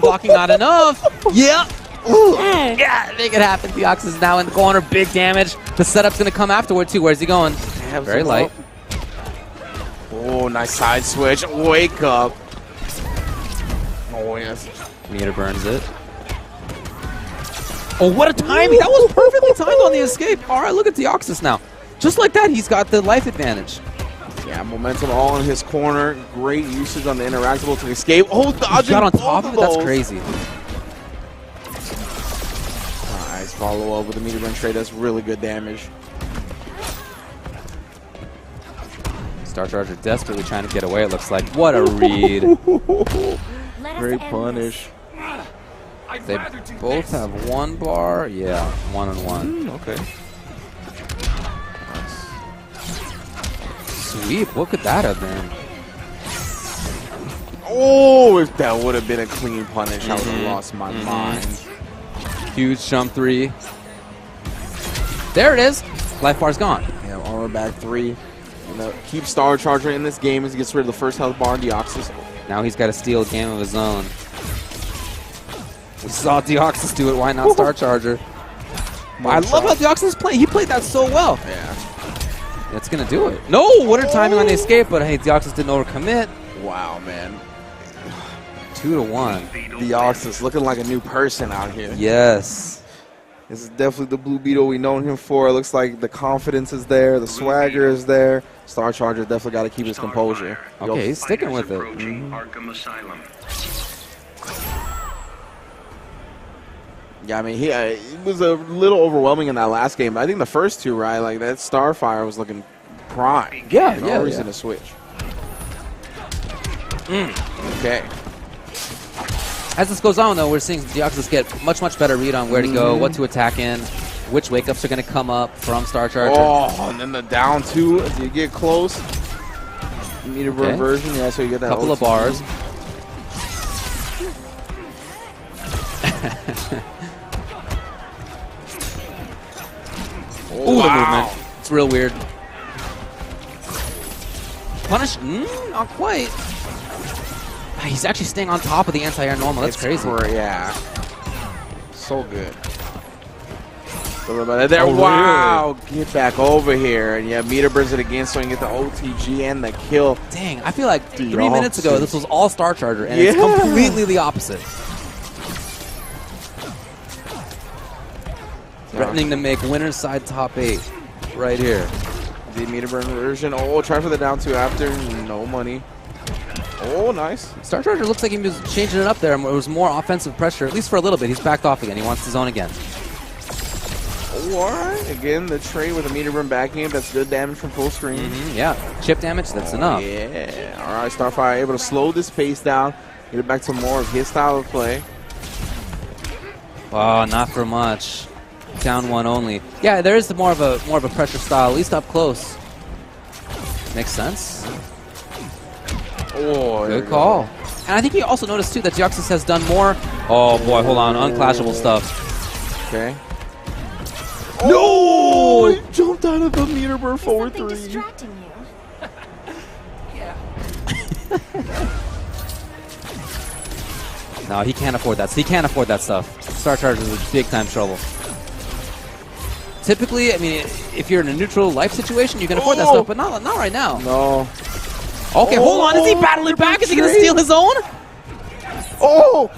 Blocking, not enough. Yeah. Yeah, make it happen. Deoxys is now in the corner. Big damage. The setup's going to come afterward, too. Where's he going? Very light. Oh, nice side switch. Wake up. Oh, yes. Meter burns it. Oh, what a timing. That was perfectly timed on the escape. All right, look at Deoxys now. Just like that, he's got the life advantage. Yeah, momentum all in his corner. Great usage on the interactable to escape. Oh, dodging. Got on top of it? That's crazy. Nice follow up with the meter burn trade. That's really good damage. Star Charger desperately trying to get away, it looks like. What a read. Great punish. They both have 1 bar. Yeah, 1 and 1. Okay. Sweep. What could that have been? Oh, if that would have been a clean punish, I would have lost my mind. Huge jump 3. There it is. Life bar's gone. Yeah, armor back 3. Keep Star Charger in this game as he gets rid of the first health bar on Deoxys. Now he's got to steal a game of his own. We saw Deoxys do it. Why not Star Charger? I love how Deoxys played. He played that so well. Yeah. That's going to do it. No, what a timing on the escape, but hey, Deoxys didn't overcommit. Wow, man. 2-1. Deoxys looking like a new person out here. Yes. This is definitely the Blue Beetle we've known him for. It looks like the confidence is there, the swagger is there. Star Charger definitely got to keep his composure. Okay, he's sticking with it. Yeah, I mean, it was a little overwhelming in that last game. But I think the first 2, right? Like that Starfire was looking prime. Yeah, no reason to switch. Okay. As this goes on, though, we're seeing Deoxys get much better read on where to go, what to attack in, which wake-ups are going to come up from Star Charger. Oh, and then the down 2 as you get close. You need a reversion, yeah, so you get that couple of bars. Ooh, the movement. It's real weird. Punish? Not quite. He's actually staying on top of the anti-air normal. That's crazy. Yeah. So good. There. Wow. Really? Get back over here. And yeah, meter burns it again so you can get the OTG and the kill. Dang, I feel like 3 minutes ago this was all Star Charger, and it's completely the opposite. Threatening to make winner's side top 8 right here. The meter burn version. Oh, try for the down 2 after. No money. Oh, nice. Star Charger looks like he was changing it up there. It was more offensive pressure, at least for a little bit. He's backed off again. He wants to zone again. Oh, all right. Again, the trade with a meter burn backing him. That's good damage from full screen. Yeah. Chip damage, that's enough. Yeah. All right, Starfire able to slow this pace down. Get it back to more of his style of play. Oh, not for much. Down one only. Yeah, there is more of a pressure style, at least up close. Makes sense. Oh, Good call. And I think you also noticed too that Deoxys has done more. Oh boy, hold on, unclashable stuff. Okay. No! He jumped out of the meter burn Is something 4-3. distracting you? No, he can't afford that. He can't afford that stuff. Star Charger is in big time trouble. Typically, I mean, if you're in a neutral life situation, you can afford that stuff, but not right now. No. Okay, hold on. Is he battling back? Is he going to steal his own? Oh!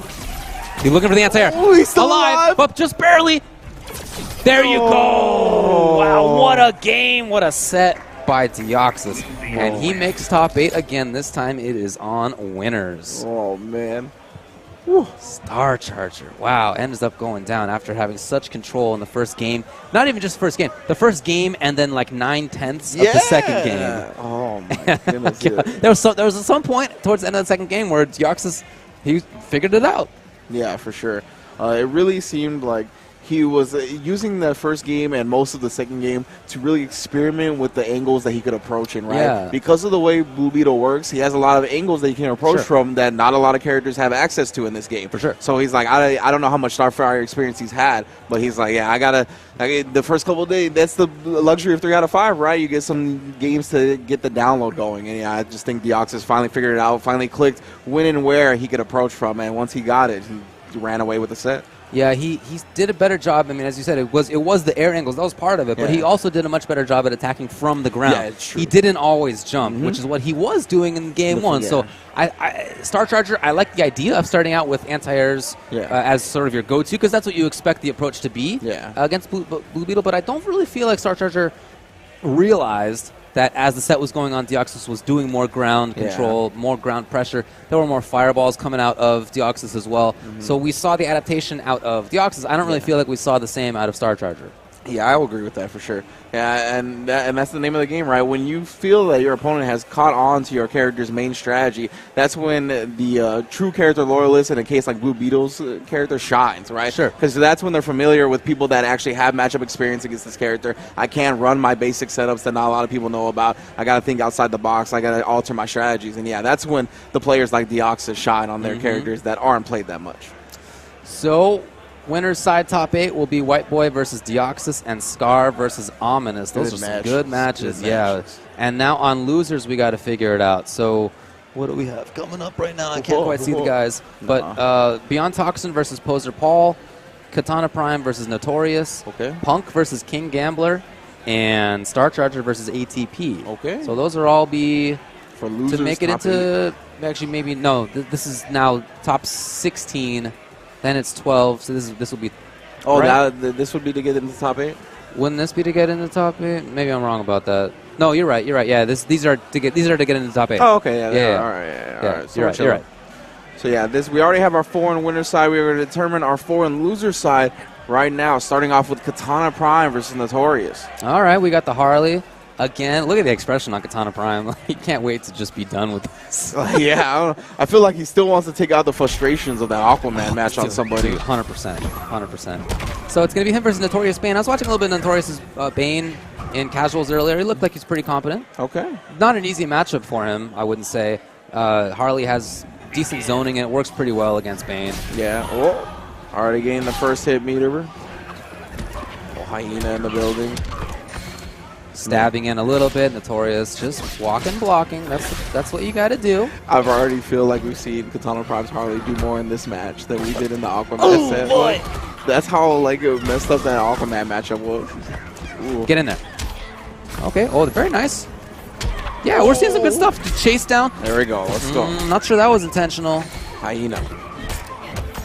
He's looking for the anti-air. Oh, he's still alive. But just barely. There you go. Wow, what a game. What a set by Deoxys. And he makes top 8 again. This time it is on winners. Oh, man. Star Charger. Wow, ends up going down after having such control in the first game. Not even just the first game. The first game and then like 9/10 of the second game. Oh, my goodness. There was some point towards the end of the second game where Deoxys, he figured it out. Yeah, for sure. It really seemed like he was using the first game and most of the second game to really experiment with the angles that he could approach in, right? Yeah. Because of the way Blue Beetle works, he has a lot of angles that he can approach from that not a lot of characters have access to in this game. For sure. So he's like, I don't know how much Starfire experience he's had, but he's like, yeah, the first couple of days, that's the luxury of 3 out of 5, right? You get some games to get the download going. And yeah, I just think Deoxys finally figured it out, finally clicked when and where he could approach from, and once he got it, he ran away with the set. Yeah, he did a better job. I mean, as you said, it was the air angles. That was part of it. But he also did a much better job at attacking from the ground. Yeah, it's true. He didn't always jump, which is what he was doing in game one. Yeah. So, Star Charger, I like the idea of starting out with anti-airs as sort of your go-to, because that's what you expect the approach to be against Blue Beetle. But I don't really feel like Star Charger realized that as the set was going on, Deoxys was doing more ground control, more ground pressure. There were more fireballs coming out of Deoxys as well. So we saw the adaptation out of Deoxys. I don't really feel like we saw the same out of Star Charger. Yeah, I will agree with that for sure. Yeah, and that's the name of the game, right? When you feel that your opponent has caught on to your character's main strategy, that's when the true character loyalist, in a case like Blue Beetle's character, shines, right? Sure. Because that's when they're familiar with people that actually have matchup experience against this character. I can't run my basic setups that not a lot of people know about. I got to think outside the box. I got to alter my strategies. And yeah, that's when the players like Deoxys shine on their characters that aren't played that much. So, winner's side top 8 will be White Boy versus Deoxys and Scar versus Ominous. Those are some good matches. And now on losers, we got to figure it out. So, what do we have coming up right now? I can't quite see the guys. But Beyond Toxin versus Poser Paul, Katana Prime versus Notorious, Punk versus King Gambler, and Star Charger versus ATP. So those are all be for losers to make it into 8. Actually maybe no. This is now top 16. Then it's 12. So this will be. Oh, right? This would be to get into the top 8. Wouldn't this be to get in the top 8? Maybe I'm wrong about that. No, you're right. You're right. Yeah, these are to get in the top 8. Oh, okay. Yeah. All right. So you're right. So yeah, we already have our 4 in winner side. We are going to determine our 4 in loser side right now, starting off with Katana Prime versus Notorious. All right, we got the Harley. Again, look at the expression on Katana Prime. He can't wait to just be done with this. Yeah, I feel like he still wants to take out the frustrations of that Aquaman match on somebody. 100%. So it's going to be him versus Notorious Bane. I was watching a little bit of Notorious Bane in casuals earlier. He looked like he's pretty competent. Okay. Not an easy matchup for him, I wouldn't say. Harley has decent zoning, and it works pretty well against Bane. Yeah. Oh, already gained the first hit meter. Oh, Hyena in the building. Stabbing in a little bit. Notorious just walking, blocking. That's what you got to do. I've already feel like we've seen Katana Prime's Harley do more in this match than we did in the Aquaman set. Boy. That's how messed up that Aquaman matchup was. Ooh. Get in there. Okay. Oh, very nice. Yeah, we're seeing some good stuff. Chase down. There we go. Let's go. Not sure that was intentional. Hyena.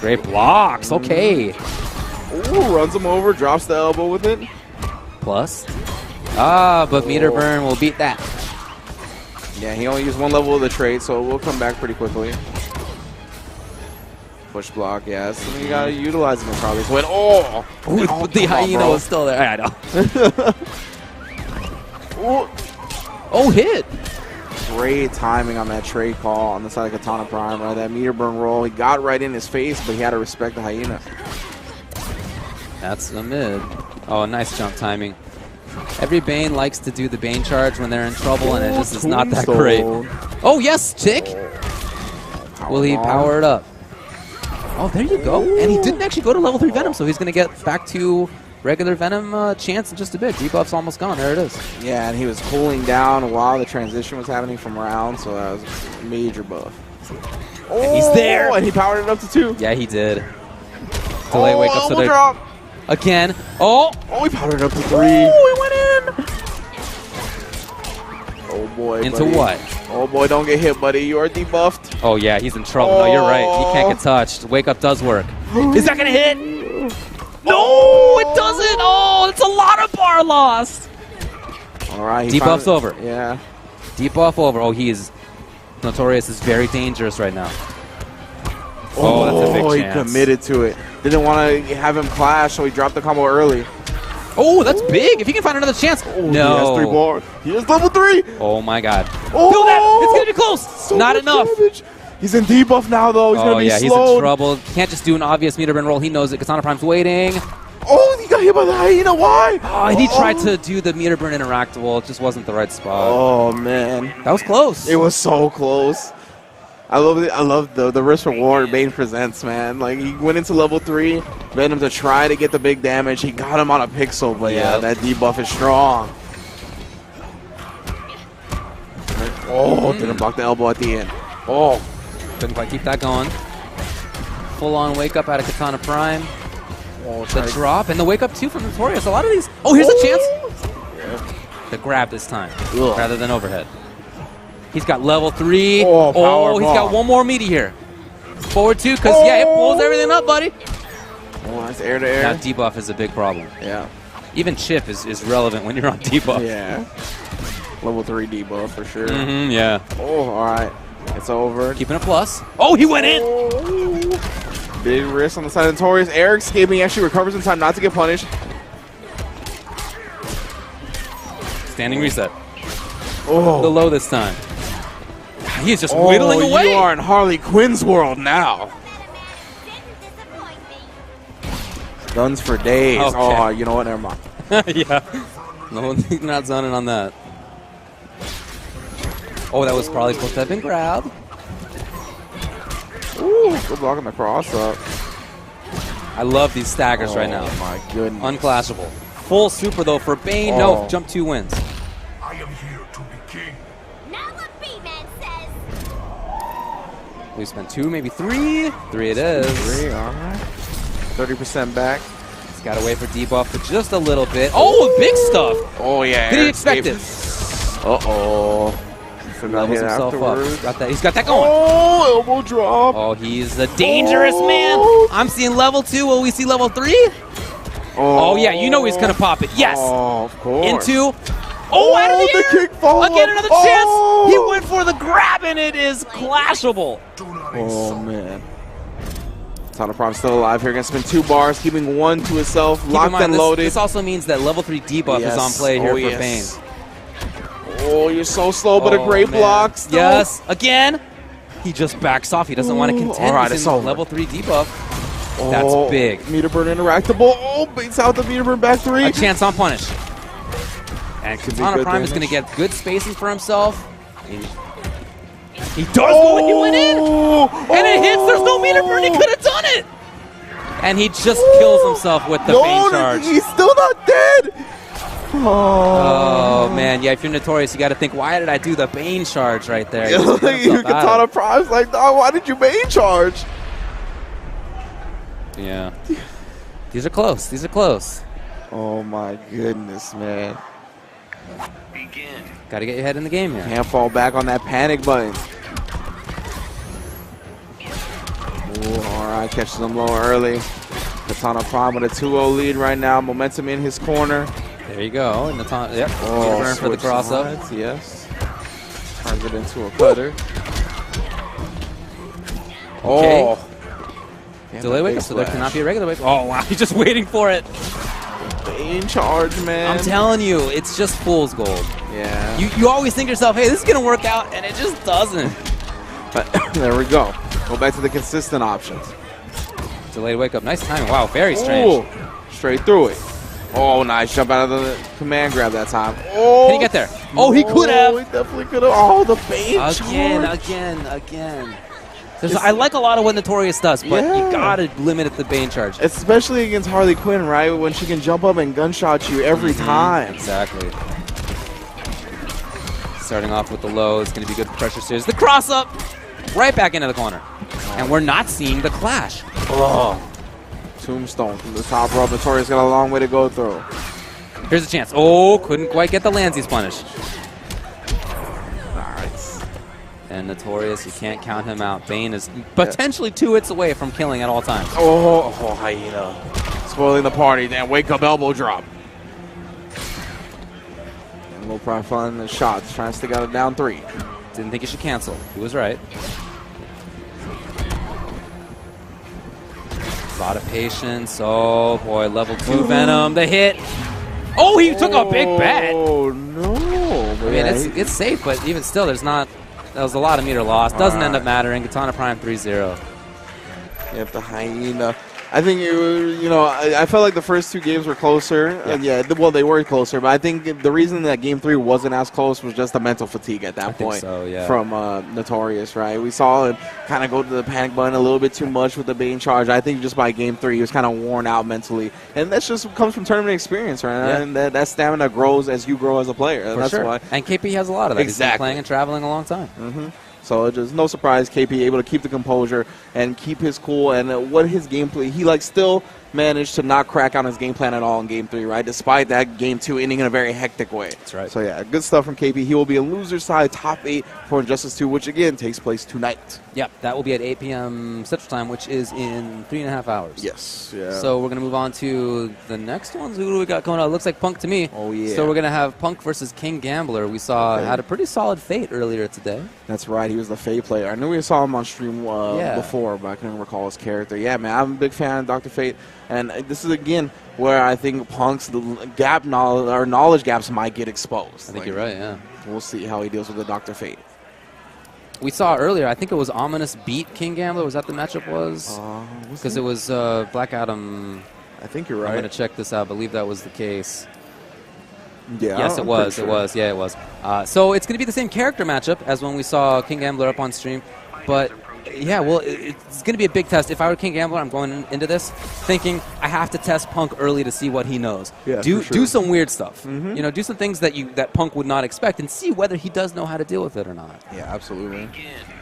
Great blocks. Okay. Ooh, runs him over. Drops the elbow with it. Plus. But meter burn will beat that. Yeah, he only used 1 level of the trait, so we'll come back pretty quickly. Push block, yes. I mean, you gotta utilize him probably. So the Hyena was still there. I know. Oh, hit. Great timing on that trade call on the side of Katana Prime, right? That meter burn roll. He got right in his face, but he had to respect the Hyena. That's a mid. Oh, nice jump timing. Every Bane likes to do the Bane charge when they're in trouble, and it just is not that great. Oh, yes, Tick! Will he power it up? Oh, there you go. And he didn't actually go to level 3 Venom, so he's going to get back to regular Venom chance in just a bit. Debuff's almost gone. There it is. Yeah, and he was cooling down while the transition was happening from round, so that was a major buff. And he's there! And he powered it up to 2. Yeah, he did. Delay wake up. So they drop. again. Oh! Oh, he powered it up to 3. Oh, he went in! Oh, boy, Into buddy. what? Oh, boy, don't get hit, buddy. You are debuffed. Oh, yeah, he's in trouble. No, you're right. He can't get touched. Wake up does work. Is that going to hit? No, it doesn't. Oh, it's a lot of bar lost. All right. Debuff's over. Yeah. Debuff over. Oh, he is. Notorious is very dangerous right now. Oh, that's a big chance. He committed to it. Didn't want to have him clash, so he dropped the combo early. Oh, that's big. If he can find another chance. Oh, no. He has 3 bars. He has level 3. Oh, my God. Oh, feel that. It's going to be close. So Not enough. Damage. He's in debuff now, though. He's going to be yeah, slowed. he's in trouble. Can't just do an obvious meter burn roll. He knows it. Katana Prime's waiting. Oh, he got hit by the hyena. Why? Oh, and he tried to do the meter burn interactable. It just wasn't the right spot. Oh, man. That was close. It was so close. I love the risk reward Bane presents, man. Like, he went into level 3, Venom to try to get the big damage. He got him on a pixel, but yeah, that debuff is strong. Oh, didn't block the elbow at the end. Oh, couldn't quite keep that going. Full on wake up out of Katana Prime. Oh, the drop and the wake up too from Notorious. A lot of these. Oh, here's a chance. The grab this time rather than overhead. He's got level 3. Oh, he's got one more meaty here. Forward 2, because, yeah, it pulls everything up, buddy. Oh, that's air to air. Now, debuff is a big problem. Yeah. Even chip is relevant when you're on debuff. Yeah. Level 3 debuff for sure. Yeah. Oh, all right. It's over. Keeping a plus. Oh, he went in. Oh. Big risk on the side of Notorious. Air escaping. Actually recovers in time not to get punished. Standing reset. Oh. The low this time. He's just whittling away. You are in Harley Quinn's world now. Guns for days. Okay. Oh, you know what? Never mind. Yeah. No, not zoning on that. Oh, that was probably supposed to have been grabbed. Ooh, good blocking the cross up. I love these staggers right now. Oh, my goodness. Unclashable. Full super, though, for Bane. No, jump 2 wins. I am here to be king. Now what B-Man says. We spent 2, maybe 3. 3 it is. 3, all right. 30% back. He's got to wait for debuff for just a little bit. Oh, big stuff. Oh, yeah. Did he expect it? Uh-oh. Levels himself up. Got that. He's got that going. Oh, elbow drop. Oh, he's a dangerous man. I'm seeing level 2. Will we see level 3? Oh, yeah. You know he's going to pop it. Yes. Oh, of course. Into. Oh, out of the air. Kick follow Again, another chance. Oh. He went for the grab, and it is clashable. Oh, man. Katana Prime still alive here. Going to spend 2 bars, keeping 1 to himself. Keep Locked in mind, and loaded. This also means that level 3 debuff is on play here for Bane. Oh, you're so slow, but a great block still. Yes, again. He just backs off. He doesn't want to contend. All right, He's it's in over. level 3 debuff. That's big. Meter burn interactable. Oh, baits out the meter burn back 3. A chance on punish. And Katana Prime is going to get good spacing for himself. He does go and he went in. And it hits. There's no meter burn. He could have done it. And he just kills himself with the Bane charge. He's still not dead. Oh, man. Yeah, if you're Notorious, you got to think, why did I do the Bane charge right there? Katana Prime's like, dog, why did you Bane charge? Yeah. These are close. These are close. Oh, my goodness, man. Begin. Got to get your head in the game here. Can't fall back on that panic button. Ooh, all right, catches him low early. Katana Prime with a 2-0 lead right now. Momentum in his corner. There you go. And the yep. Oh, burn for the cross up. Yes. Turns it into a cutter. Okay. Oh. Delay wake up, so there cannot be a regular wake up. Oh, wow. He's just waiting for it. Bane charge, man. I'm telling you, it's just fool's gold. Yeah. You always think to yourself, hey, this is going to work out, and it just doesn't. But there we go. Go back to the consistent options. Delayed wake up. Nice timing. Wow, very strange. Ooh. straight through it. Oh, nice jump out of the command grab that time. Oh, Can he get there? Oh, he could have. He definitely could have. Oh, the bait Again. I like a lot of what Notorious does, but you gotta limit it to the Bane charge. Especially against Harley Quinn, right? When she can jump up and gunshot you every time. Exactly. Starting off with the low, it's going to be good for pressure series. The cross up, right back into the corner. And we're not seeing the clash. Oh. Tombstone from the top rope. Notorious got a long way to go through. Here's a chance. Oh, couldn't quite get the Landsies punish. Nice. And Notorious, you can't count him out. Bane is potentially 2 hits away from killing at all times. Oh, Hyena. Spoiling the party. Damn, wake up elbow drop. And Low Profile in the shots. Trying to stick out a down 3. Didn't think he should cancel. He was right. A lot of patience. Oh, boy. Level 2 Venom. The hit. Oh, he took a big bet. Oh, no. I mean, it's safe, but even still, there's not. That was a lot of meter loss. Doesn't end up mattering. Katana Prime 3-0. If the Hyena. I think, I felt like the first 2 games were closer. Yeah. And well, they were closer. But I think the reason that Game 3 wasn't as close was just the mental fatigue at that point from Notorious, right? We saw him kind of go to the panic button a little bit too much with the Bane charge. I think just by Game 3, he was kind of worn out mentally. And that's just comes from tournament experience, right? Yeah. And that stamina grows as you grow as a player. That's why. And KP has a lot of that. Exactly. He's been playing and traveling a long time. Mm-hmm. So it's just no surprise, KP able to keep the composure and keep his cool. And what his gameplay, he still managed to not crack on his game plan at all in Game 3, right? Despite that Game 2 ending in a very hectic way. That's right. So yeah, good stuff from KP. He will be a loser side top 8 for Injustice 2, which again takes place tonight. Yep, that will be at 8 p.m. Central Time, which is in 3.5 hours. Yes. Yeah. So we're going to move on to the next ones. Who do we got going on? It looks like Punk to me. Oh, yeah. So we're going to have Punk versus King Gambler. We saw had a pretty solid Fate earlier today. That's right. He was the Fate player. I knew we saw him on stream before, but I couldn't recall his character. Yeah, man, I'm a big fan of Dr. Fate. And this is, again, where I think Punk's knowledge gaps might get exposed. I think you're right, yeah. We'll see how he deals with the Dr. Fate. We saw earlier, I think it was Ominous beat King Gambler. Was that the matchup was? Because it was Black Adam. I think you're right. I'm going to check this out. I believe that was the case. Yeah. Yes, it was. Sure. It was. Yeah, it was. So it's going to be the same character matchup as when we saw King Gambler up on stream. But, yeah, well, it's going to be a big test. If I were King Gambler, I'm going into this thinking I have to test Punk early to see what he knows. Yeah, do some weird stuff. Mm-hmm. Do some things that Punk would not expect and see whether he does know how to deal with it or not. Yeah, absolutely.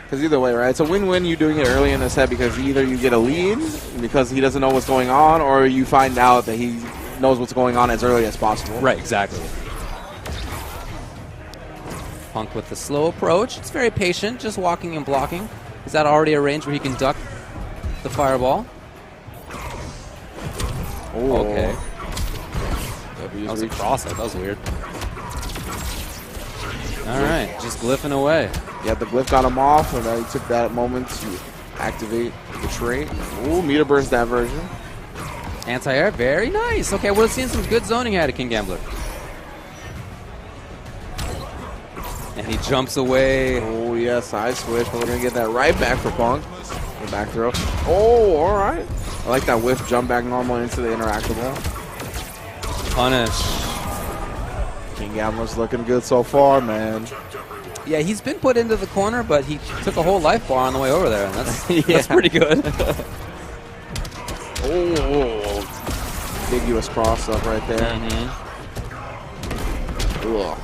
Because either way, right? It's a win-win you doing it early in the set because either you get a lead because he doesn't know what's going on or you find out that he knows what's going on as early as possible. Right, exactly. Punk with the slow approach. It's very patient, just walking and blocking. Is that already a range where he can duck the fireball? Oh. Okay. That was a cross-up. That was weird. All right, just glyphing away. Yeah, the glyph got him off, and he took that moment to activate the trait. Ooh, meter burst that version. Anti-air, very nice. Okay, we're seeing some good zoning out of King Gambler. And he jumps away. Oh, yeah, side switch, but we're going to get that right back for Punk. The back throw. Oh, all right. I like that whiff jump back normal into the interactable. Punish. King Gambler's looking good so far, man. Yeah, he's been put into the corner, but he took a whole life bar on the way over there. And that's, that's pretty good. Oh, big US cross up right there. Ugh.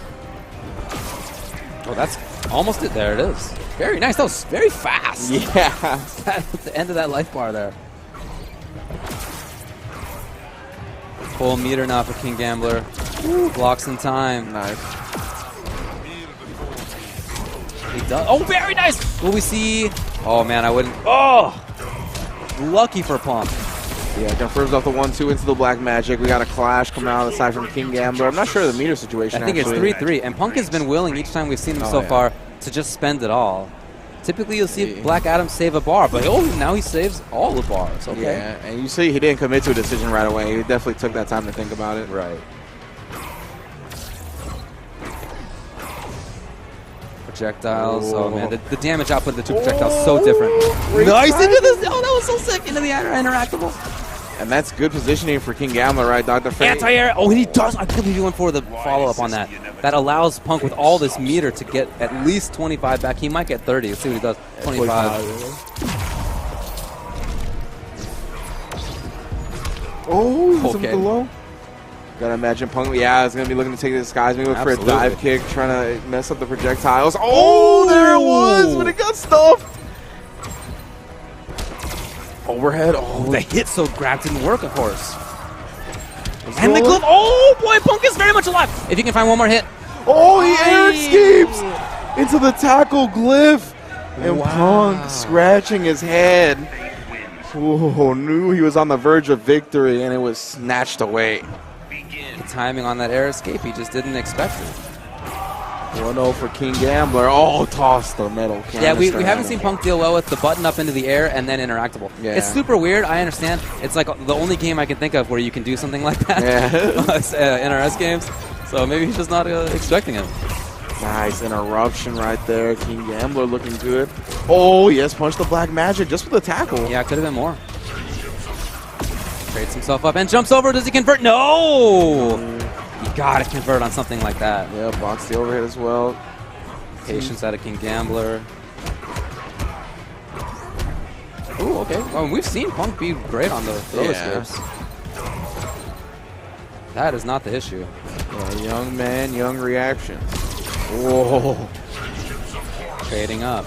Oh, that's almost it. There it is. Very nice. That was very fast. Yeah. At the end of that life bar there. Full meter now for King Gambler. Ooh, blocks in time. Nice. He does. Oh, very nice. Will we see? Oh, man, I wouldn't. Oh, lucky for Punk. Yeah, confirms off the 1-2 into the Black Magic. We got a clash coming out aside from King Gambler. I'm not sure of the meter situation. I think it's 3-3. And Punk has been willing each time we've seen him so far to just spend it all. Typically, you'll see Black Adam save a bar, but now he saves all the bars. Okay. Yeah, and you see he didn't commit to a decision right away. He definitely took that time to think about it. Right. Projectiles. Oh, man. The damage output of the two projectiles is so different. Nice into this. Oh, that was so sick. Into the interactable. And that's good positioning for King Gambler, right, Dr. Fate? Anti-air. Oh, he does. I couldn't believe he went for the follow-up on that. That allows Punk with all this meter to get at least 25 back. He might get 30. Let's see what he does. 25. Oh, he's Okay. below. Gotta imagine Punk. Yeah, it's gonna be looking to take the disguise. Maybe look for a dive kick, trying to mess up the projectiles. Oh, there it was, but it got stuffed. Overhead. Oh, The hit so grab didn't work, of course. And the glove. Oh, boy, Punk is very much alive. If you can find one more hit. Oh, he air escapes into the tackle glyph. And Punk scratching his head. Oh, knew he was on the verge of victory, and it was snatched away. The timing on that air escape, he just didn't expect it. 1-0 for King Gambler. Oh, tossed the metal canister. Yeah, we haven't seen Punk deal well with the button up into the air and then interactable. Yeah. It's super weird, I understand. It's like the only game I can think of where you can do something like that. Yeah. NRS games. So maybe he's just not expecting it. Nice interruption right there. King Gambler looking good. Oh, yes, punch the black magic just with the tackle. Yeah, it could have been more. Trades himself up and jumps over. Does he convert? No! You gotta convert on something like that. Yeah, box the overhead as well. Patience out of King Gambler. Ooh, okay. Well, we've seen Punk be great on the throw escapes. That is not the issue. Yeah, young man, young reaction. Whoa. Trading up.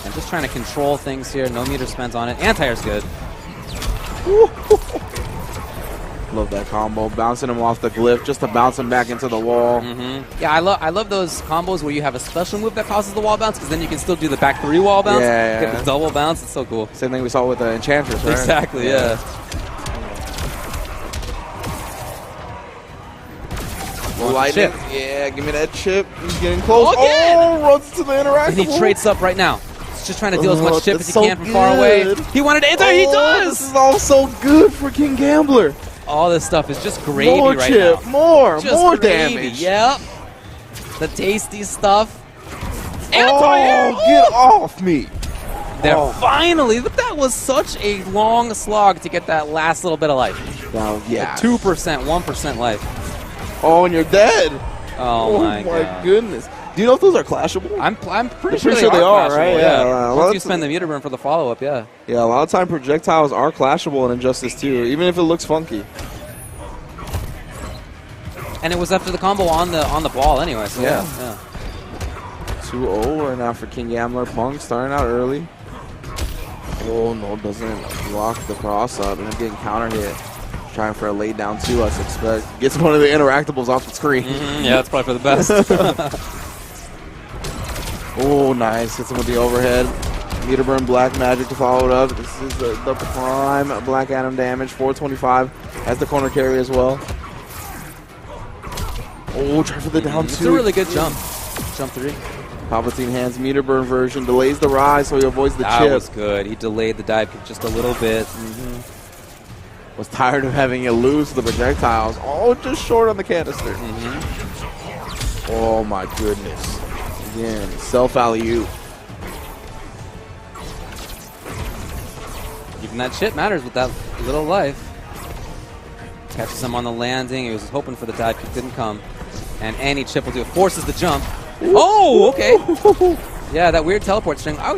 And just trying to control things here. No meter spent on it. Anti-air's good. Love that combo. Bouncing him off the glyph just to bounce him back into the wall. Yeah, I love those combos where you have a special move that causes the wall bounce, because then you can still do the back 3 wall bounce. Yeah, Get the double bounce. It's so cool. Same thing we saw with the Enchantress, right? Exactly, yeah. Lightning. Chip. Yeah, give me that chip. He's getting close. Again! Oh, runs to the interactable. And he trades up right now. He's just trying to deal as much chip as that's he so can from far away. good. He wanted to enter. He does! This is all so good for King Gambler. All this stuff is just gravy More right chip, now. more Just gravy. damage. Yep. The tasty stuff. Oh, Anti-air. get off me. There, finally. That was such a long slog to get that last little bit of life. Now, yeah. 2%, 1% life. Oh, and you're dead. Oh, my my God. goodness. Do you know if those are clashable? I'm pretty pretty sure they are, right? clashable, Yeah. Once Well, you spend the meter burn for the follow-up, yeah. Yeah, a lot of time projectiles are clashable in Injustice 2, even if it looks funky. And it was after the combo on the ball anyway. So Yeah. 2-0 right now for King Gambler. Punk starting out early. Oh, no, doesn't block the cross-up and then getting counter-hit. Trying for a lay down too, I suspect. Gets one of the interactables off the screen. Yeah, that's probably for the best. Oh, nice. Hits him with the overhead. Meter burn black magic to follow it up. This is the prime Black Adam damage. 425 has the corner carry as well. Oh, try for the down It's two. a really good jump. Jump 3. Palpatine hands meter burn version. Delays the rise so he avoids the That chip. was good. He delayed the dive kick just a little bit. Was tired of having it lose the projectiles. Oh, just short on the canister. Oh, my goodness. Again, self-alley-oop. Even that shit matters with that little life. Catches him on the landing. He was hoping for the dive kick, didn't come. And any chip will do it. Forces the jump. Oh, okay. Yeah, that weird teleport string. I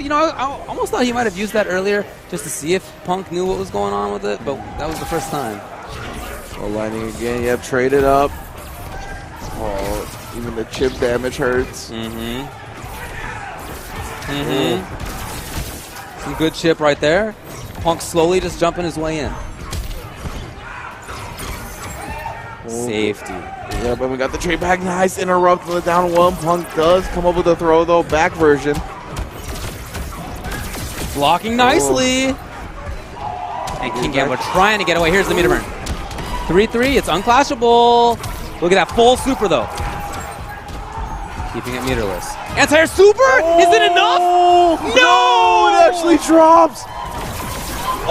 almost thought he might have used that earlier just to see if Punk knew what was going on with it, but that was the first time. Oh, lightning again. Yep, traded up. Oh, even the chip damage hurts. Some good chip right there. Punk slowly just jumping his way in. Safety. Yeah, but we got the trade back. Nice interrupt with the down one. Punk does come up with a throw, though. Back version. Blocking nicely. And King Gambler trying to get away. Here's the meter burn. 3-3. It's unclashable. Look at that full super, though. Keeping it meterless. Anti-air super? Is it enough? No! It actually drops.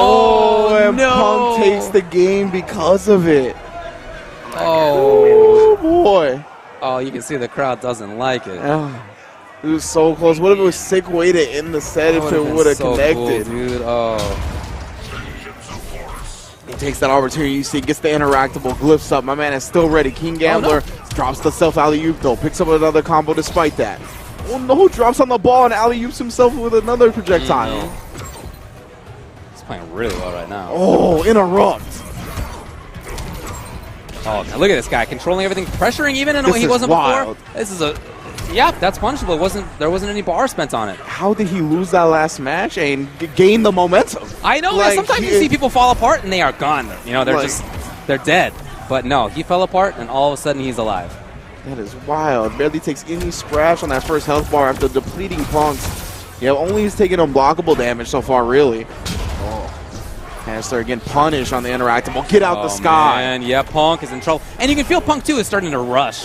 Oh, and no. Punk takes the game because of it. Oh. Oh, boy. Oh, you can see the crowd doesn't like it. Oh, it was so close. What if it was sick way to end the set if it would have so connected? cool, dude. Oh. takes that opportunity. You see, gets the interactable, glyphs up. My man is still ready. King Gambler drops the self alley-oop though, picks up another combo despite that. Oh no, drops on the ball and alley-oops himself with another projectile. He's playing really well right now. Oh, interrupt. Oh, now look at this guy controlling everything, pressuring even in a way he wasn't before. This is a, yeah, that's punishable. There wasn't any bar spent on it. How did he lose that last match and gain the momentum? I know. Like, sometimes you see people fall apart and they are gone. You know, they're dead. But no, he fell apart and all of a sudden he's alive. That is wild. Barely takes any scratch on that first health bar after depleting Punk's. Yeah, only he's taking unblockable damage so far, really. Canister again punished on the interactable. Get out the sky. Man. Yeah, Punk is in trouble. And you can feel Punk, too, is starting to rush.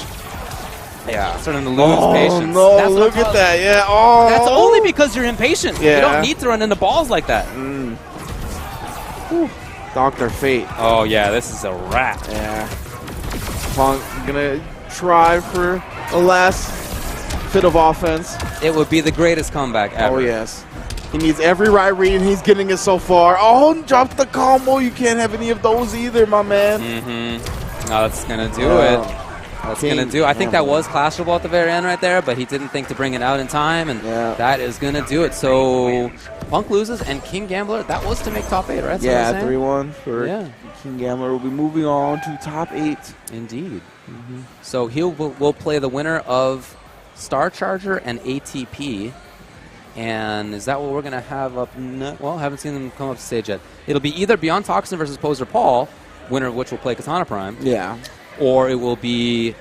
Yeah. Starting to lose patience. Oh, no. Look at that. Yeah. Oh. That's only because you're impatient. Yeah. You don't need to run into balls like that. Dr. Fate. Oh, yeah. This is a wrap. Yeah. Punk going to try for the last bit of offense. It would be the greatest comeback ever. Oh, yes. He needs every right read, and he's getting it so far. Oh, dropped the combo. You can't have any of those either, my man. No, that's going to do it. That's going to do. I think that was clashable at the very end right there, but he didn't think to bring it out in time, and that is going to do it. So Punk loses, and King Gambler, that was to make top 8, right? Yeah, 3-1 for King Gambler. Will be moving on to top 8. Indeed. So we'll play the winner of Star Charger and ATP. And is that what we're going to have up next? Well, I haven't seen them come up stage yet. It'll be either Beyond Toxin versus Poser Paul, winner of which will play Katana Prime. Yeah. Or it will be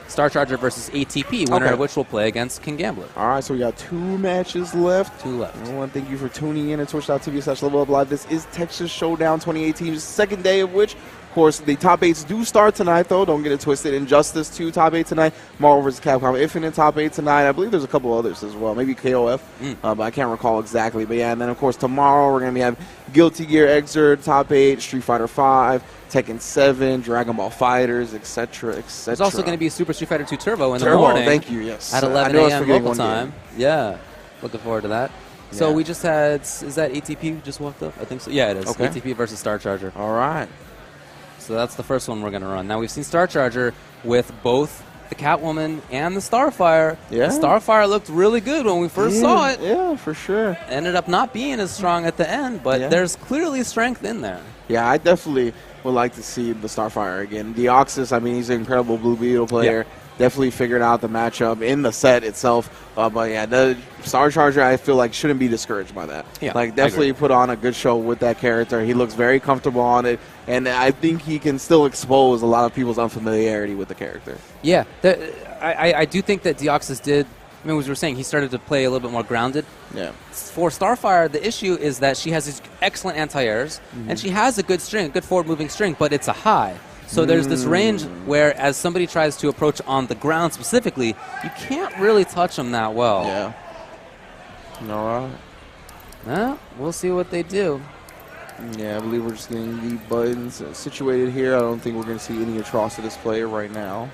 Star Charger versus ATP, winner of which will play against King Gambler. All right, so we got 2 matches left. 2 left. I want to thank you for tuning in at twitch.tv/leveluplive. This is Texas Showdown 2018, the second day of which, of course, the top 8s do start tonight, though. Don't get it twisted. Injustice 2, top 8 tonight. Marvel vs. Capcom Infinite, top 8 tonight. I believe there's a couple others as well. Maybe KOF, but I can't recall exactly. But yeah, and then, of course, tomorrow we're going to have Guilty Gear Xrd, top 8, Street Fighter 5, Tekken 7, Dragon Ball Fighters, etc., etc. There's also going to be Super Street Fighter 2 Turbo in the morning. Thank you, yes. At 11 a.m. local time. Yeah, looking forward to that. Yeah. So we just had, is that ATP just walked up? I think so. Yeah, it is. Okay. ATP versus Star Charger. All right. So that's the first one we're going to run. Now we've seen Star Charger with both the Catwoman and the Starfire. Yeah. The Starfire looked really good when we first saw it. Yeah, for sure. Ended up not being as strong at the end, but there's clearly strength in there. Yeah, I definitely would like to see the Starfire again. Deoxys, I mean, he's an incredible Blue Beetle player. Yeah. Definitely figured out the matchup in the set itself. But yeah, the Star Charger, I feel like, shouldn't be discouraged by that. Yeah, like, definitely put on a good show with that character. He looks very comfortable on it. And I think he can still expose a lot of people's unfamiliarity with the character. Yeah, I do think that Deoxys did. I mean, as we were saying, he started to play a little bit more grounded. Yeah. For Starfire, the issue is that she has these excellent anti-airs, and she has a good string, good forward-moving string, but it's a high. So there's this range where, as somebody tries to approach on the ground specifically, you can't really touch them that well. Yeah. All right. Well, we'll see what they do. Yeah, I believe we're just getting the buttons situated here. I don't think we're going to see any Atrocitus player right now.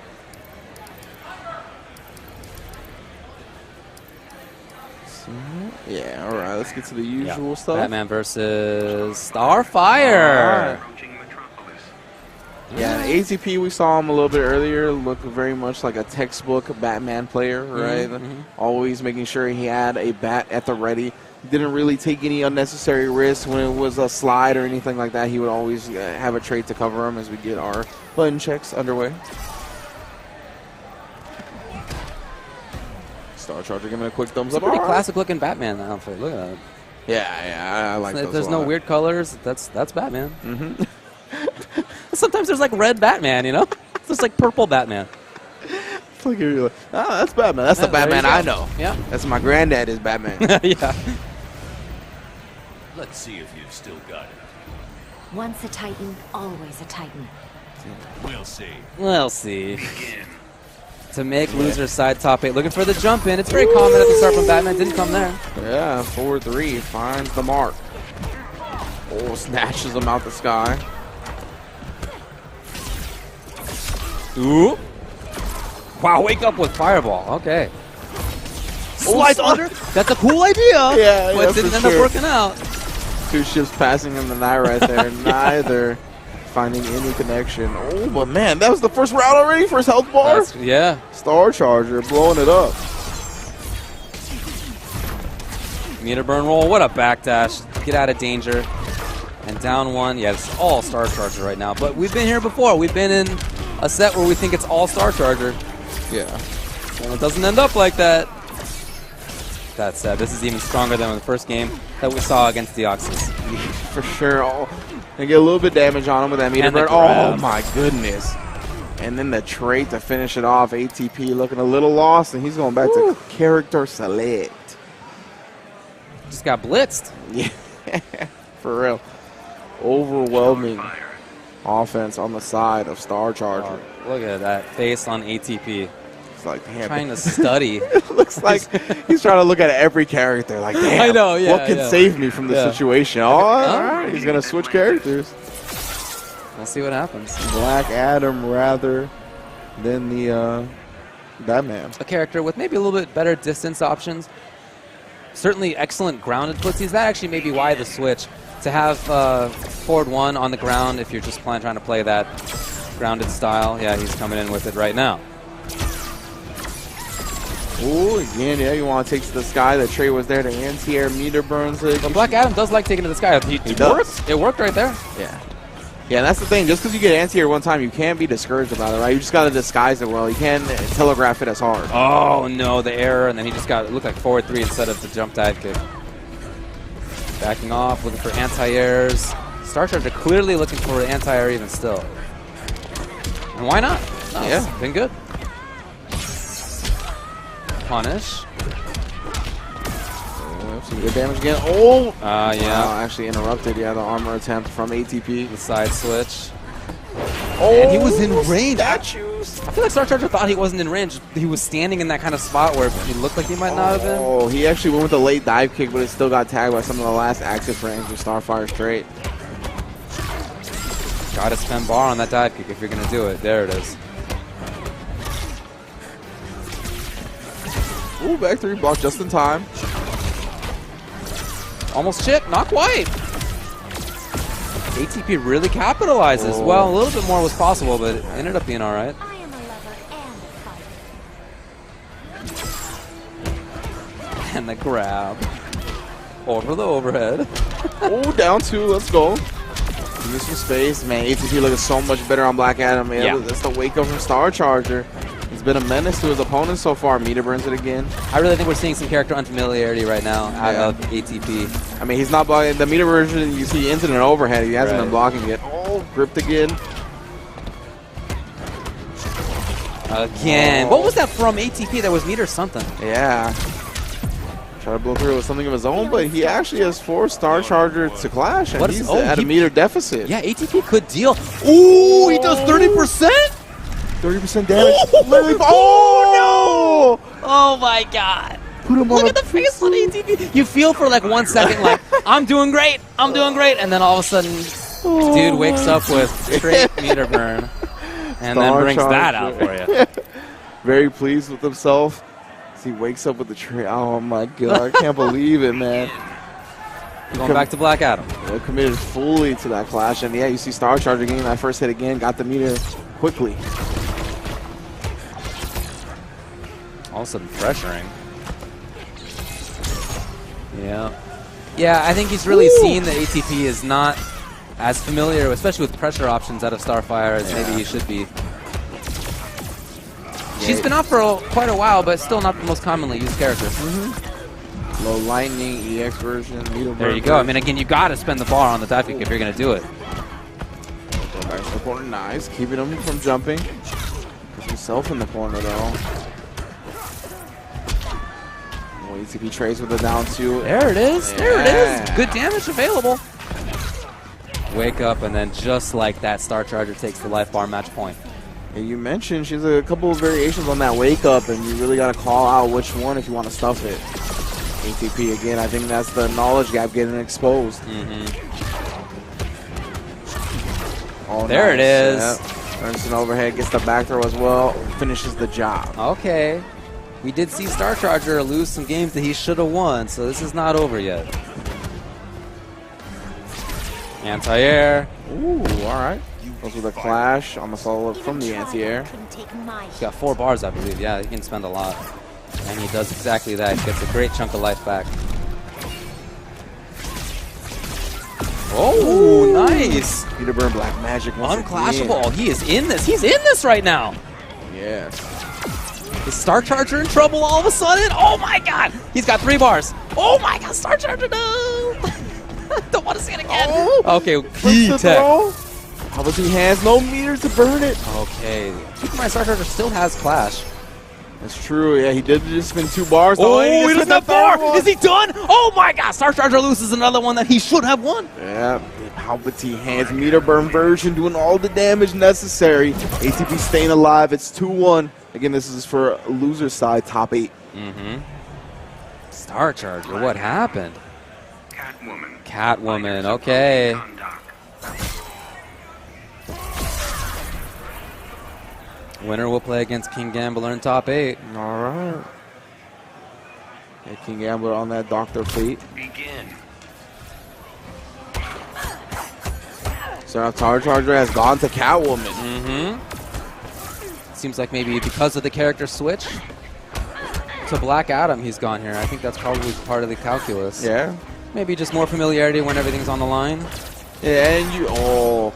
Yeah, all right. Let's get to the usual stuff. Batman versus Starfire. Yeah, ATP, we saw him a little bit earlier, looked very much like a textbook Batman player, right? Always making sure he had a bat at the ready. Didn't really take any unnecessary risks when it was a slide or anything like that. He would always have a trade to cover him as we get our button checks underway. Star Charger giving a quick thumbs up. Pretty classic-looking Batman outfit. Look at that. Yeah, I like those. There's no weird colors. That's Batman. Sometimes there's like red Batman, you know? There's like purple Batman. It's like you're like, oh, that's Batman. That's the Batman I know. Yeah. That's my granddad is Batman. Yeah. Let's see if you've still got it. Once a Titan, always a Titan. We'll see. We'll see. Begin. To make loser side top 8. Looking for the jump in. It's very common at the start from Batman. Didn't come there. Yeah, 4-3. Finds the mark. Oh, snatches him out the sky. Ooh. Wow, wake up with Fireball. Okay. Slides under. That's a cool idea. Yeah, but it didn't end up working out. 2 ships passing in the night right there. Neither finding any connection. Oh, but man, that was the first round already, first health bar. Yeah. Star Charger blowing it up. Meter burn roll. What a backdash. Get out of danger. And down one. Yeah, it's all Star Charger right now. But we've been here before. We've been in a set where we think it's all Star Charger. Yeah. And it doesn't end up like that. That said, this is even stronger than the first game that we saw against Deoxys. For sure. Oh, and get a little bit damage on him with that meter burn. Oh my goodness. And then the trait to finish it off. ATP looking a little lost, and he's going back to character select. Just got blitzed. Yeah, for real. Overwhelming offense on the side of Star Charger. Oh, look at that face on ATP. It's like, damn. Trying to study. It looks like he's trying to look at every character. Like, damn, I know, yeah, what can save me from this situation? Oh, all right, he's going to switch characters. We'll see what happens. Black Adam rather than the Batman. A character with maybe a little bit better distance options. Certainly excellent grounded footsies. That actually may be why the switch. To have forward one on the ground if you're just trying to play that grounded style. Yeah, he's coming in with it right now. Ooh, again, yeah, you want to take to the sky. The trait was there. The anti-air meter burns it. But Black Adam does like taking to the sky. It worked. It worked right there. Yeah. Yeah, and that's the thing. Just because you get anti-air one time, you can't be discouraged about it, right? You just got to disguise it well. You can't telegraph it as hard. Oh, no, the error. And then he just got, it looked like forward three instead of the jump dive kick. Backing off, looking for anti-airs. Star Charger clearly looking for an anti-air even still. And why not? No, yeah. It's been good. Punish. Some good damage again. Oh! Yeah. Actually interrupted, the armor attempt from ATP. The side switch. Oh! And he was in range. Statues. I feel like Star Charger thought he wasn't in range. He was standing in that kind of spot where he looked like he might not have been. Oh, he actually went with a late dive kick, but it still got tagged by some of the last active frames with Starfire straight. Gotta spend bar on that dive kick if you're gonna do it. There it is. Ooh, back three block just in time. Almost chip, not quite. ATP really capitalizes. Oh. Well, a little bit more was possible, but it ended up being all right. I am a lover and a fighter. And the grab. Over the overhead. Oh, down two, let's go. Use some space. Man, ATP looking so much better on Black Adam. Man. Yeah. That's the wake up from Star Charger. He's been a menace to his opponents so far. Meter burns it again. I really think we're seeing some character unfamiliarity right now out of ATP. I mean, he's not blocking. The meter version, you see into an overhead. He hasn't been blocking it. Oh, gripped again. Again. What was that from ATP? That was meter something. Yeah. Try to blow through with something of his own, but he actually has forced Star Charger to clash, and he's at a meter deficit. Yeah, ATP could deal. Ooh, he does 30%? 30% damage. Oh, no! Oh, my God. Put him Look at the face on ATP. You feel for like 1 second like, I'm doing great, I'm doing great. And then all of a sudden, dude wakes up with straight meter burn and then brings that out for you. Very pleased with himself. He wakes up with the tray. Oh, my God. I can't believe it, man. Going back to Black Adam. Yeah, committed fully to that clash. And, yeah, you see Star Charger getting that first hit again. Got the meter quickly. All of a sudden pressuring. Yeah. Yeah, I think he's really seen that ATP is not as familiar, especially with pressure options out of Starfire, as maybe he should be. She's been off for quite a while, but still not the most commonly used character. Low lightning, EX version, meter. There you go. I mean, again, you got to spend the bar on the dive kick if you're going to do it. Go back to the corner, nice. Keeping him from jumping. Puts himself in the corner, though. ATP trades with a down two. There it is. There it is. Good damage available. Wake up, and then just like that, Star Charger takes the life bar match point. And you mentioned she's a couple of variations on that wake up, and you really got to call out which one if you want to stuff it. ATP again, I think that's the knowledge gap getting exposed. Oh, there nice. it is. Yep. Turns an overhead, gets the back throw as well, finishes the job. Okay. We did see Star Charger lose some games that he should have won, so this is not over yet. Anti-air. Ooh, all right. You Goes with a clash on the follow-up from the anti-air. He's got 4 bars, I believe. Yeah, he can spend a lot. And he does exactly that. He gets a great chunk of life back. Oh, nice. Peter Burn Black Magic. Unclashable. He is in this. He's in this right now. Yeah. Is Star Charger in trouble all of a sudden? Oh my god! He's got 3 bars. Oh my god, Star Charger, no! Don't want to see it again. Oh, okay, key tech. How about he has no meter to burn it? Okay. Keep in mind, Star Charger still has Clash. That's true. Yeah, he did just spend 2 bars. Oh, he doesn't have 4. Is he done? Oh my god, Star Charger loses another one that he should have won. Yeah, Palpatine hands meter burn version doing all the damage necessary. ATP staying alive. It's 2-1. Again, this is for loser side, top 8. Star Charger, what happened? Catwoman. Catwoman, okay. Winner will play against King Gambler in top 8. All right. Yeah, King Gambler on that Dr. Fate. Begin. So now Star Charger has gone to Catwoman. Seems like maybe because of the character switch to Black Adam, he's gone here. I think that's probably part of the calculus. Yeah. Maybe just more familiarity when everything's on the line. Yeah, and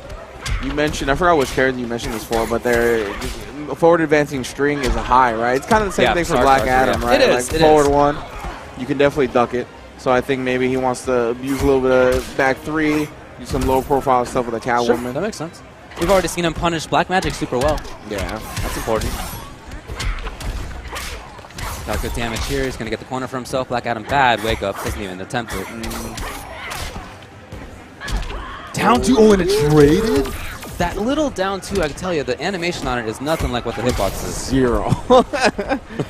you mentioned, I forgot which character you mentioned this for, but their forward advancing string is a high, right? It's kind of the same thing for Star Black Charger, Adam, yeah. right? It is, like forward 1, you can definitely duck it. So I think maybe he wants to use a little bit of back 3, do some low profile stuff with a Catwoman. Sure, that makes sense. We've already seen him punish Black Magic super well. Yeah. That's important. Got good damage here. He's going to get the corner for himself. Black Adam, bad wake up. Doesn't even attempt it. Down 2. Oh, and it traded? That little down 2, I can tell you, the animation on it is nothing like what the hitbox is. 0.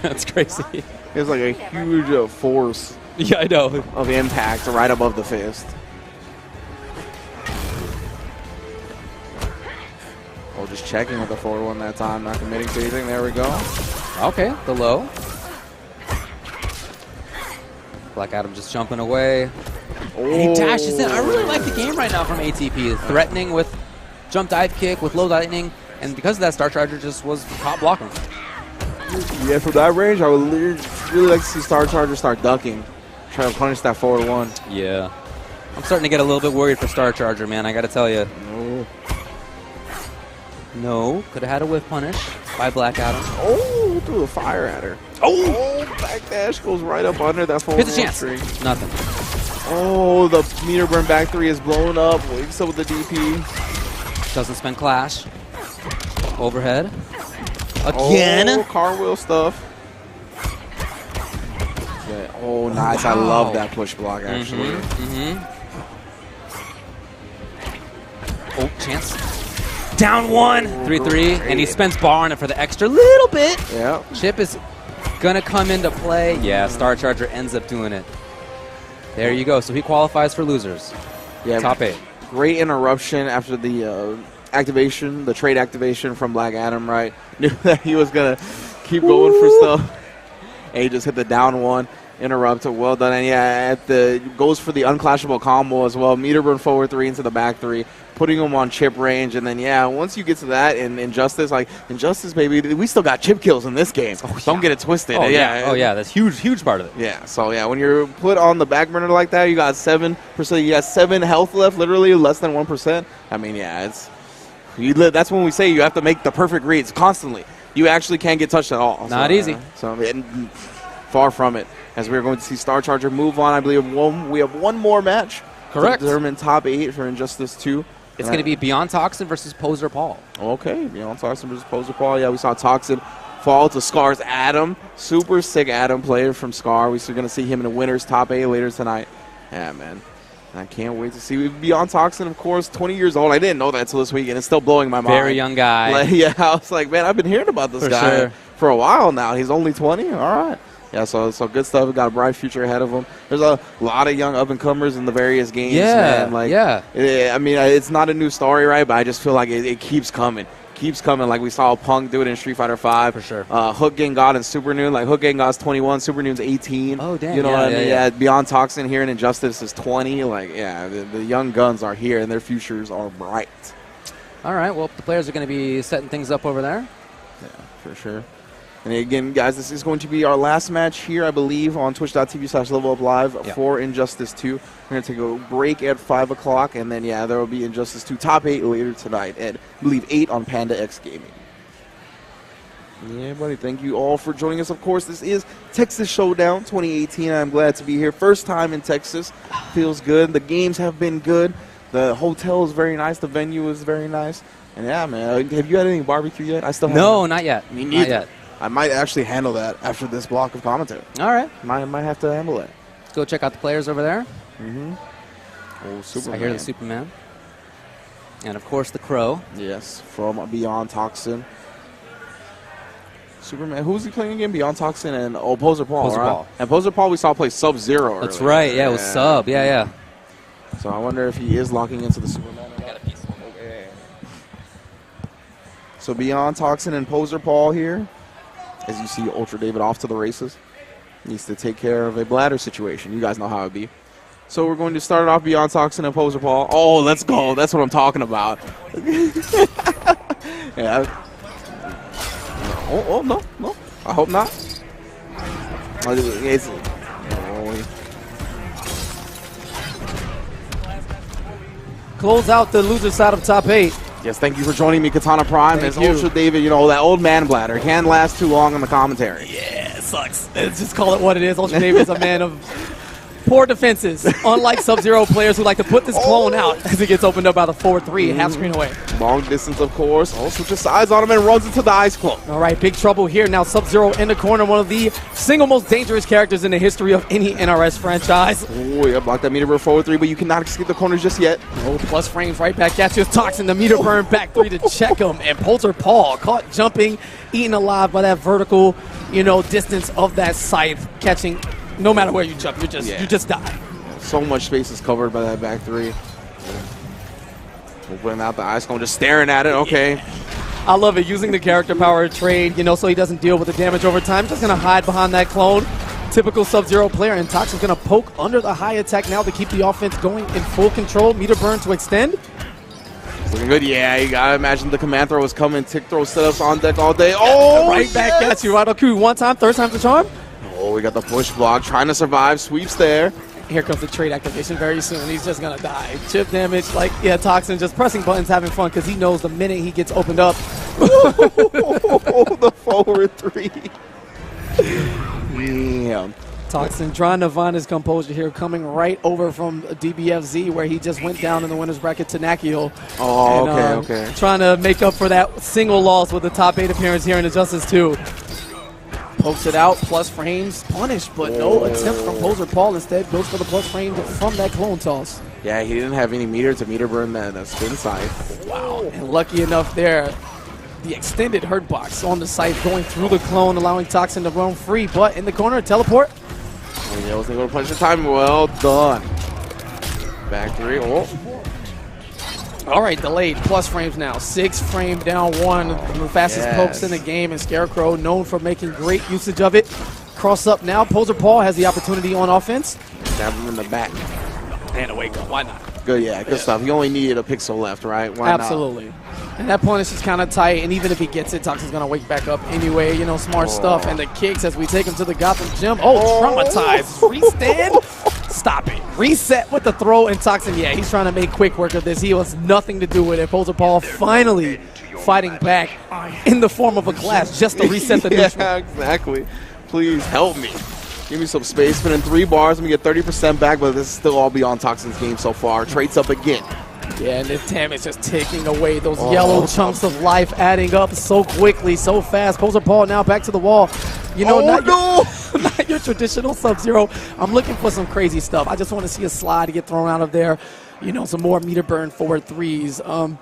That's crazy. It's like a huge force Yeah, I know. of impact right above the fist. Oh, just checking with the forward 1 that time, not committing to anything. There we go. Okay, the low. Black Adam just jumping away. And he dashes in. I really like the game right now from ATP. Threatening with jump dive kick, with low lightning. And because of that, Star Charger just was top blocking. Yeah, from that range, I would really like to see Star Charger start ducking. Try to punish that forward 1. Yeah. I'm starting to get a little bit worried for Star Charger, man. I got to tell you. No. Could have had a whiff punish by Black Adam. Oh, threw a fire at her. Oh, backdash goes right up under that forward Here's a chance. string. Nothing. Oh, the meter burn back 3 is blown up. Wakes up with the DP. Doesn't spend Clash. Overhead. Again. Oh, car wheel stuff. Yeah. Oh, nice. Wow. I love that push block, actually. Oh, chance. Down 1. 3-3. And he spends bar on it for the extra little bit. Yeah. Chip is going to come into play. Yeah, Star Charger ends up doing it. There you go. So he qualifies for losers. Yeah. Top 8. Great interruption after the activation, the trade activation from Black Adam, right? Knew that he was going to keep going for stuff. And he just hit the down 1, interrupt. Well done. And yeah, goes for the unclashable combo as well. Meter burn forward 3 into the back 3, putting him on chip range. And then, yeah, once you get to that in Injustice, baby, we still got chip kills in this game. Oh, Don't get it twisted. Oh, yeah. Oh, yeah. That's huge part of it. Yeah. So, yeah, when you're put on the back burner like that, you got 7%. You got 7 health left, literally less than 1%. I mean, yeah, that's when we say you have to make the perfect reads constantly. You actually can't get touched at all. Not easy. Far from it. As we're going to see Star Charger move on, I believe we have one more match. Correct. To determine top 8 for Injustice 2. It's going to be Beyond Toxin versus Poser Paul. Okay, Beyond Toxin versus Poser Paul. Yeah, we saw Toxin fall to Scar's Adam. Super sick Adam player from Scar. We're going to see him in the winner's top 8 later tonight. Yeah, man. I can't wait to see. Beyond Toxin, of course, 20 years old. I didn't know that until this week, and it's still blowing my mind. Very young guy. I was like, man, I've been hearing about this guy for a while now. He's only 20? All right. Yeah, so good stuff. We got a bright future ahead of him. There's a lot of young up-and-comers in the various games, man. I mean, it's not a new story, right? But I just feel like it keeps coming. Keeps coming. Like we saw Punk do it in Street Fighter 5. For sure. Hook getting got in Super Noon. Like Hook getting got's 21, Super Noon's 18. Oh, damn. You know what I mean? Yeah. Beyond Toxin here in Injustice is 20. Like, yeah, the young guns are here, and their futures are bright. All right, well, the players are going to be setting things up over there. Yeah, for sure. And again, guys, this is going to be our last match here, I believe, on twitch.tv/leveluplive for Injustice 2. We're going to take a break at 5 o'clock, and then, yeah, there will be Injustice 2 Top 8 later tonight at, I believe, 8 on Panda X Gaming. Yeah, buddy, thank you all for joining us. Of course, this is Texas Showdown 2018. I'm glad to be here. First time in Texas. Feels good. The games have been good. The hotel is very nice. The venue is very nice. And, yeah, man, have you had any barbecue yet? I still haven't. No, not yet. Me neither. Not yet. I might actually handle that after this block of commentary. All right. Might have to handle it. Let's go check out the players over there. Oh, Superman. I hear the Superman. And, of course, the Crow. Yes, from Beyond Toxin. Superman. Who's he playing again? Beyond Toxin and Poser Paul, Poser right? Paul. And Poser Paul we saw play SubZero. That's right. Yeah, it was Sub. Yeah. So I wonder if he is locking into the Superman. Okay. So Beyond Toxin and Poser Paul here. As you see, Ultra David off to the races. Needs to take care of a bladder situation. You guys know how it be. So we're going to start it off Beyond Toxin and Poser Paul. Oh, let's go. That's what I'm talking about. Yeah. Oh, no. I hope not. Close out the loser side of top 8. Yes, thank you for joining me, Katana Prime. As Ultra David, you know, that old man bladder can't last too long in the commentary. Yeah, it sucks. Let's just call it what it is. Ultra David is a man of poor defenses, unlike SubZero players who like to put this clone out as it gets opened up by the 4-3, half screen away. Long distance, of course. Oh, switches sides on him and runs into the ice clone. All right, big trouble here. Now SubZero in the corner, one of the single most dangerous characters in the history of any NRS franchise. Oh, yeah, block that meter burn forward 3, but you cannot escape the corners just yet. Oh, plus frames right back at you. Toxin, the meter burn back 3 to check him. And Poser Paul caught jumping, eaten alive by that vertical, distance of that scythe, catching. No matter where you jump, you just die. So much space is covered by that back 3. Opening out the ice cone, just staring at it. Okay. Yeah. I love it. Using the character power trade, so he doesn't deal with the damage over time. Just going to hide behind that clone. Typical SubZero player. And Toxin's going to poke under the high attack now to keep the offense going in full control. Meter burn to extend. Looking good. Yeah, you got to imagine the command throw is coming. Tick throw setups on deck all day. Oh, right back at you. Right on cue. One time, third time's the charm. Oh, we got the push block. Trying to survive. Sweeps there. Here comes the trade activation very soon. He's just going to die. Chip damage, Toxin just pressing buttons, having fun because he knows the minute he gets opened up. The forward 3. Damn. Toxin trying to find his composure here, coming right over from DBFZ where he just went down in the winner's bracket to Nakio. Oh, okay. Trying to make up for that single loss with the top 8 appearance here in Injustice 2. Pokes it out, plus frames, punished, but no attempt from Poser Paul. Instead, goes for the plus frame from that clone toss. Yeah, he didn't have any meter to meter burn that spin scythe. Wow. And lucky enough there, the extended hurt box on the scythe going through the clone, allowing Toxin to roam free. But in the corner, teleport. Oh, yeah, was able to punch the time. Well done. Back 3. Oh. All right, delayed. Plus frames now. 6 frame down 1. The fastest pokes in the game. And Scarecrow known for making great usage of it. Cross up now. Poser Paul has the opportunity on offense. Stab him in the back. And a wake up. Why not? Good, good stuff. He only needed a pixel left, right? Why Absolutely. And that punish is kind of tight. And even if he gets it, Toxin's going to wake back up anyway. Smart stuff. And the kicks as we take him to the Gotham Gym. Oh, traumatized. Restand. Stop it. Reset with the throw, and Toxin, he's trying to make quick work of this. He has nothing to do with it. Poser Paul finally fighting back in the form of a glass just to reset the neutral. Yeah, exactly. Please help me. Give me some space. Spinning 3 bars. Let me get 30% back, but this is still all beyond Toxin's game so far. Trades up again. Yeah, and this damage just taking away those yellow chunks of life, adding up so quickly, so fast. Poser Paul now back to the wall. Not your traditional SubZero. I'm looking for some crazy stuff. I just want to see a slide get thrown out of there. Some more meter burn forward 3s.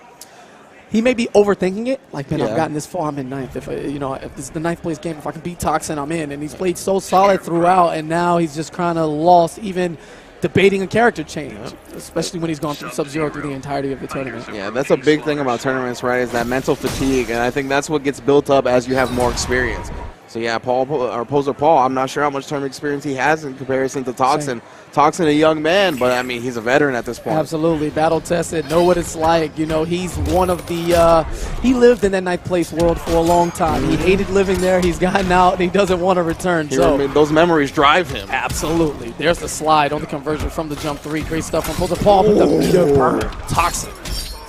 He may be overthinking it. I've gotten this far. I'm in 9th. If this is the 9th place game, if I can beat Toxin, I'm in. And he's played so solid throughout, and now he's just kind of lost even debating a character change, especially when he's gone through SubZero through the entirety of the tournament. Yeah, that's a big thing about tournaments, right, is that mental fatigue, and I think that's what gets built up as you have more experience. So yeah, Poser Paul, I'm not sure how much tournament experience he has in comparison to Toxin. Toxin, a young man, but I mean, he's a veteran at this point. Absolutely. Battle tested, know what it's like. You know, he's one of the, he lived in that ninth place world for a long time. He hated living there. He's gotten out, and he doesn't want to return. Those memories drive him. Absolutely. There's the slide on the conversion from the jump 3. Great stuff from Poser Paul with the meter burn. Toxin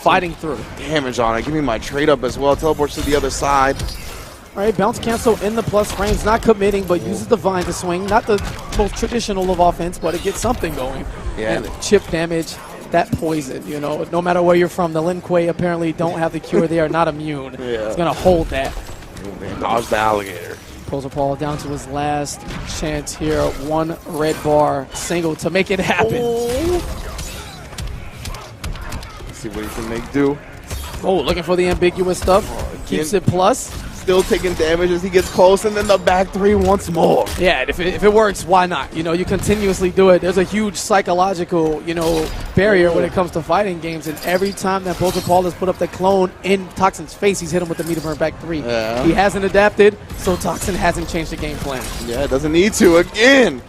fighting through. Damage on it. Give me my trade up as well. Teleports to the other side. All right, bounce cancel in the plus frames, not committing, but uses the vine to swing. Not the most traditional of offense, but it gets something going. Yeah. And chip damage, that poison, you know, no matter where you're from, the Lin Kuei apparently don't have the cure. They are not immune. Yeah. It's going to hold that. Dodge the alligator. Poser Paul down to his last chance here. One red bar single to make it happen. Let's see what he can make do. Oh, looking for the ambiguous stuff. Keeps it plus. Still taking damage as he gets close, and then the back 3 once more. Yeah, and if it works, why not? You know, you continuously do it. There's a huge psychological, you know, barrier when it comes to fighting games, and every time that Poser Paul has put up the clone in Toxin's face, he's hit him with the meter burn back 3. Yeah. He hasn't adapted, so Toxin hasn't changed the game plan. Yeah, it doesn't need to. Again,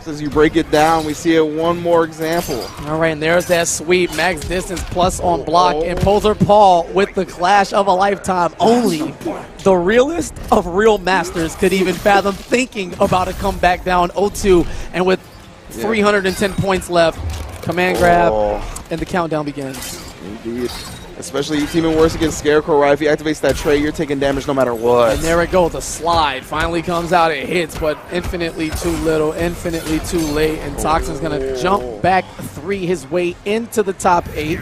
as you break it down, we see it one more example. All right, and there's that sweep, max distance plus on block, and Poser Paul with the clash of a lifetime. Only the realest of real masters could even fathom thinking about a comeback down 0-2, and with 310 points left, command grab, and the countdown begins. Indeed. Especially you teaming worse against Scarecrow, right? If he activates that tray, you're taking damage no matter what. And there it goes. The slide finally comes out. It hits, but infinitely too little, infinitely too late. And Toxin's going to jump back 3 his way into the top 8.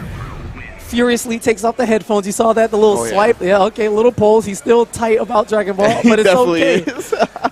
Furiously takes off the headphones. You saw that? The little swipe? Yeah, okay, little pulls. He's still tight about Dragon Ball, but it's okay.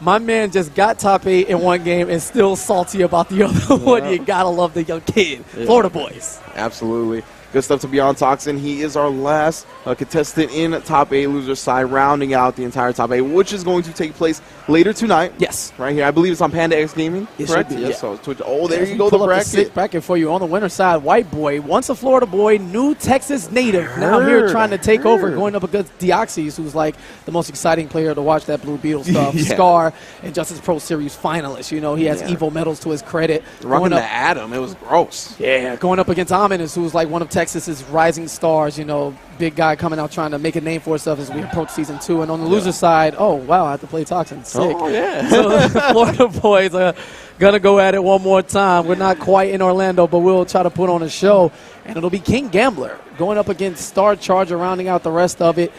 My man just got top 8 in one game and still salty about the other one. You got to love the young kid. Florida boys. Absolutely. Good stuff to be on Toxin. He is our last contestant in top 8 loser side, rounding out the entire top 8, which is going to take place later tonight. Yes. Right here. I believe it's on Panda X Gaming. It correct? should be, yes. yeah. So Twitch. Oh, there you go, the bracket. Bracket for you on the winner side. White boy, once a Florida boy, new Texas native, now here trying to take over, going up against Deoxys, who's like the most exciting player to watch that Blue Beetle stuff. Scar and Justice Pro Series finalist. You know, he has Evo medals to his credit. Rocking the Atom. It was gross. Yeah, going up against Ominous, who's like one of Texas's rising stars, you know, big guy coming out trying to make a name for himself as we approach season 2. And on the loser side, oh, wow, I have to play Toxin. Sick. Oh, yeah. So the Florida boys are going to go at it one more time. We're not quite in Orlando, but we'll try to put on a show. And it'll be King Gambler going up against Star Charger, rounding out the rest of it.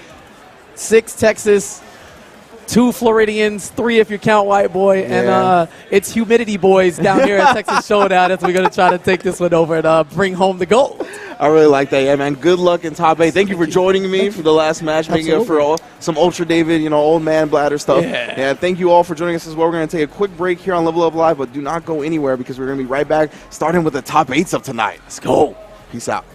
6 Texas, 2 Floridians, 3 if you count White Boy, and it's Humidity Boys down here at Texas Showdown as we're going to try to take this one over and bring home the gold. I really like that. Yeah, man. Good luck in top 8. Thank you for joining me for the last match, making up for some Ultra David, you know, old man bladder stuff. Yeah, thank you all for joining us as well. We're going to take a quick break here on Level Up Live, but do not go anywhere because we're going to be right back starting with the top 8s of tonight. Let's go. Peace out.